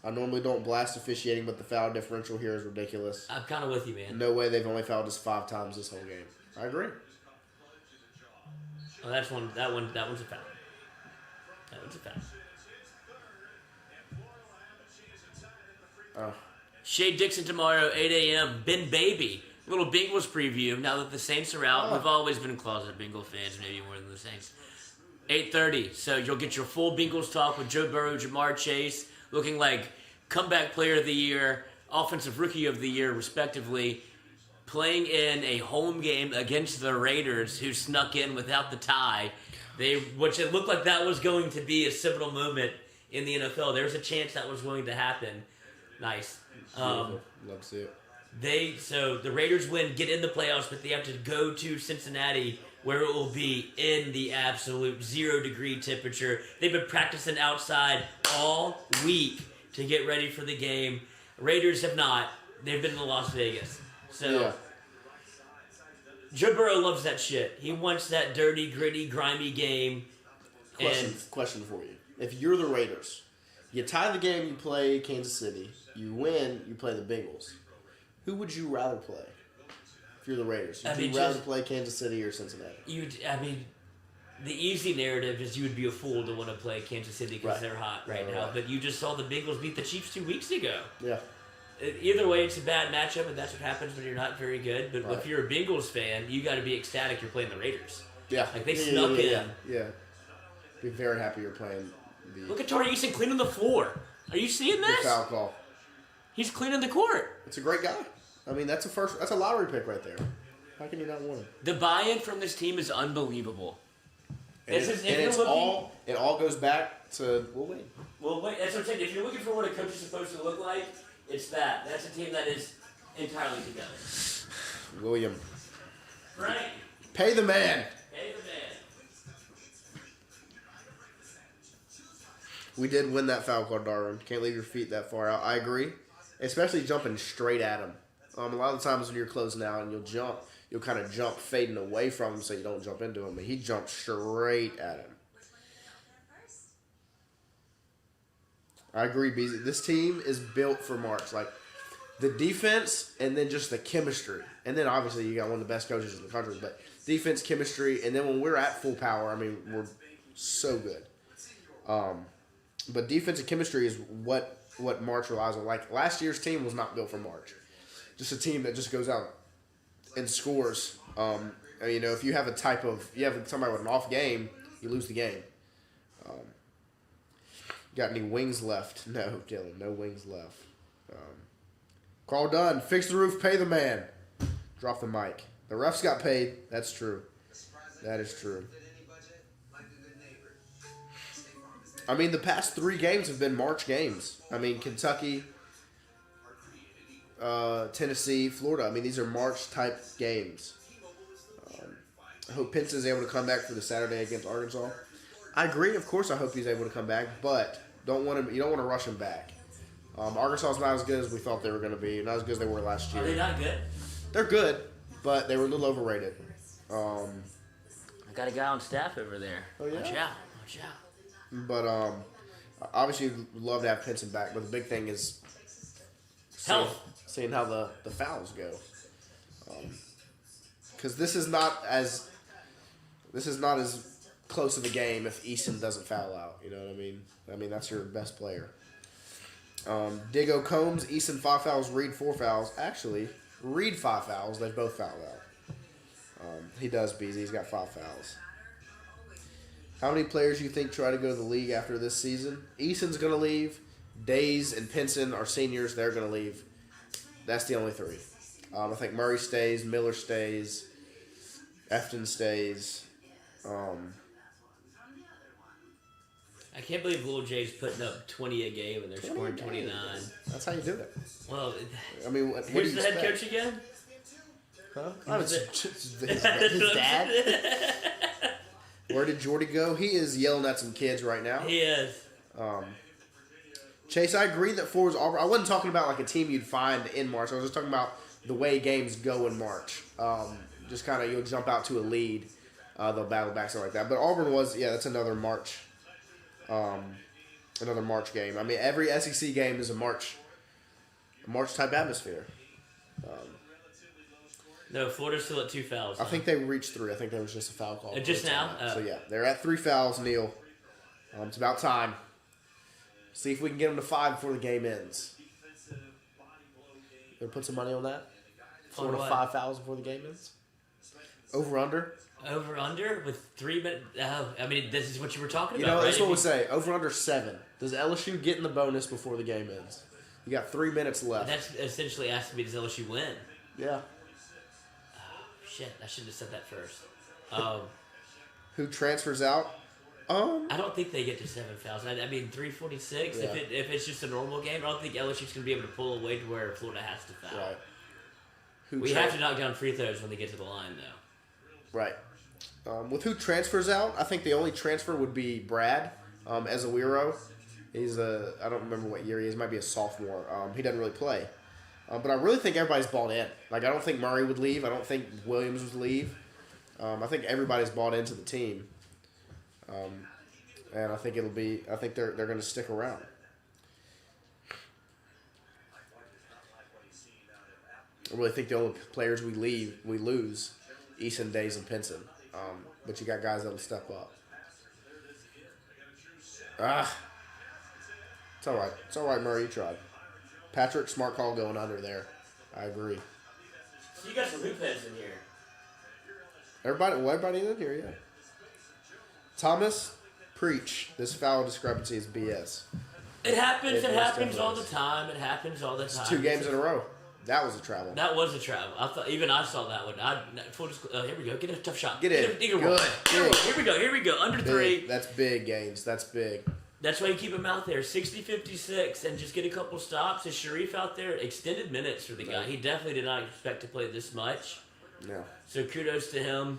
I normally don't blast officiating, but the foul differential here is ridiculous. I'm kind of with you, man. No way they've only fouled us 5 times this whole game. I agree. Oh, that one's a foul. That one's a foul. Oh. Shea Dixon tomorrow, 8 a.m. Ben Baby. Little Bengals preview. Now that the Saints are out, we've always been closet Bengal fans, maybe more than the Saints. 8:30. So you'll get your full Bengals talk with Joe Burrow, Jamar Chase, looking like comeback player of the year, offensive rookie of the year, respectively, playing in a home game against the Raiders, who snuck in without the tie. Which it looked like that was going to be a seminal moment in the NFL. There's a chance that was going to happen. Nice. Love to see it. So the Raiders win, get in the playoffs, but they have to go to Cincinnati, where it will be in the absolute 0-degree temperature. They've been practicing outside all week to get ready for the game. Raiders have not. They've been in Las Vegas. So Yeah. Joe Burrow loves that shit. He wants that dirty, gritty, grimy game. Question for you. If you're the Raiders, you tie the game, you play Kansas City. You win, you play the Bengals. Who would you rather play? If you're the Raiders, would you rather play Kansas City or Cincinnati? The easy narrative is you would be a fool to want to play Kansas City because they're hot right now. But you just saw the Bengals beat the Chiefs 2 weeks ago. Yeah. Either way, it's a bad matchup, and that's what happens when you're not very good. But if you're a Bengals fan, you got to be ecstatic you're playing the Raiders. Yeah. Like they snuck in. Yeah. Be very happy you're playing the. Look at Jordy Culotta cleaning the floor. Are you seeing this? The foul call. He's cleaning the court. It's a great guy. I mean, that's a lottery pick right there. How can you not want it? The buy-in from this team is unbelievable. It all goes back to Will Wade. Well, wait, that's what I'm saying. If you're looking for what a coach is supposed to look like, it's that. That's a team that is entirely together. William. Right. Pay the man. Pay the man. We did win that foul call, Darwin. Can't leave your feet that far out. I agree. Especially jumping straight at him. A lot of the times when you're closing out and you'll kind of jump fading away from him so you don't jump into him. But he jumped straight at him. I agree, Beasley. This team is built for March. Like, the defense and then just the chemistry. And then, obviously, you got one of the best coaches in the country. But defense, chemistry, and then when we're at full power, I mean, we're so good. But defense and chemistry is what March relies on. Like, last year's team was not built for March. Just a team that just goes out and scores. If you have somebody with an off game, you lose the game. Got any wings left? No, Dylan, no wings left. Carl Dunn, fix the roof, pay the man. Drop the mic. The refs got paid. That's true. That is true. I mean, the past 3 games have been March games. I mean, Kentucky, Tennessee, Florida. I mean, these are March-type games. I hope Pinson's able to come back for the Saturday against Arkansas. I agree. Of course, I hope he's able to come back, but you don't want to rush him back. Arkansas is not as good as we thought they were going to be. Not as good as they were last year. Are they not good? They're good, but they were a little overrated. I got a guy on staff over there. Oh, yeah? Watch out. Watch out. But obviously, we'd love to have Pinson back. But the big thing is seeing how the fouls go. Because this is not as close of a game if Easton doesn't foul out. You know what I mean? I mean, that's your best player. Diggo Combs, Easton 5 fouls, Reed 4 fouls. Actually, Reed 5 fouls. They both fouled out. He does, Beezy. He's got 5 fouls. How many players you think try to go to the league after this season? Easton's going to leave. Days and Pinson are seniors. They're going to leave. That's the only 3. I think Murray stays. Miller stays. Efton stays. I can't believe Lil J's putting up 20 a game and they're scoring 29. That's how you do it. Well, I mean, what do who's you the head expect? coach again? Huh? Who's His dad. Where did Jordy go? He is yelling at some kids right now. He is. Chase, I agree that 4 is Auburn. I wasn't talking about like a team you'd find in March. I was just talking about the way games go in March. Just kind of you'll jump out to a lead, they'll battle back, something like that. But Auburn was, that's another March game. I mean, every SEC game is a March type atmosphere. No, Florida's still at 2 fouls. I think they reached 3. I think there was just a foul call. Just now? So yeah, they're at 3 fouls, Neil. It's about time. See if we can get them to 5 before the game ends. Gonna put some money on that? On what? 5 fouls before the game ends? Over under? Over under with 3 minutes. I mean, this is what you were talking You about, know, right? that's what we say. Over under 7. Does LSU get in the bonus before the game ends? You got 3 minutes left. That's essentially asking me, does LSU win? Yeah. Shit, I should have said that first. Who transfers out? I don't think they get to 7 fouls. I mean, 346. Yeah. If it's just a normal game, I don't think LSU's going to be able to pull away to where Florida has to foul. Right. We have to knock down free throws when they get to the line, though. Right. With who transfers out, I think the only transfer would be Brad Ezewiro. He's I don't remember what year he is. Might be a sophomore. He doesn't really play. But I really think everybody's bought in. Like, I don't think Murray would leave. I don't think Williams would leave. I think everybody's bought into the team. And I think they're going to stick around. I really think the only players we lose, Easton, Days, and Pinson. But you got guys that'll step up. It's all right. It's all right, Murray. You tried. Patrick, smart call going under there. I agree. So you got some hoop heads in here. Everybody in here, yeah. Thomas, preach. This foul discrepancy is BS. It happens. It happens definitely all is. the time. It happens all the time. It's 2 games in a row. That was a travel. That was a travel. I saw that one. Here we go. Get a tough shot. Get in. Dig a Good. roll. Big. Here we go. Under 3. Big. That's big, Gaines. That's big. That's why you keep him out there. 60-56 and just get a couple stops. Is Sharif out there? Extended minutes for the guy. He definitely did not expect to play this much. No. So kudos to him.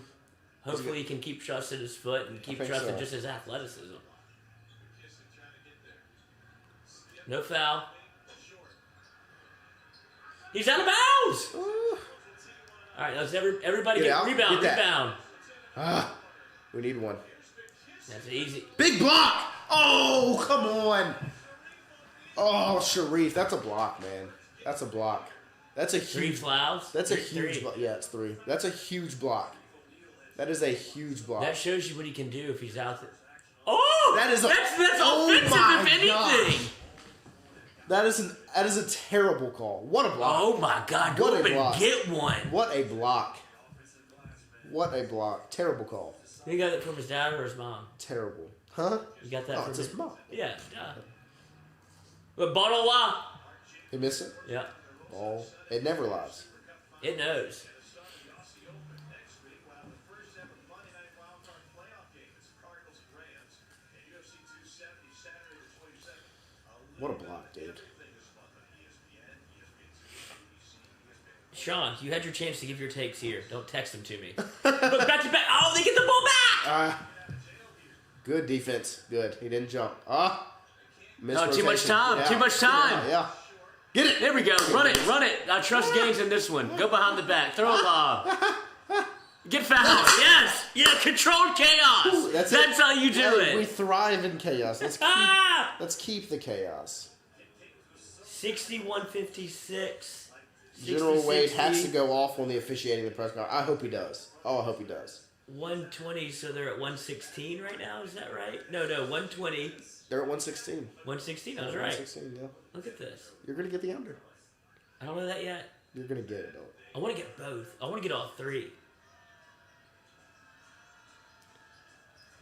Hopefully he can keep trusting his foot and keep trusting just his athleticism. No foul. He's out of bounds! Ooh. All right, let's everybody Get get out. rebound. Get that. Rebound. We need one. That's easy. Big block! Oh, come on. Oh, Sharif. That's a block, man. That's a block. That's a 3 huge fouls. That's a 3. huge block. Yeah, it's 3. That's a huge block. That is a huge block. That shows you what he can do if he's out there. Oh! That's offensive, if anything. gosh. That is a terrible call. What a block. Oh, my God. Go What a up and block. get one. What a block. What a block. Terrible call. You got that from his dad or his mom? Terrible. Huh? You got that Oh, from it's his mom. Yeah. But bottle la. He missed it? Yeah. Ball. It never lies. It knows. What a block, dude. Sean, you had your chance to give your takes here. Don't text them to me. But back to back. Oh, they get the ball back. Good defense. Good. He didn't jump. Oh, too much time. Yeah. Too much time. Yeah. Get it. There we go. Run it. Run it. I trust Gaines in this one. Go behind the back. Throw a lob. Get fouled. Yes. Yeah. Controlled chaos. Ooh, that's how you do Hey, it. We thrive in chaos. Let's keep the chaos. 61-56. General Wade 60-60. has to go off on the officiating of the press conference. I hope he does. Oh, I hope he does. 120, so they're at 116 right now, is that right? No, 120. They're at 116. 116, I was They're at right. 116, yeah. Look at this. You're going to get the under. I don't know that yet. You're going to get it, though. I want to get both. I want to get all three.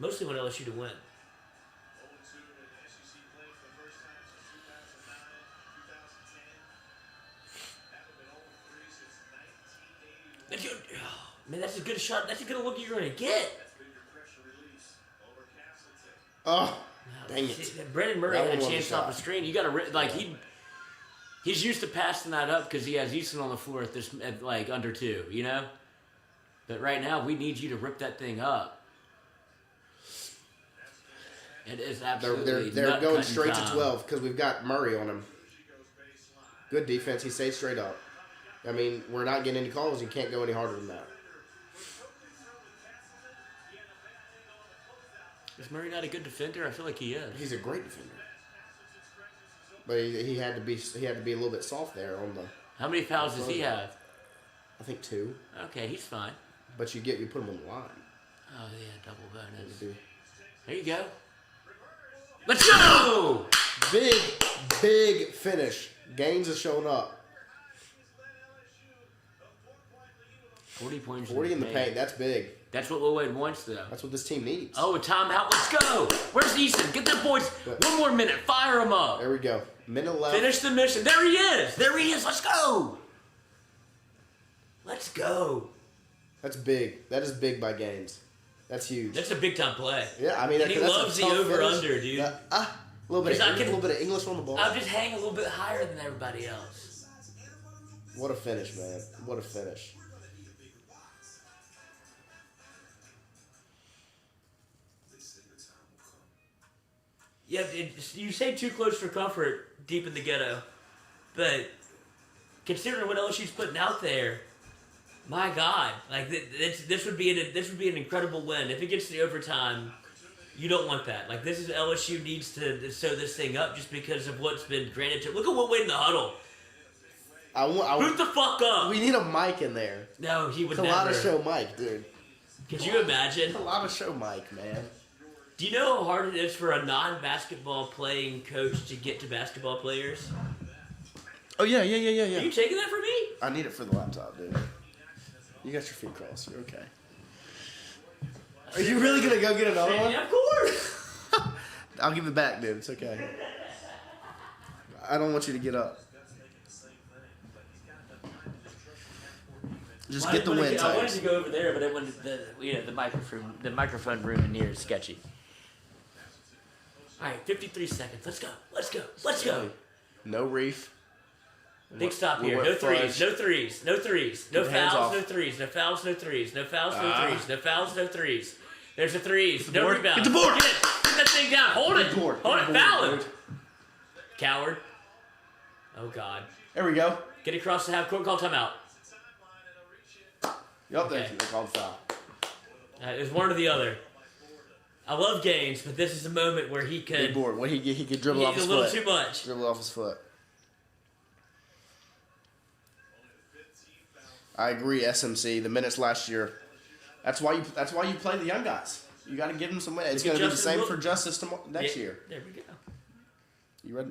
Mostly want LSU to win. Man, that's a good shot. That's a good look you're going to get. Oh, dang it. See, Brendan Murray That had a one was chance a off the shot. screen. You got to he's used to passing that up because he has Easton on the floor at like under 2, you know. But right now we need you to rip that thing up. It is absolutely They're going straight time. to 12 because we've got Murray on him. Good defense. He stayed straight up. I mean, we're not getting any calls. You can't go any harder than that. Is Murray not a good defender? I feel like he is. He's a great defender. But he had to be a little bit soft there on the. How many fouls does he have? I think 2. Okay, he's fine. But you put him on the line. Oh yeah, double bonus. It'd be- There you go. Let's go! Big finish. Gaines is showing up. 40 points. 40 in the paint. That's big. That's what Lil Wade wants, though. That's what this team needs. Oh, a timeout. Let's go. Where's Easton? Get them boys. One more minute. Fire him up. There we go. Minute left. Finish the mission. There he is. There he is. Let's go. Let's go. That's big. That is big by Gaines. That's huge. That's a big time play. Yeah, I mean, And he that's loves a the tough over-under, finish. dude. A little bit, Because I a little bit of English on the ball. I'll just hang a little bit higher than everybody else. What a finish, man! What a finish. Yeah, you say too close for comfort deep in the ghetto, but considering what LSU's putting out there, my God, like this would be an incredible win. If it gets to the overtime, you don't want that. Like this is LSU needs to sew this thing up just because of what's been granted to. Look at what went in the huddle. Boot the fuck up. We need a mic in there. No, he would Culotta never. show Mike, dude. Could you imagine? Culotta show Mike, man. Do you know how hard it is for a non-basketball playing coach to get to basketball players? Oh yeah. Are you taking that from me? I need it for the laptop, dude. You got your feet crossed. You're okay. Are you really gonna go get another one? Yeah, of course. I'll give it back, dude. It's okay. I don't want you to get up. Just get the win, I wanted Titans. to go over there, but it went the microphone room in here is sketchy. All right, 53 seconds. Let's go. No reef. Big stop We'll here. wet No threes. fudge. No threes. No threes. No Keep your hands fouls. off. No threes. No fouls. No threes. No fouls. No threes. No fouls. No threes. There's a threes. No board. rebound. Get the board. Get it. Get that thing down. Hold it. Get the board. Hold Get it. the Foul board, him. Coward. Oh God. There we go. Get across the half court. Call timeout. Yup, Okay. thank you. They called the foul. It was one or the other. I love Gaines, but this is a moment where he could. Big board. What he could dribble off He's his a little foot. too much. Dribble off his foot. I agree, SMC. The minutes last year. That's why you play the young guys. You got to give them some minutes. It's going to be the Justin same Wil- for Justice next year. There we go.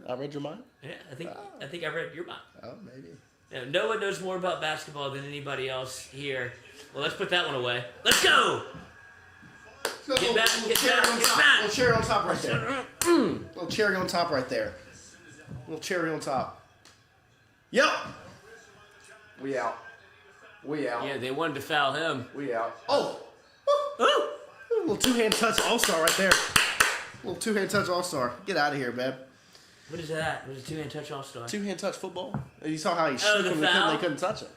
I read your mind? Yeah, I think I read your mind. Oh, maybe. Yeah, no one knows more about basketball than anybody else here. Well, let's put that one away. Let's go! Get back, get back, get back! Little cherry on top right there. Little cherry on top right there. Little cherry on top. Yep. We out. We out. Yeah, they wanted to foul him. We out. Oh! Ooh! A little two-hand touch all-star right there. A little two-hand touch all-star. Get out of here, man. What is that? Was it two-hand touch all-star? Two-hand touch football. You saw how he Oh, shook the him. foul? They couldn't touch it.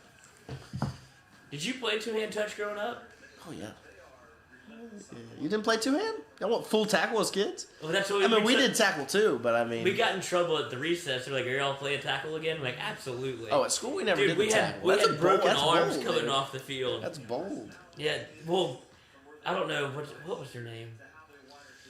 Did you play two-hand touch growing up? Oh, yeah. You didn't play two-hand? Y'all want full tackle as kids? Well, that's what I mean, we did tackle too, but I mean... We got in trouble at the recess. They're like, are y'all playing tackle again? I'm like, absolutely. Oh, at school we never Dude, did we the had, tackle. we That's had broken that's arms bold, coming dude. off the field. That's bold. Yeah, well, I don't know. What was her name?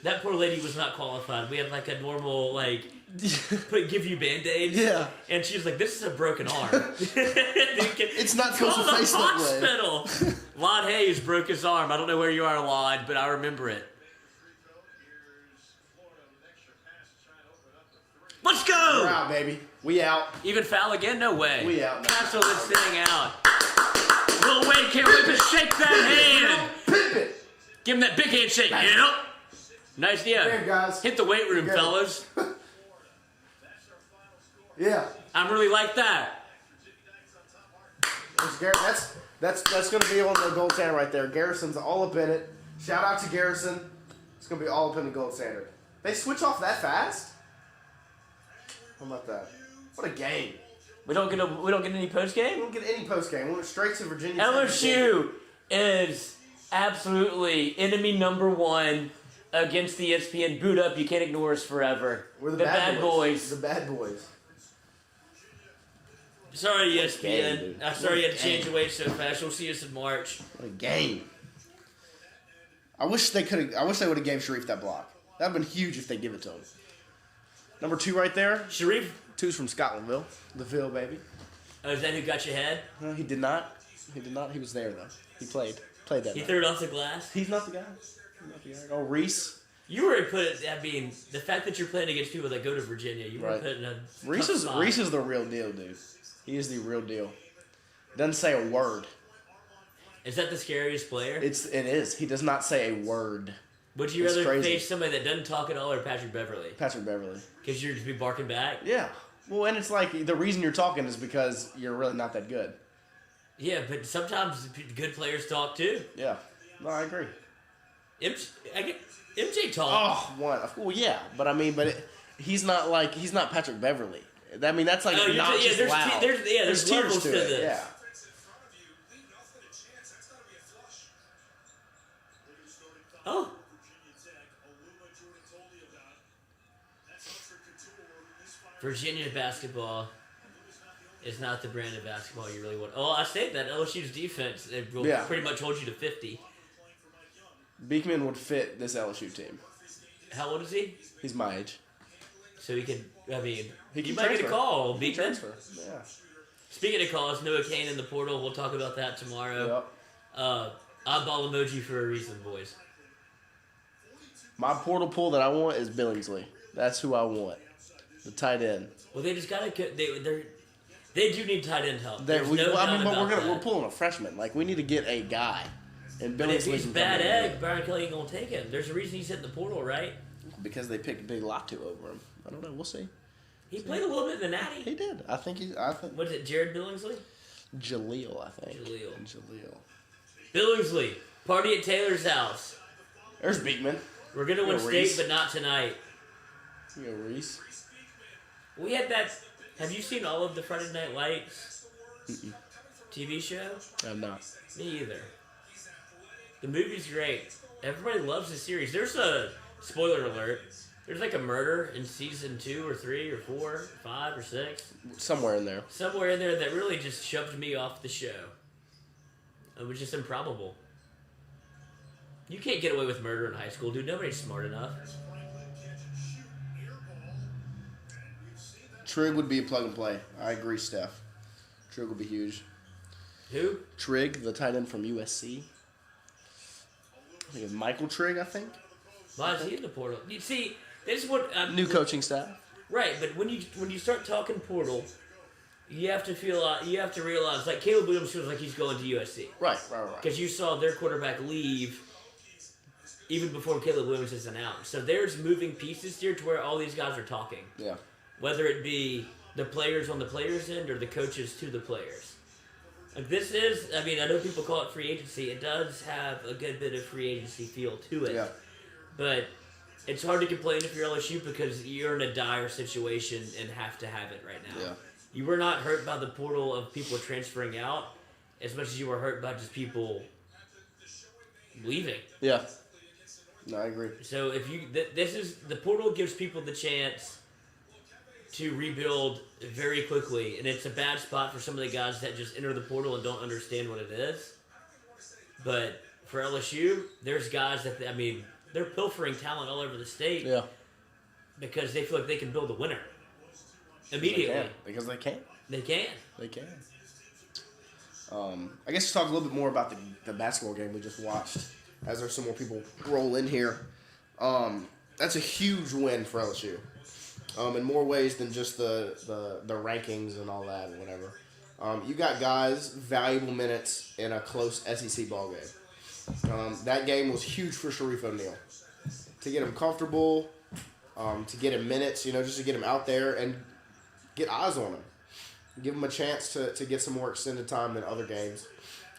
That poor lady was not qualified. We had like a normal, like, give you Band-Aids. Yeah. And she was like, this is a broken arm. It's not Call supposed to the face that way. hospital. Lon Hayes broke his arm. I don't know where you are, Lon, but I remember it. Let's go! We're out, baby. We out. Even foul again? No way. We out. Cancel this thing out. Will Wade can't wait to shake that hand. Give him that big handshake. Yep. Nice deal. There, guys. Hit the weight room, Good. fellas. Yeah. I really like that. That's going to be on the gold standard right there. Garrison's all up in it. Shout out to Garrison. It's going to be all up in the gold standard. They switch off that fast? How about that? What a game. We don't get any post We game. don't get any post game. We went straight to Virginia. LSU is absolutely enemy number one against the ESPN. Boot up. You can't ignore us forever. We're the bad boys. The bad boys. Sorry, game, ESPN. dude. I'm sorry you had to What a change game. your weight so fast. We'll see us in March. What a game. I wish they would have gave Sharif that block. That would have been huge if they give it to him. Number 2 right there. Sharif, 2's from Scotlandville. The Ville, baby. oh, is that who got your head? No, he did not. He did not. He was there, though. He played that He night. threw it off the glass. He's not the guy. He's not the guy. Oh, Reese. You were I mean, the fact that you're playing against people that go to Virginia, you were Right. put in a Reese tough is spot. Reese is the real deal, dude. He is the real deal. Doesn't say a word. Is that the scariest player? It is. He does not say a word. Would you it's rather crazy. face somebody that doesn't talk at all or Patrick Beverly? Patrick Beverly. Because you're just be barking back? Yeah. Well, and it's like the reason you're talking is because you're really not that good. Yeah, but sometimes good players talk too. Yeah. No, I agree. MJ talk. Oh, what? Well, yeah, but I mean, he's not Patrick Beverly. I mean, that's like Oh, you're not saying- yeah, just there's loud. te- there's tiers levels to it. this. Yeah. Oh. Virginia basketball is not the brand of basketball you really want. Oh, I say that LSU's defense it will Yeah. pretty much hold you to 50. Beekman would fit this LSU team. How old is he? He's my age. So he could. I mean, He you can might get a transfer. call. He Beekman. transfer. Yeah. Speaking of calls, Noah Kane in the portal. We'll talk about that tomorrow. Yep. Oddball emoji for a reason, boys. My portal pull that I want is Billingsley. That's who I want. The tight end. Well, they just gotta. They do need tight end help. There, There's we, no well, I doubt mean, but about we're that. pulling a freshman. Like we need to get a guy. And But if Billingsley he's can bad come in. egg, Brian Kelly ain't gonna take him. There's a reason he's hitting the portal, right? Because they picked Big Latu over him. I don't know. We'll see. He played a little bit in the Natty. He did. I think. What is it, Jared Billingsley? Jaleel, I think. Jaleel. Billingsley, party at Taylor's house. There's Beekman. We're gonna win Yo, state, Reese. but not tonight. You go, Reese. We had that. Have you seen all of the Friday Night Lights TV show? I'm not. Me either. The movie's great. Everybody loves the series. There's a spoiler alert. There's like a murder in season 2 or 3 or 4, or 5 or 6. Somewhere in there. Somewhere in there that really just shoved me off the show. It was just improbable. You can't get away with murder in high school, dude. Nobody's smart enough. Trig would be a plug and play. I agree, Steph. Trig would be huge. Who? Trigg, the tight end from USC. I think it's Michael Trigg, I think. Why is he in the portal? You see, this is what New coaching staff. Right, but when you start talking portal, you have to realize like Caleb Williams feels like he's going to USC Right. because you saw their quarterback leave even before Caleb Williams is announced. So there's moving pieces here to where all these guys are talking. Yeah. Whether it be the players on the players' end or the coaches to the players. Like this is, I mean, I know people call it free agency. It does have a good bit of free agency feel to it. Yeah. But it's hard to complain if you're LSU because you're in a dire situation and have to have it right now. Yeah. You were not hurt by the portal of people transferring out as much as you were hurt by just people leaving. Yeah. No, I agree. So if you, this is the portal gives people the chance to rebuild very quickly, and it's a bad spot for some of the guys that just enter the portal and don't understand what it is. But for LSU, there's guys that they're pilfering talent all over the state Yeah. because they feel like they can build a winner immediately. Because they can. They can. They can. I guess to talk a little bit more about the basketball game we just watched, as there's some more people roll in here. That's a huge win for LSU. In more ways than just the rankings and all that and whatever. You got guys valuable minutes in a close SEC ball game. That game was huge for Sharif O'Neal. To get him comfortable, to get him minutes, just to get him out there and get eyes on him. Give him a chance to get some more extended time than other games.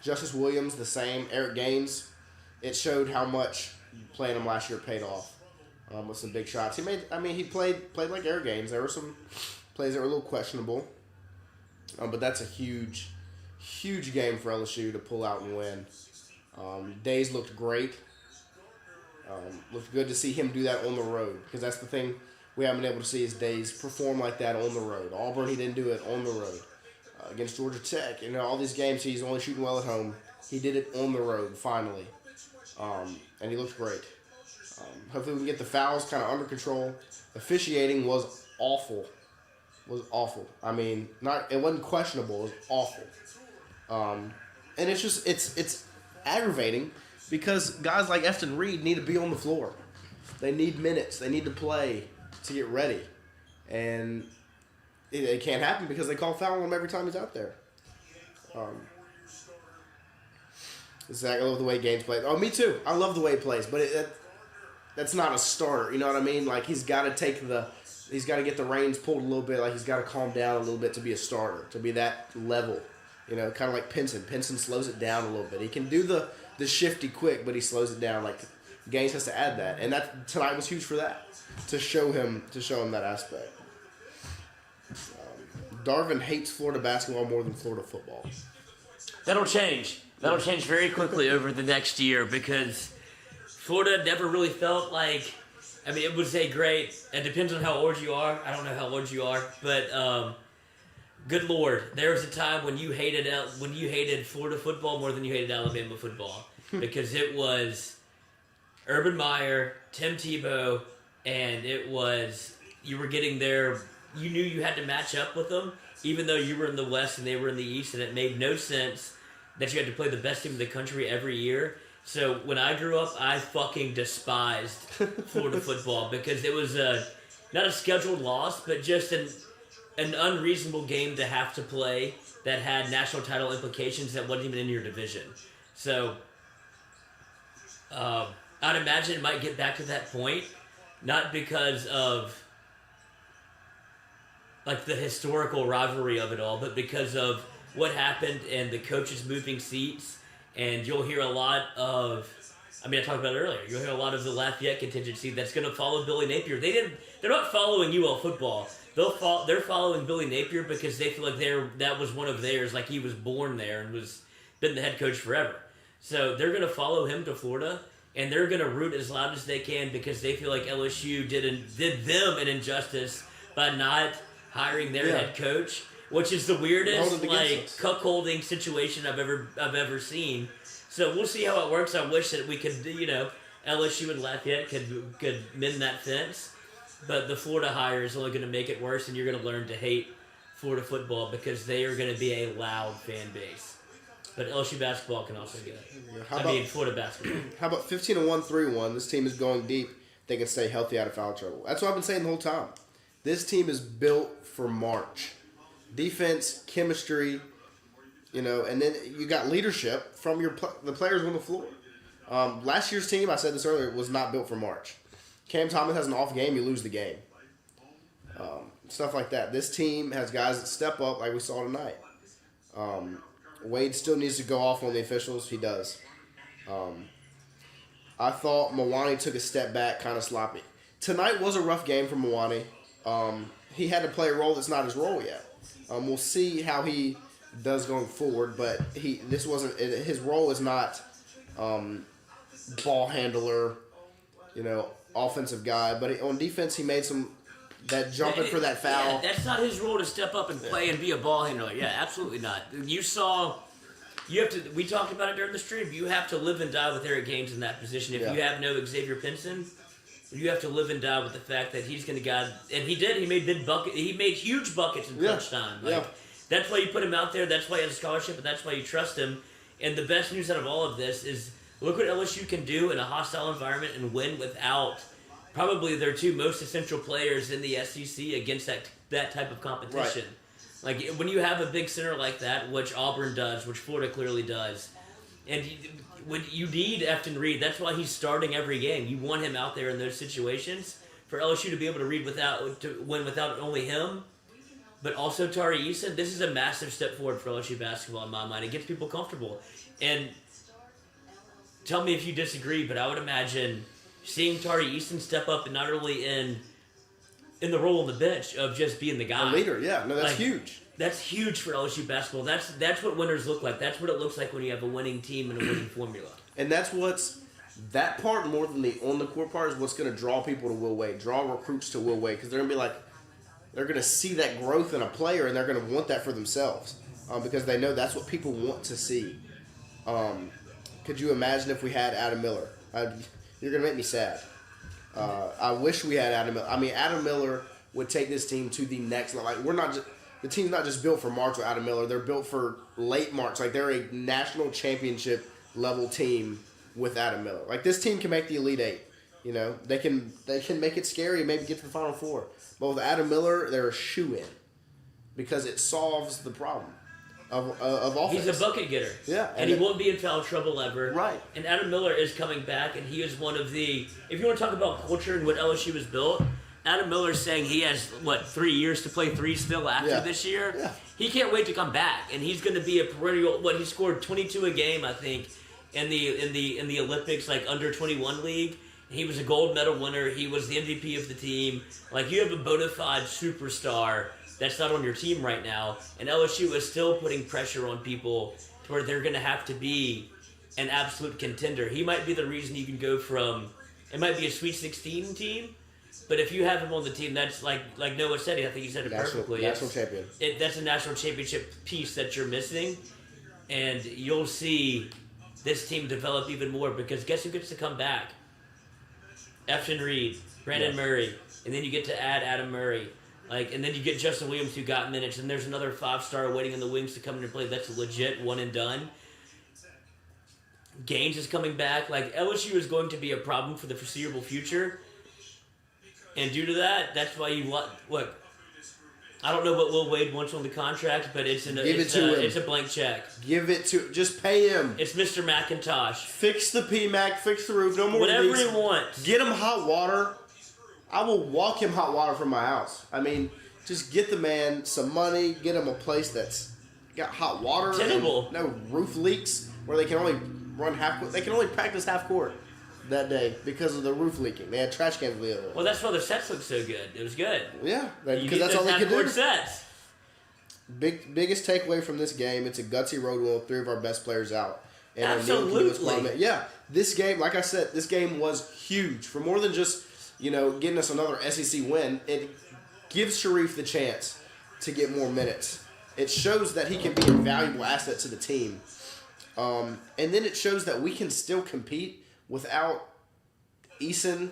Justice Williams, the same. Eric Gaines, it showed how much playing him last year paid off with some big shots. He played like Eric Gaines. There were some plays that were a little questionable, but that's a huge, huge game for LSU to pull out and win. Days looked great. Looked good to see him do that on the road, because that's the thing we haven't been able to see his Days perform like that on the road. Auburn, he didn't do it on the road. Against Georgia Tech, all these games he's only shooting well at home. He did it on the road, finally. And he looked great. Hopefully we can get the fouls kind of under control. Officiating was awful. It wasn't questionable. It was awful. And it's aggravating because guys like Efton Reed need to be on the floor. They need minutes. They need to play to get ready. And it can't happen because they call foul on him every time he's out there. Zach, I love the way Gaines plays. Oh, me too. I love the way he plays, but that's not a starter. You know what I mean? Like, he's got to get the reins pulled a little bit. Like, he's got to calm down a little bit to be a starter, to be that level. Kind of like Pinson. Pinson slows it down a little bit. He can do the shifty quick, but he slows it down. Like, Gaines has to add that, and that tonight was huge for that, to show him that aspect. Darvin hates Florida basketball more than Florida football. That'll change. That'll change very quickly over the next year, because Florida never really felt like, it was a great, it depends on how old you are. I don't know how old you are, but good Lord, there was a time when you hated Florida football more than you hated Alabama football, because it was Urban Meyer, Tim Tebow, and you were getting there. You knew you had to match up with them, even though you were in the West and they were in the East, and it made no sense that you had to play the best team in the country every year. So when I grew up, I fucking despised Florida football, because it was not a scheduled loss, but just an unreasonable game to have to play that had national title implications that wasn't even in your division. So I'd imagine it might get back to that point, not because of like the historical rivalry of it all, but because of what happened and the coaches moving seats. And you'll hear a lot of, I talked about it earlier, you'll hear a lot of the Lafayette contingency that's going to follow Billy Napier. They're not following UL football. They're following Billy Napier because they feel like that was one of theirs, like he was born there and been the head coach forever. So they're going to follow him to Florida, and they're going to root as loud as they can because they feel like LSU did them an injustice by not hiring their head coach, which is the weirdest cuckolding situation I've ever seen. So we'll see how it works. I wish that we could, LSU and Lafayette could mend that fence, but the Florida hire is only going to make it worse, and you're going to learn to hate Florida football because they are going to be a loud fan base. But LSU basketball can also get it. Florida basketball. How about 15-1, 3-1? This team is going deep. They can stay healthy out of foul trouble. That's what I've been saying the whole time. This team is built for March. Defense, chemistry, and then you got leadership from the players on the floor. Last year's team, I said this earlier, was not built for March. Cam Thomas has an off game, you lose the game. Stuff like that. This team has guys that step up like we saw tonight. Wade still needs to go off on the officials. He does. I thought Mawani took a step back, kind of sloppy. Tonight was a rough game for Mawani. He had to play a role that's not his role yet. We'll see how he does going forward, but his role is not ball handler, offensive guy. But on defense, he made that jumping for that foul. Yeah, that's not his role to step up and play and be a ball handler. Yeah, absolutely not. We talked about it during the stream. You have to live and die with Eric Gaines in that position. If you have no Xavier Pinson, you have to live and die with the fact that he's going to and he did. He made He made huge buckets in crunch time. That's why you put him out there. That's why he has a scholarship, and that's why you trust him. And the best news out of all of this is look what LSU can do in a hostile environment and win without probably their two most essential players in the SEC against that type of competition. Right. Like when you have a big center like that, which Auburn does, which Florida clearly does, and when you need Efton Reed, that's why he's starting every game. You want him out there in those situations for LSU to be able to win without only him, but also Tari Eason. This is a massive step forward for LSU basketball in my mind. It gets people comfortable. And tell me if you disagree, but I would imagine seeing Tari Eason step up and not only in the role on the bench of just being the guy. A leader, yeah. No, that's huge. That's huge for LSU basketball. That's what winners look like. That's what it looks like when you have a winning team and a winning formula. And that part more than the on-the-court part is what's going to draw people to Will Wade, draw recruits to Will Wade, because they're going to be like, they're going to see that growth in a player, and they're going to want that for themselves because they know that's what people want to see. Could you imagine if we had Adam Miller? You're going to make me sad. I wish we had Adam Miller. I mean, Adam Miller would take this team to the next level. Like, the team's not just built for March with Adam Miller. They're built for late March. Like, they're a national championship level team with Adam Miller. Like, this team can make the Elite Eight. They can make it scary and maybe get to the Final Four. But with Adam Miller, they're a shoo-in because it solves the problem of offense. He's a bucket getter. Yeah. And he won't be in foul trouble ever. Right. And Adam Miller is coming back, and he is one of the... If you want to talk about culture and what LSU has built, Adam Miller's saying he has, 3 years to play three still after this year? Yeah. He can't wait to come back, and he's going to be a perennial... he scored 22 a game, I think, in the Olympics, under 21 league. He was a gold medal winner. He was the MVP of the team. You have a bona fide superstar that's not on your team right now, and LSU is still putting pressure on people to where they're going to have to be an absolute contender. He might be the reason you can go from... It might be a Sweet 16 team, but if you have him on the team, that's like Noah said. I think he said it perfectly. National champion. That's a national championship piece that you're missing, and you'll see this team develop even more because guess who gets to come back? Efton Reed, Brandon Murray, and then you get to add Adam Murray. And then you get Justin Williams who got minutes, and there's another 5-star waiting in the wings to come into play. That's a legit one and done. Gaines is coming back. LSU is going to be a problem for the foreseeable future. And due to that, that's why you look. I don't know what Will Wade wants on the contract, but it's a blank check. Give it to just pay him. It's Mr. McIntosh. Fix the PMAC, fix the roof, no more whatever leaks. he wants. Get him hot water. I will walk him hot water from my house. I mean, just get the man some money, get him a place that's got hot water, tenable, no roof leaks, where they can only run half court. They can only practice half court that day because of the roof leaking. They had trash cans the other way. Well, that's why their sets look so good. It was good. Yeah, because that's all they could do. Sets. Biggest takeaway from this game, it's a gutsy road win with three of our best players out. And absolutely. Yeah, this game, like I said, this game was huge. For more than just, getting us another SEC win, it gives Sharif the chance to get more minutes. It shows that he can be a valuable asset to the team. And then it shows that we can still compete without Eason,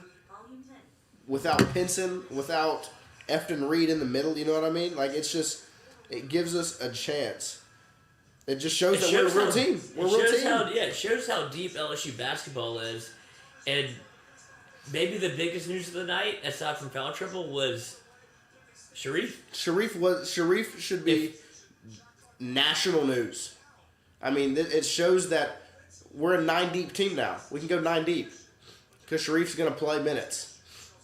without Pinson, without Efton Reed in the middle, you know what I mean? It gives us a chance. It just shows that we're a real team. We're a real team. It shows how deep LSU basketball is. And maybe the biggest news of the night, aside from foul trouble, was Sharif. Sharif should be national news. I mean, it shows that we're a 9-deep team now. We can go 9 deep because Sharif's going to play minutes,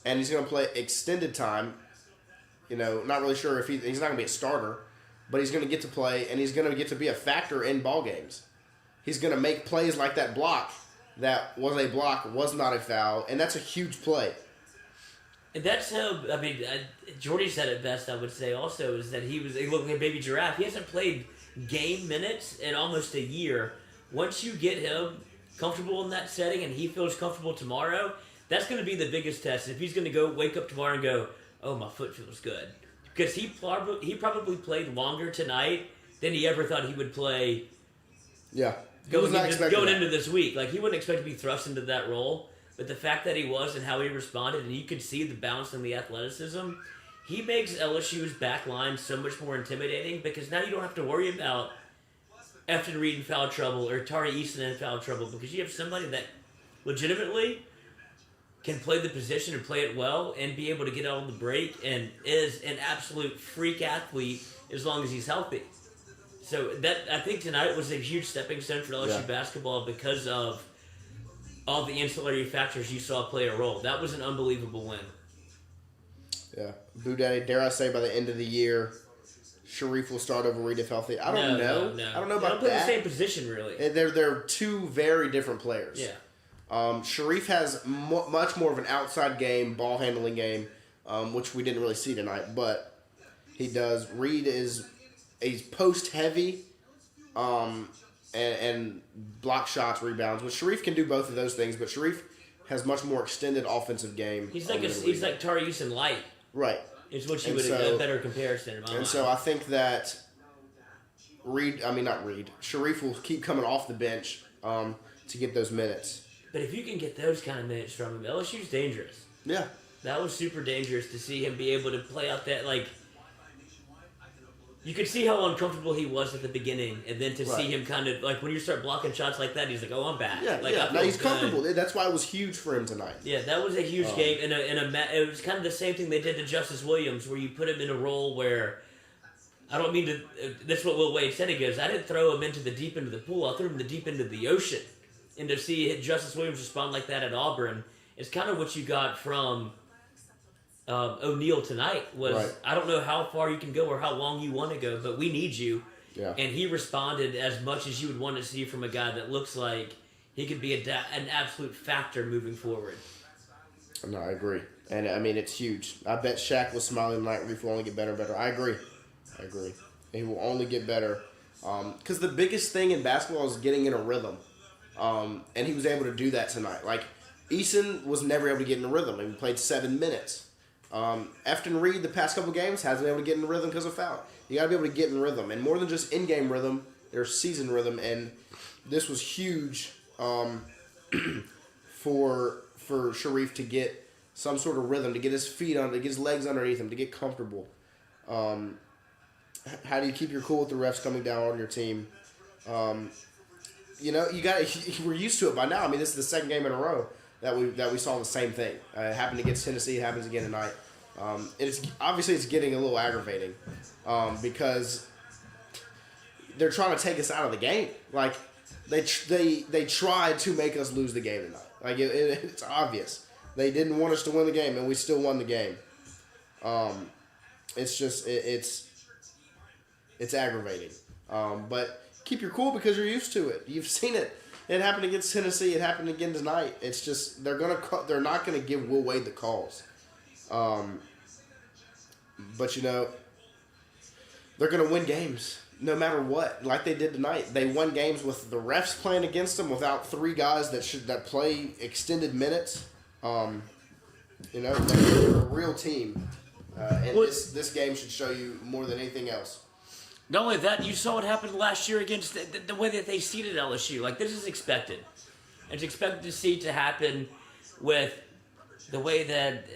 and he's going to play extended time. Not really sure if he's not going to be a starter, but he's going to get to play, and he's going to get to be a factor in ball games. He's going to make plays like that block that was a block, was not a foul, and that's a huge play. And that's how, Jordy said it best, I would say also, is that he looked like a baby giraffe. He hasn't played game minutes in almost a year. Once you get him comfortable in that setting and he feels comfortable tomorrow, That's going to be the biggest test. If he's going to go wake up tomorrow and go, oh, my foot feels good. Because he probably played longer tonight than he ever thought he would play Yeah. going into this week. Like, he wouldn't expect to be thrust into that role. But the fact that he was and how he responded, and you could see the bounce and the athleticism, he makes LSU's back line so much more intimidating because now you don't have to worry about Efton Reed in foul trouble or Tari Easton in foul trouble because you have somebody that legitimately can play the position and play it well and be able to get out on the break and is an absolute freak athlete as long as he's healthy. So that I think tonight was a huge stepping stone for LSU basketball because of all the ancillary factors you saw play a role. That was an unbelievable win. Yeah. Boo Daddy, dare I say by the end of the year, Sharif will start over Reed if healthy. I don't know. No. I don't know They about don't play that. the same position, really. They're two very different players. Yeah. Sharif has much more of an outside game, ball handling game, which we didn't really see tonight, but he does. Reed is post heavy, and block shots, rebounds. But Sharif can do both of those things. But Sharif has much more extended offensive game. He's like Tari Easton light. Right. Is what you would a better comparison in my mind. So I think that Sharif will keep coming off the bench to get those minutes. But if you can get those kind of minutes from him, LSU's dangerous. Yeah. That was super dangerous to see him be able to play out that, like, you could see how uncomfortable he was at the beginning, and then to see him kind of, like, when you start blocking shots like that, he's like, oh, I'm back. Yeah, like, yeah. Now he's comfortable. That's why it was huge for him tonight. Yeah, that was a huge game. It was kind of the same thing they did to Justice Williams, where you put him in a role where, I don't mean to, that's what Will Wade said. He goes, I didn't throw him into the deep end of the pool. I threw him in the deep end of the ocean. And to see Justice Williams respond like that at Auburn is kind of what you got from O'Neal tonight. I don't know how far you can go or how long you want to go, but we need you. Yeah. And he responded as much as you would want to see from a guy that looks like he could be an absolute factor moving forward. No, I agree. And, I mean, it's huge. I bet Shaq was smiling tonight. Reef will only get better and better. I agree. He will only get better. Because the biggest thing in basketball is getting in a rhythm. And he was able to do that tonight. Like, Eason was never able to get in a rhythm. He played 7 minutes. Efton Reed, the past couple games, hasn't been able to get in rhythm because of foul. You got to be able to get in rhythm. And more than just in-game rhythm, there's season rhythm. And this was huge for Sharif to get some sort of rhythm, to get his feet under, to get his legs underneath him, to get comfortable. How do you keep your cool with the refs coming down on your team? We're used to it by now. I mean, this is the second game in a row that we saw the same thing. It happened against Tennessee. It happens again tonight. It's getting a little aggravating because they're trying to take us out of the game. Like they tried to make us lose the game tonight. Like it's obvious they didn't want us to win the game, and we still won the game. It's aggravating. But keep your cool because you're used to it. You've seen it. It happened against Tennessee. It happened again tonight. It's just they're not gonna give Will Wade the calls. But they're gonna win games no matter what. Like they did tonight. They won games with the refs playing against them without 3 guys that play extended minutes. They're a real team. And this game should show you more than anything else. Not only that, you saw what happened last year against the way that they seeded LSU. Like, this is expected. It's expected to happen with the way that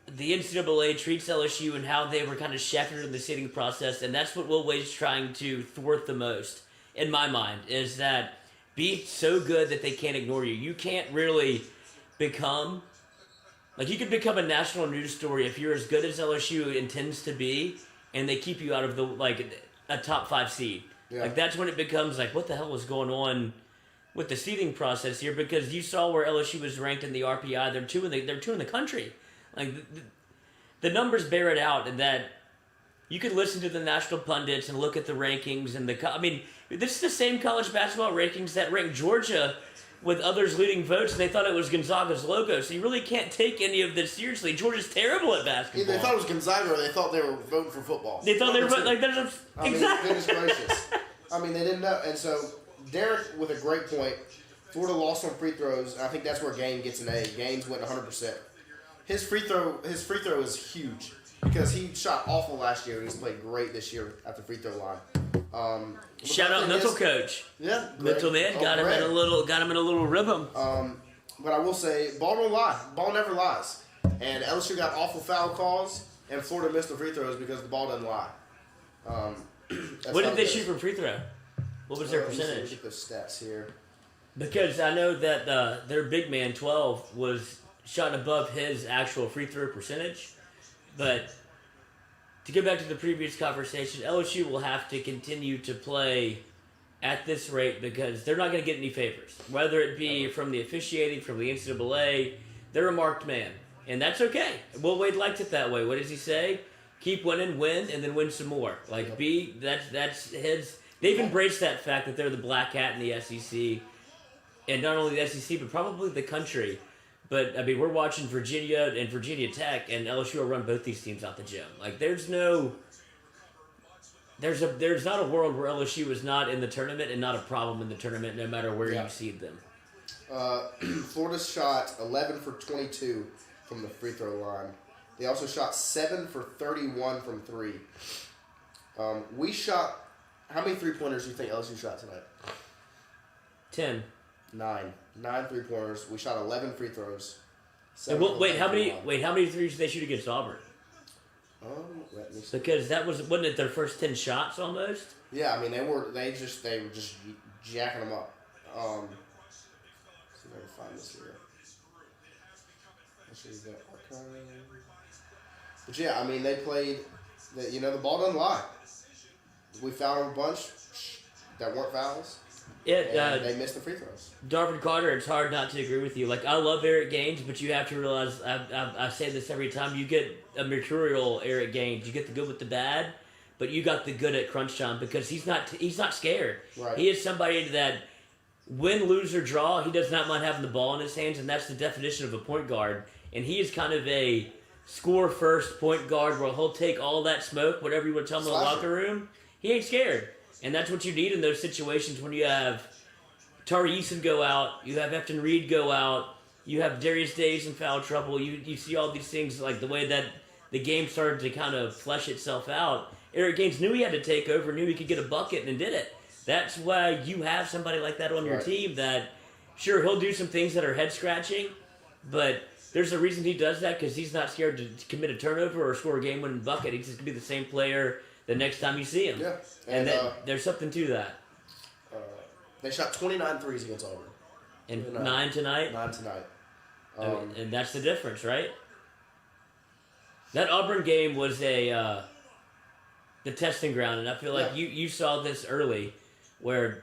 the NCAA treats LSU and how they were kind of shafted in the seeding process, and that's what Will Wade's trying to thwart the most, in my mind, is that be so good that they can't ignore you. You can't really become... Like, you could become a national news story if you're as good as LSU intends to be, and they keep you out of a top 5 seed. Yeah. Like, that's when it becomes like, what the hell is going on with the seeding process here? Because you saw where LSU was ranked in the RPI. They're 2 in the country. Like, the numbers bear it out, and that you could listen to the national pundits and look at the rankings and this is the same college basketball rankings that ranked Georgia with others leading votes, and they thought it was Gonzaga's logo. So you really can't take any of this seriously. Georgia's terrible at basketball. Either they thought it was Gonzaga, or they thought they were voting for football. They thought they were voting, exactly. Goodness gracious. I mean, they didn't know. And so Derek, with a great point, Florida lost on free throws. I think that's where Game gets an A. Gaines went 100%. His free throw is huge because he shot awful last year and he's played great this year at the free throw line. Shout out mental coach. Yeah, Mental man got him in a little rhythm. But I will say, ball don't lie. Ball never lies. And LSU got awful foul calls, and Florida missed the free throws because the ball doesn't lie. What did they shoot from free throw? What was their Let me see, percentage? look at those stats here. Because I know that their big man 12 was shot above his actual free throw percentage, but to get back to the previous conversation, LSU will have to continue to play at this rate because they're not going to get any favors, whether it be from the officiating, from the NCAA. They're a marked man, and that's okay. Will Wade liked it that way. What does he say? Keep winning, win, and then win some more. Like that's his. They've embraced that fact that they're the black cat in the SEC, and not only the SEC but probably the country. But I mean, we're watching Virginia and Virginia Tech, and LSU will run both these teams out the gym. Like there's not a world where LSU is not in the tournament and not a problem in the tournament, no matter where you seed them. Florida shot 11 for 22 from the free throw line. They also shot 7 for 31 from 3. We shot. How many 3-pointers do you think LSU shot tonight? 10. 9 3-pointers. We shot 11 free throws. And how many threes did they shoot against Auburn? Let me see. Because wasn't it their first 10 shots almost? Yeah, I mean they were just jacking them up. See if I can find this here. But yeah, I mean they played. The ball doesn't lie. We fouled a bunch that weren't fouls. Yeah, they missed the free throws. Darvin Carter, it's hard not to agree with you. Like, I love Eric Gaines, but you have to realize, I say this every time, you get a mercurial Eric Gaines. You get the good with the bad, but you got the good at crunch time because he's not scared. Right. He is somebody that, win, lose, or draw, he does not mind having the ball in his hands, and that's the definition of a point guard. And he is kind of a score-first point guard where he'll take all that smoke, whatever you would tell him in the locker room. He ain't scared. And that's what you need in those situations when you have Tari Eason go out, you have Efton Reed go out, you have Darius Days in foul trouble. You see all these things, like the way that the game started to kind of flesh itself out. Eric Gaines knew he had to take over, knew he could get a bucket, and did it. That's why you have somebody like that on your team that, sure, he'll do some things that are head-scratching, but there's a reason he does that because he's not scared to commit a turnover or score a game-winning bucket. He's just going to be the same player the next time you see him. Yeah. And there's something to that. They shot 29 threes against Auburn. And 9 tonight? 9 tonight. And that's the difference, right? That Auburn game was the testing ground, and I feel like you saw this early, where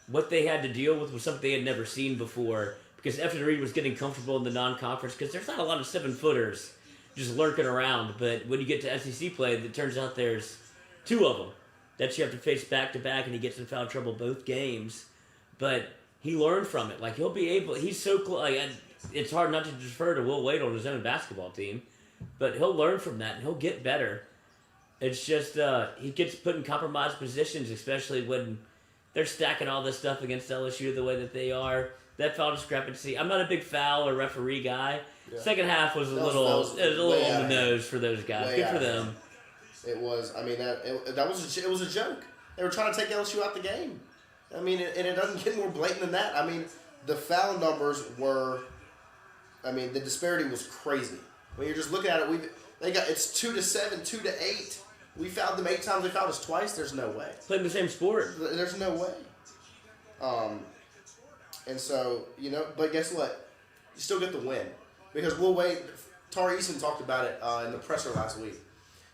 what they had to deal with was something they had never seen before, because Efton Reed was getting comfortable in the non-conference, because there's not a lot of 7-footers just lurking around, but when you get to SEC play, it turns out there's 2 of them that you have to face back-to-back, and he gets in foul trouble both games. But he learned from it. Like, he'll be able... He's so close. Like, it's hard not to defer to Will Wade on his own basketball team. But he'll learn from that, and he'll get better. It's just he gets put in compromised positions, especially when they're stacking all this stuff against LSU the way that they are. That foul discrepancy. I'm not a big foul or referee guy. Yeah. Second half was a little on the nose for those guys. Good for them. It was. I mean, it was a joke. They were trying to take LSU out the game. I mean, and it doesn't get more blatant than that. I mean, the foul numbers were. I mean, the disparity was crazy. When you're just looking at it, it's 2-7, 2-8. We fouled them 8 times. They fouled us twice. There's no way. Playing the same sport. There's no way. And so but guess what? You still get the win because Will Wade, Tari Eason talked about it in the presser last week.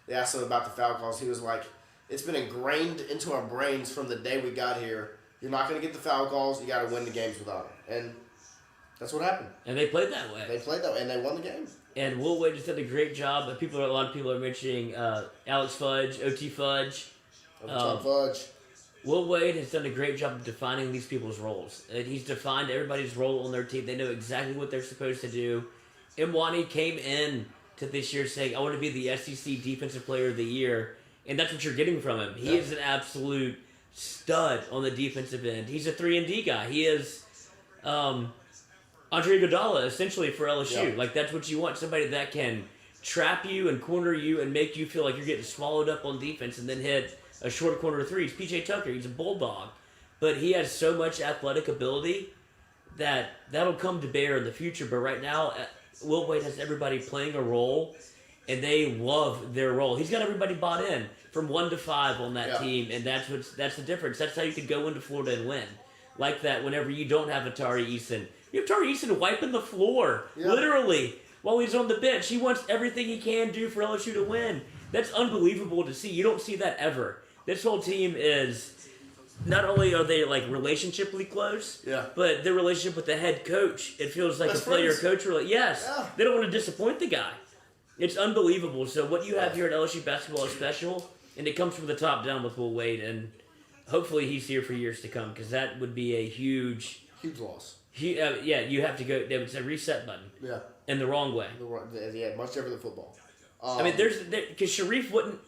They asked him about the foul calls. He was like, "It's been ingrained into our brains from the day we got here. You're not going to get the foul calls. You got to win the games without them." And that's what happened. And they played that way. And they won the game. And Will Wade just did a great job. A lot of people are mentioning Alex Fudge, OT Fudge. Fudge. Will Wade has done a great job of defining these people's roles. He's defined everybody's role on their team. They know exactly what they're supposed to do. Imwani came in to this year saying, "I want to be the SEC Defensive Player of the Year," and that's what you're getting from him. He is an absolute stud on the defensive end. He's a 3-and-D guy. He is Andre Iguodala essentially for LSU. Yeah. Like that's what you want, somebody that can trap you and corner you and make you feel like you're getting swallowed up on defense and then hit a short corner three. He's PJ Tucker. He's a bulldog, but he has so much athletic ability that'll come to bear in the future. But right now, Will Wade has everybody playing a role, and they love their role. He's got everybody bought in from 1 to 5 on that team, and that's the difference. That's how you could go into Florida and win. Like that, whenever you don't have Atari Eason, you have Atari Eason wiping the floor, literally, while he's on the bench. He wants everything he can do for LSU to win. That's unbelievable to see. You don't see that ever. This whole team is. Not only are they like relationshiply close, but their relationship with the head coach, it feels like a player-coach relationship. Yes, they don't want to disappoint the guy. It's unbelievable. So what you have here at LSU basketball is special, and it comes from the top down with Will Wade, and hopefully he's here for years to come because that would be a huge loss. You have to go. It's a reset button. Yeah, in the wrong way. Much different than football. I mean, because Sharif wouldn't.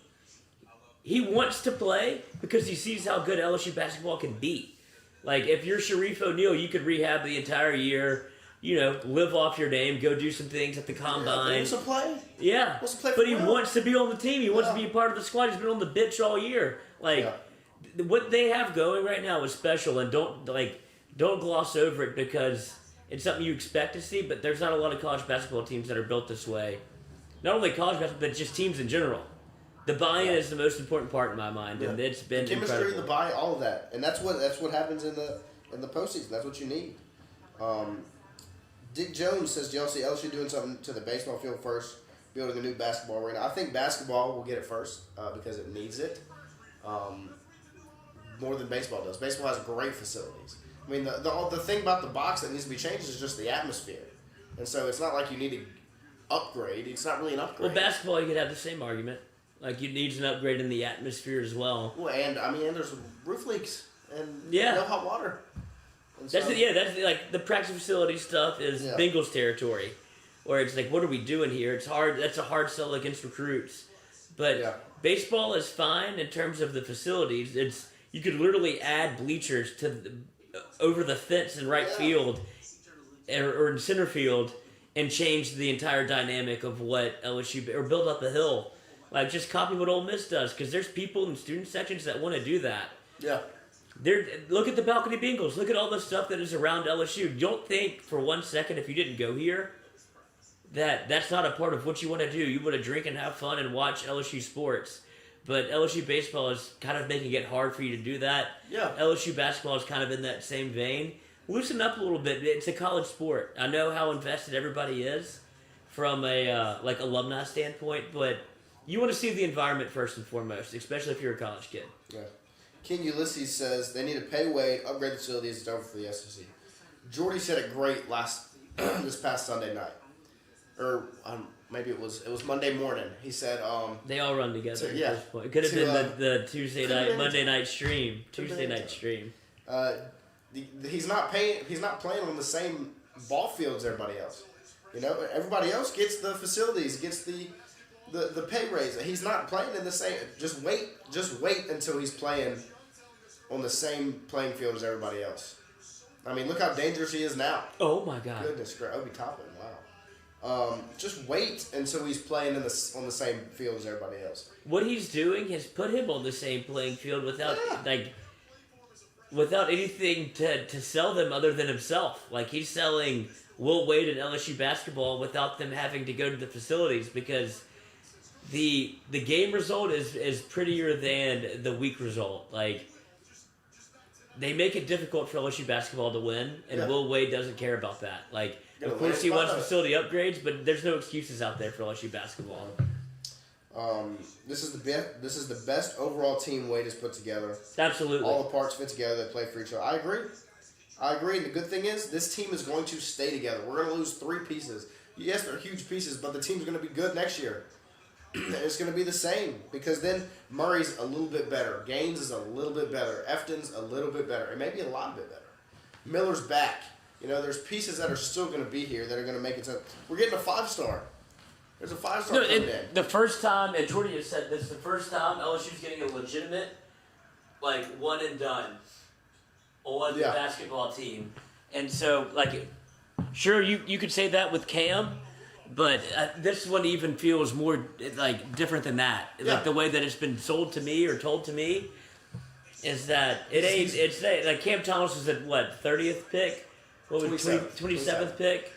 He wants to play because he sees how good LSU basketball can be. Like, if you're Sharif O'Neal, you could rehab the entire year, live off your name, go do some things at the combine. Wants to play? Yeah. Wants to play but he wants to be on the team. He wants to be a part of the squad. He's been on the bench all year. What they have going right now is special, and don't gloss over it because it's something you expect to see, but there's not a lot of college basketball teams that are built this way. Not only college basketball, but just teams in general. The buy-in is the most important part in my mind, and it's been the chemistry, incredible. the buy, all of that, and that's what happens in the postseason. That's what you need. Dick Jones says, "Do y'all see LSU doing something to the baseball field first, building a new basketball arena?" I think basketball will get it first because it needs it more than baseball does. Baseball has great facilities. I mean, the thing about the box that needs to be changed is just the atmosphere, and so it's not like you need to upgrade. It's not really an upgrade. Well, basketball, you could have the same argument. Like, it needs an upgrade in the atmosphere as well. Well, and there's roof leaks and no hot water. And that's like the practice facility stuff is Bengals territory, where it's like, what are we doing here? It's hard. That's a hard sell against recruits. But baseball is fine in terms of the facilities. You could literally add bleachers over the fence in right field or in center field and change the entire dynamic of what LSU or build up a hill. Like, just copy what Ole Miss does, because there's people in student sections that want to do that. Yeah. Look at the balcony Bengals. Look at all the stuff that is around LSU. You don't think for 1 second, if you didn't go here, that's not a part of what you want to do. You want to drink and have fun and watch LSU sports. But LSU baseball is kind of making it hard for you to do that. Yeah. LSU basketball is kind of in that same vein. Loosen up a little bit. It's a college sport. I know how invested everybody is from a alumni standpoint, but you want to see the environment first and foremost, especially if you're a college kid. Yeah. King Ulysses says they need to pay Wade, upgrade the facilities. It's over for the SEC. Jordy said it great this past Sunday night, or maybe it was Monday morning. He said they all run together. At this point. It could have been the Monday night stream, Tuesday night stream. He's not playing on the same ball field as everybody else. Everybody else gets the facilities, gets the pay raise. He's not playing in the same. Just wait until he's playing on the same playing field as everybody else. I mean, look how dangerous he is now. Oh my God! Goodness gracious, Obi Toppin, wow. Just wait until he's playing on the same field as everybody else. What he's doing has put him on the same playing field without anything to sell them other than himself. Like, he's selling Will Wade and LSU basketball without them having to go to the facilities because the game result is prettier than the week result. Like, they make it difficult for LSU basketball to win, and Will Wade doesn't care about that. Like, of course he wants facility upgrades, but there's no excuses out there for LSU basketball. This is the best overall team Wade has put together. Absolutely. All the parts fit together. They play for each other. I agree. And the good thing is, this team is going to stay together. We're going to lose 3 pieces. Yes, they're huge pieces, but the team's going to be good next year. It's going to be the same because then Murray's a little bit better. Gaines is a little bit better. Efton's a little bit better. And maybe a lot bit better. Miller's back. There's pieces that are still going to be here that are going to make it to... We're getting a 5-star. There's a 5-star coming in. The first time, and Jordy has said this, the first time LSU's getting a legitimate, one and done on the basketball team And so, like, sure, you could say that with Cam, but this one even feels more, like, different than that. Yeah. Like, the way that it's been sold to me or told to me is that it's like Cam Thomas was at, what, 30th pick? What was 27th pick?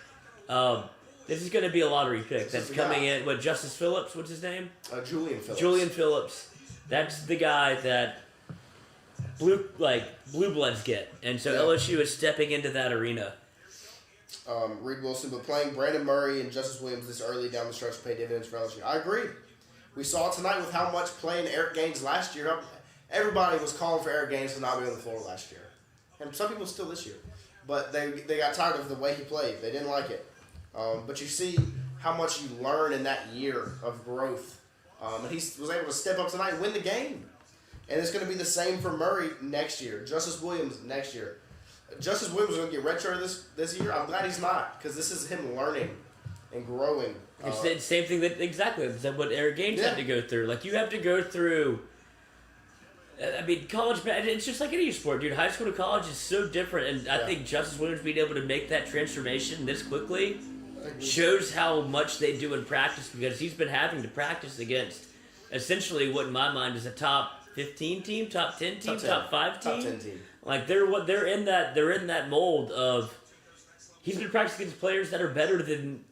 This is going to be a lottery pick that's coming in. What, Justice Phillips? What's his name? Julian Phillips. Julian Phillips. That's the guy that blue bloods get, and so LSU is stepping into that arena. Reed Wilson, but playing Brandon Murray and Justice Williams this early down the stretch pay dividends for LSU. I agree. We saw tonight with how much playing Eric Gaines last year. Everybody was calling for Eric Gaines to not be on the floor last year, and some people still this year. But they got tired of the way he played. They didn't like it. But you see how much you learn in that year of growth. And he was able to step up tonight and win the game. And it's going to be the same for Murray next year. Justice Williams next year. Justice Williams is going to get redshirt this year. I'm glad he's not, because this is him learning and growing. It's the same thing that what Eric Gaines had to go through. Like, you have to go through. I mean, college, it's just like any sport, dude. High school to college is so different, and I think Justice Williams being able to make that transformation this quickly shows how much they do in practice, because he's been having to practice against essentially what in my mind is a top 15 team, top 10 team, top 5 team. Top 10 team. Like they're in that mold of he's been practicing against players that are better than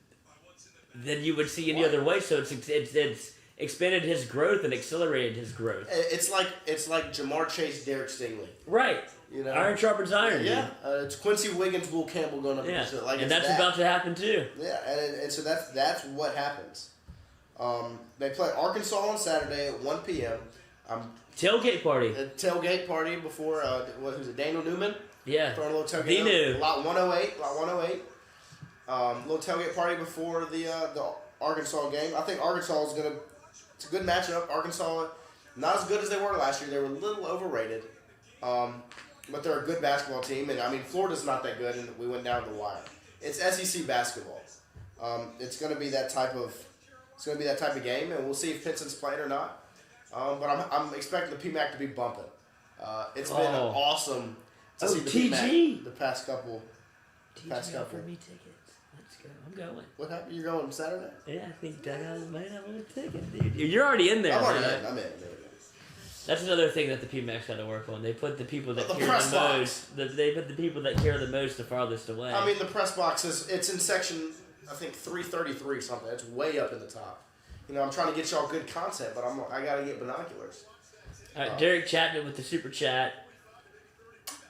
you would see any other way. So it's expanded his growth and accelerated his growth. It's like Jamar Chase, Derek Stingley. Right. You know, iron sharpens iron. Yeah. It's Quincy Wiggins, Will Campbell going up against it. Like, and that's about to happen too. Yeah, and so that's what happens. They play Arkansas on Saturday at 1 p.m. Tailgate party. A tailgate party before who's it? Daniel Newman. Yeah. Throwing a little tailgate. New. Lot 108. Lot 108. Little tailgate party before the Arkansas game. I think Arkansas is gonna. It's a good matchup. Arkansas, not as good as they were last year. They were a little overrated. But they're a good basketball team, and I mean Florida's not that good, and we went down the wire. It's SEC basketball. It's going to be that type of game, and we'll see if Pinson's playing or not. But I'm expecting the PMAC to be bumping. It's been awesome to see the PMAC the past couple. For me tickets. Let's go. I'm going. What happened? You're going Saturday? Yeah, I think Doug might have a ticket, dude. You're already in there. I'm already in. I'm in. That's another thing that the PMAC's got to work on. They put the people that care press the box. most. They put the people that care the most the farthest away. I mean, the press box it's in section, I think 333 something. It's way up in the top. You know, I'm trying to get y'all good content, but I got to get binoculars. All right, Derek Chapman with the super chat.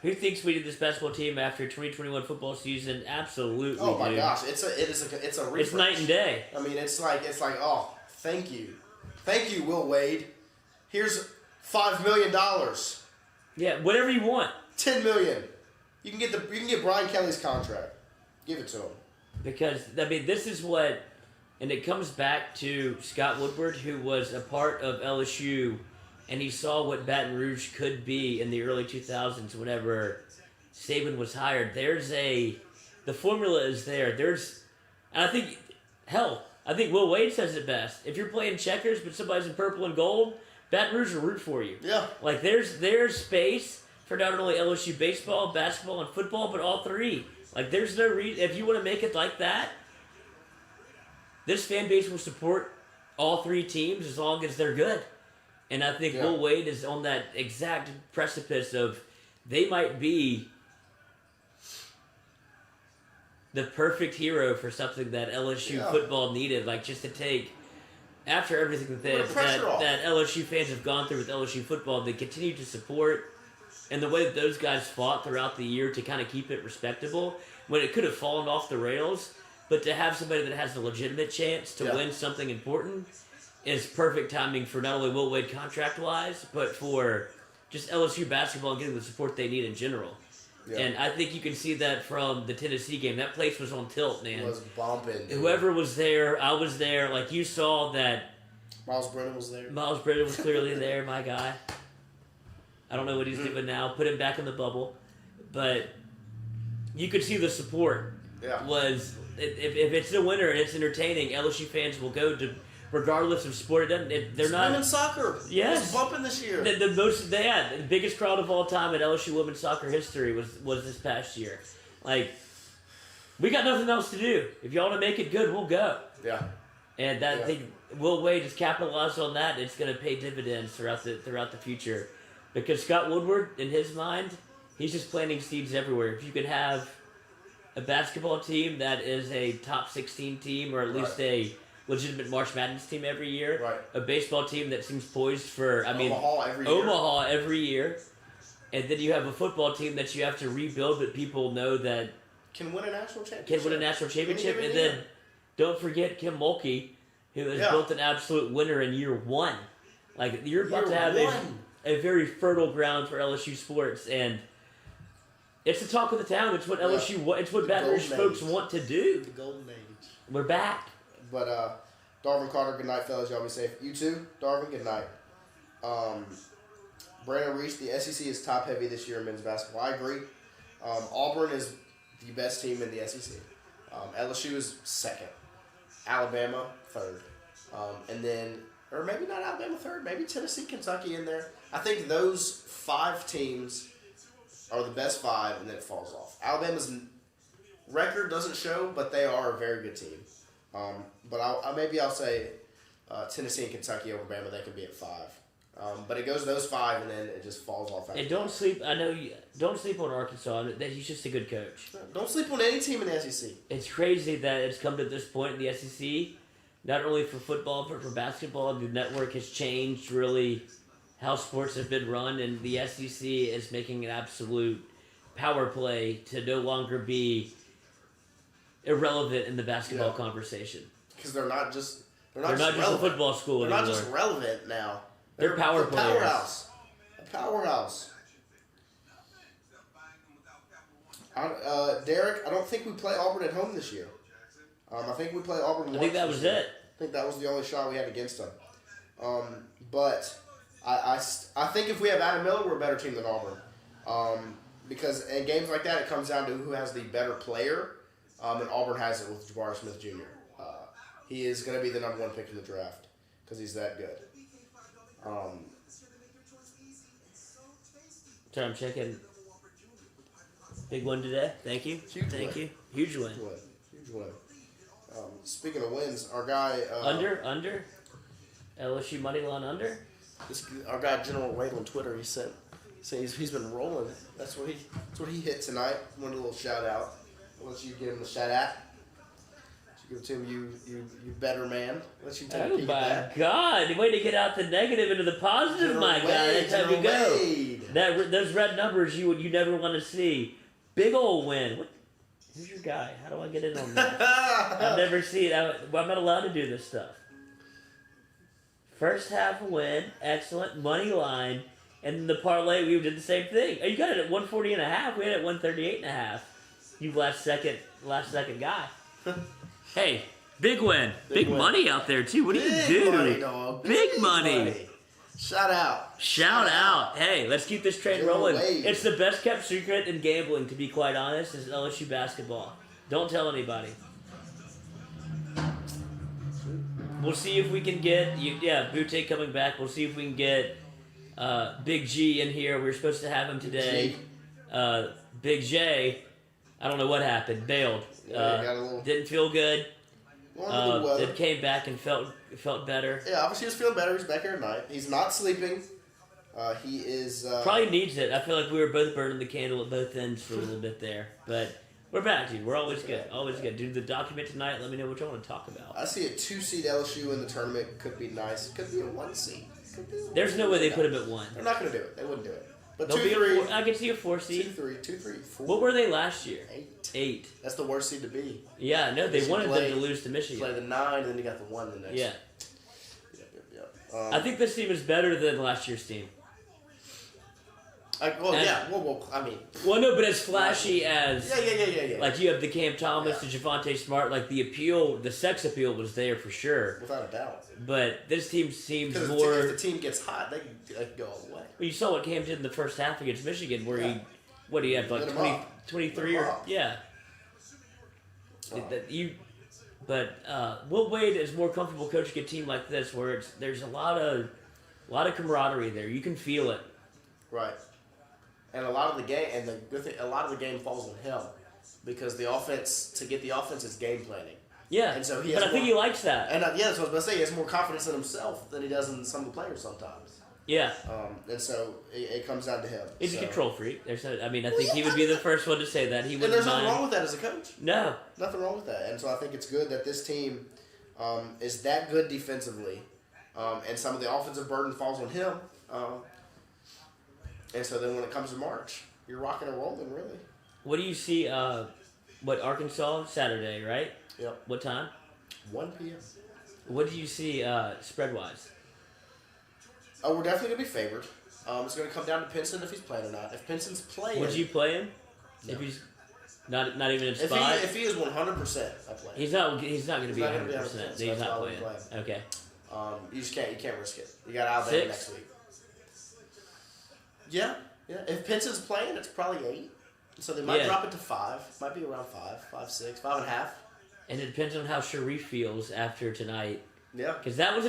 Who thinks we did this basketball team after 2021 football season? Absolutely. Oh my dude. gosh, it's a refresh. It's night and day. I mean, it's like oh, thank you, Will Wade. Here's $5 million. Yeah, whatever you want. $10 million. You can get Brian Kelly's contract. Give it to him. Because I mean, this is what, and it comes back to Scott Woodward, who was a part of LSU, and he saw what Baton Rouge could be in the early 2000s whenever Saban was hired. The formula is there. And I think Will Wade says it best. If you're playing checkers but somebody's in purple and gold, Baton Rouge will root for you. Yeah. Like there's space for not only LSU baseball, basketball, and football, but all three. Like there's no reason, if you want to make it like that, this fan base will support all three teams as long as they're good. And I think Will Wade is on that exact precipice of they might be the perfect hero for something that LSU football needed, like just to take after everything that LSU fans have gone through with LSU football, they continue to support, and the way that those guys fought throughout the year to kind of keep it respectable when it could have fallen off the rails, but to have somebody that has a legitimate chance to win something important is perfect timing for not only Will Wade contract-wise, but for just LSU basketball and getting the support they need in general. Yeah. And I think you can see that from the Tennessee game. That place was on tilt, man. It was bumping. Dude. Whoever was there, I was there. Like, you saw that. Miles Brennan was there. Miles Brennan was clearly there, my guy. I don't know what he's doing now. Put him back in the bubble. But you could see the support was, if it's a winner and it's entertaining, LSU fans will go to, regardless of sport. They're not women's soccer. Yes, it was bumping this year. The biggest crowd of all time in LSU women's soccer history was this past year. Like, we got nothing else to do. If y'all want to make it good, we'll go. Yeah. And that Yeah. thing, Will Wade has capitalized on that. It's going to pay dividends throughout the future, because Scott Woodward, in his mind, he's just planting seeds everywhere. If you could have a basketball team that is a top 16 team, or at least a legitimate March Madness team every year, Right. a baseball team that seems poised for, Omaha every year, and then you have a football team that you have to rebuild, but people know that can win a national championship. and then don't forget Kim Mulkey, who has built an absolute winner in year one. Like, you're about to have a very fertile ground for LSU sports, and it's the talk of the town. It's what it's what Baton Rouge folks want to do. The golden age. We're back. But Darvin Carter, good night, fellas. Y'all be safe. You too, Darvin. Good night. Brandon Reese, the SEC is top heavy this year in men's basketball. I agree. Auburn is the best team in the SEC. LSU is second. Alabama third. And then, or maybe not Alabama third. Maybe Tennessee, Kentucky in there. I think those 5 teams are the best 5, and then it falls off. Alabama's record doesn't show, but they are a very good team. But I'll say Tennessee and Kentucky over Bama. They can be at 5. But it goes those 5, and then it just falls off. And don't sleep. I know you don't sleep on Arkansas. That he's just a good coach. Don't sleep on any team in the SEC. It's crazy that it's come to this point in the SEC. Not only for football, but for basketball, the network has changed really how sports have been run, and the SEC is making an absolute power play to no longer be irrelevant in the basketball conversation. Because they're not just a football school They're anymore. not just relevant now. They're power players. Powerhouse. A powerhouse. Derek, I don't think we play Auburn at home this year. I think we play Auburn once. I think that was it. I think that was the only shot we had against them. But I think if we have Adam Miller, we're a better team than Auburn. Because in games like that, it comes down to who has the better player. And Auburn has it with Jabari Smith Jr. He is going to be the number 1 pick in the draft because he's that good. So I'm checking. Big one today. Thank you. Thank you. Huge win. Huge win. Speaking of wins, our guy... Under? LSU money line under? Our guy General Wade on Twitter, he said he's been rolling. That's what he hit tonight. Wanted a little shout out. I'll let you give him the shout out. Give it to him, you better man. Let you take a Oh peek my at that. God! Way to get out the negative into the positive, my guy. That's how we go. Wade. Those red numbers you never want to see. Big old win. Who's your guy? How do I get in on that? I've never seen. I'm not allowed to do this stuff. First half win, excellent money line, and then the parlay we did the same thing. Oh, you got it at 140.5. We had it at 138.5. You last second guy. Hey, big win. Big win. money out there, too. What do you do? Big money, dog. Big money. Shout out. Shout out. Hey, let's keep this train rolling. Wade. It's the best kept secret in gambling, to be quite honest, is LSU basketball. Don't tell anybody. We'll see if we can get, Butte coming back. We'll see if we can get Big G in here. We were supposed to have him today. Big J, I don't know what happened. Bailed. Didn't feel good. Then came back and felt better. Yeah, obviously he was feeling better. He's back here tonight. He's not sleeping. He is... Probably needs it. I feel like we were both burning the candle at both ends for a little bit there. But we're back, dude. We're always good. Always good. Do the document tonight. Let me know what you want to talk about. I see a 2-seed LSU in the tournament. Could be nice. Could be a 1-seed. There's no way they put him at 1. They're not going to do it. They wouldn't do it. But They'll 2-3. I can see a 4 seed. 2-3, 4. What were they last year? 8. That's the worst seed to be. Yeah, no, they wanted them to lose to Michigan. Play the 9, and then you got the 1 the next. Yeah. Yep. I think this team is better than last year's team. Well, I mean... Well, no, but as flashy as... Yeah. Like, you have the Cam Thomas, the Javonte Smart, like, the appeal, the sex appeal was there for sure. Without a doubt. But this team seems Because more... if the team gets hot, they can go all the way. Well, you saw what Cam did in the first half against Michigan, where he had, like, 23 or... Yeah. But Will Wade is more comfortable coaching a team like this, where there's a lot of camaraderie there. You can feel it. Right. And a lot of the game, a lot of the game falls on him. because the offense is game planning. Yeah, And so he but has I think more- he likes that. And yeah, that's what I was about to say. He has more confidence in himself than he does in some of the players sometimes. Yeah, And so it comes down to him. he's so. a control freak. I think he would be the first one to say that. He And wouldn't there's nothing mind. wrong with that as a coach. No, Nothing wrong with that. And so I think it's good that this team is that good defensively, and some of the offensive burden falls on him. And so then when it comes to March, you're rocking and rolling, really. what do you see? Arkansas Saturday, right? Yep. What time? 1 p.m. What do you see spread wise? Oh, we're definitely going to be favored. It's going to come down to Pinson if he's playing or not. If Pinson's playing... Would you play him? No. If he's not even in If spot? he is 100%, I play him. He's not going to be He's not gonna be 100%. 100%, Then so he's that's not why I playing. wouldn't play Okay. You can't risk it. You got Alabama 6? next week. Yeah. If Pinson's playing, it's probably 8. So they might Yeah. drop it to 5. Might be around 5, 6, 5.5. And it depends on how Sharif feels after tonight. Yeah. Because that was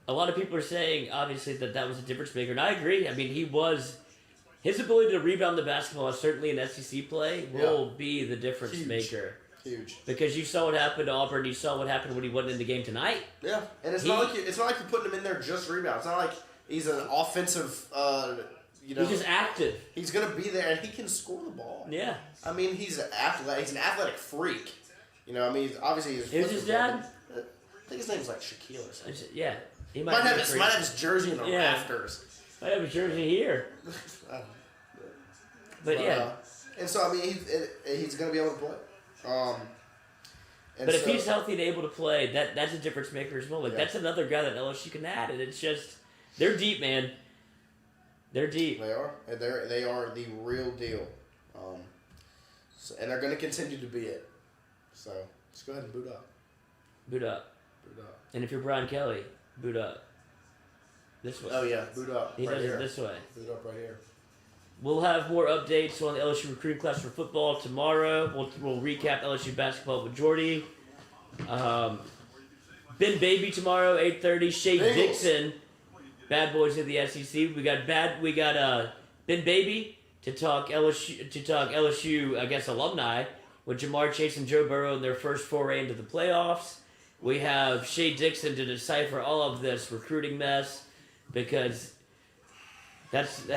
a lot of people are saying, obviously, that was a difference maker. And I agree. I mean, his ability to rebound the basketball, certainly in SEC play, will be the difference Huge. maker. Huge. Because you saw what happened to Auburn. You saw what happened when he wasn't in the game tonight. Yeah. And it's not like you're putting him in there just rebound. It's not like he's an offensive, He's just active. He's going to be there and he can score the ball. Yeah. I mean, he's an athletic freak. He's obviously his Who's his dad? I think his name's like Shaquille or something. Yeah. He Might have be his jersey in the rafters. Might have a jersey here. But yeah. And so I mean, he's going to be able to play. But if he's healthy and able to play, that's a difference maker as well. Like that's another guy that LSU can add, and it's just they're deep, man. They're deep. They are. And they are the real deal. And they're going to continue to be it. So just go ahead and boot up. Boot up. Boot up. And if you're Brian Kelly, boot up. This way. Oh yeah, boot up. He right does here. it this way. Boot up right here. We'll have more updates on the LSU recruiting class for football tomorrow. We'll recap LSU basketball with Jordy. Ben Baby tomorrow, 8:30. Shea Bengals. Dixon, Bad Boys of the SEC. We got Ben Baby to talk LSU. I guess alumni with Jamar Chase and Joe Burrow in their first foray into the playoffs. We have Shea Dixon to decipher all of this recruiting mess because. That's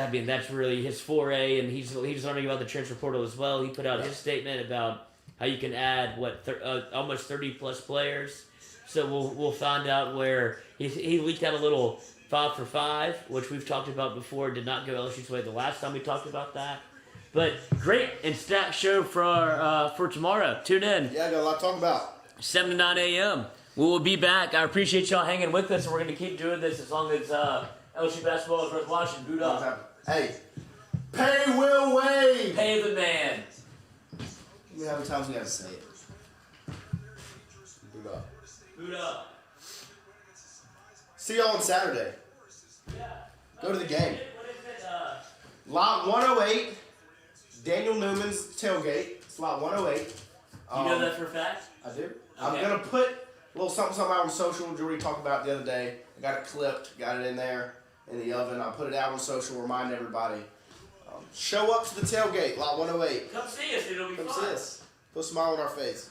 really his foray, and he's learning about the transfer portal as well. He put out his statement about how you can add almost 30+ players. So we'll find out where he leaked out a little 5 for 5, which we've talked about before. Did not go LSU's way the last time we talked about that. But great and stacked show for tomorrow. Tune in. Yeah, I got a lot to talk about. 7 to 9 a.m. We will be back. I appreciate y'all hanging with us, and we're going to keep doing this as long as LSU basketball is worth watching. Boot up. Hey, pay Will Wade. Pay the man. How many times we have to say it? Boot up. Boot up. See y'all on Saturday. Yeah. Go to the game. What is it? Lot 108, Daniel Newman's tailgate. It's lot 108. You know that for a fact? I do. Okay. I'm going to put a little something out on social. Jordy talked about it the other day. I got it clipped, got it in there in the oven. I'll put it out on social, remind everybody. Show up to the tailgate, lot 108. Come see us. It'll be Come fun. see us. Put a smile on our face.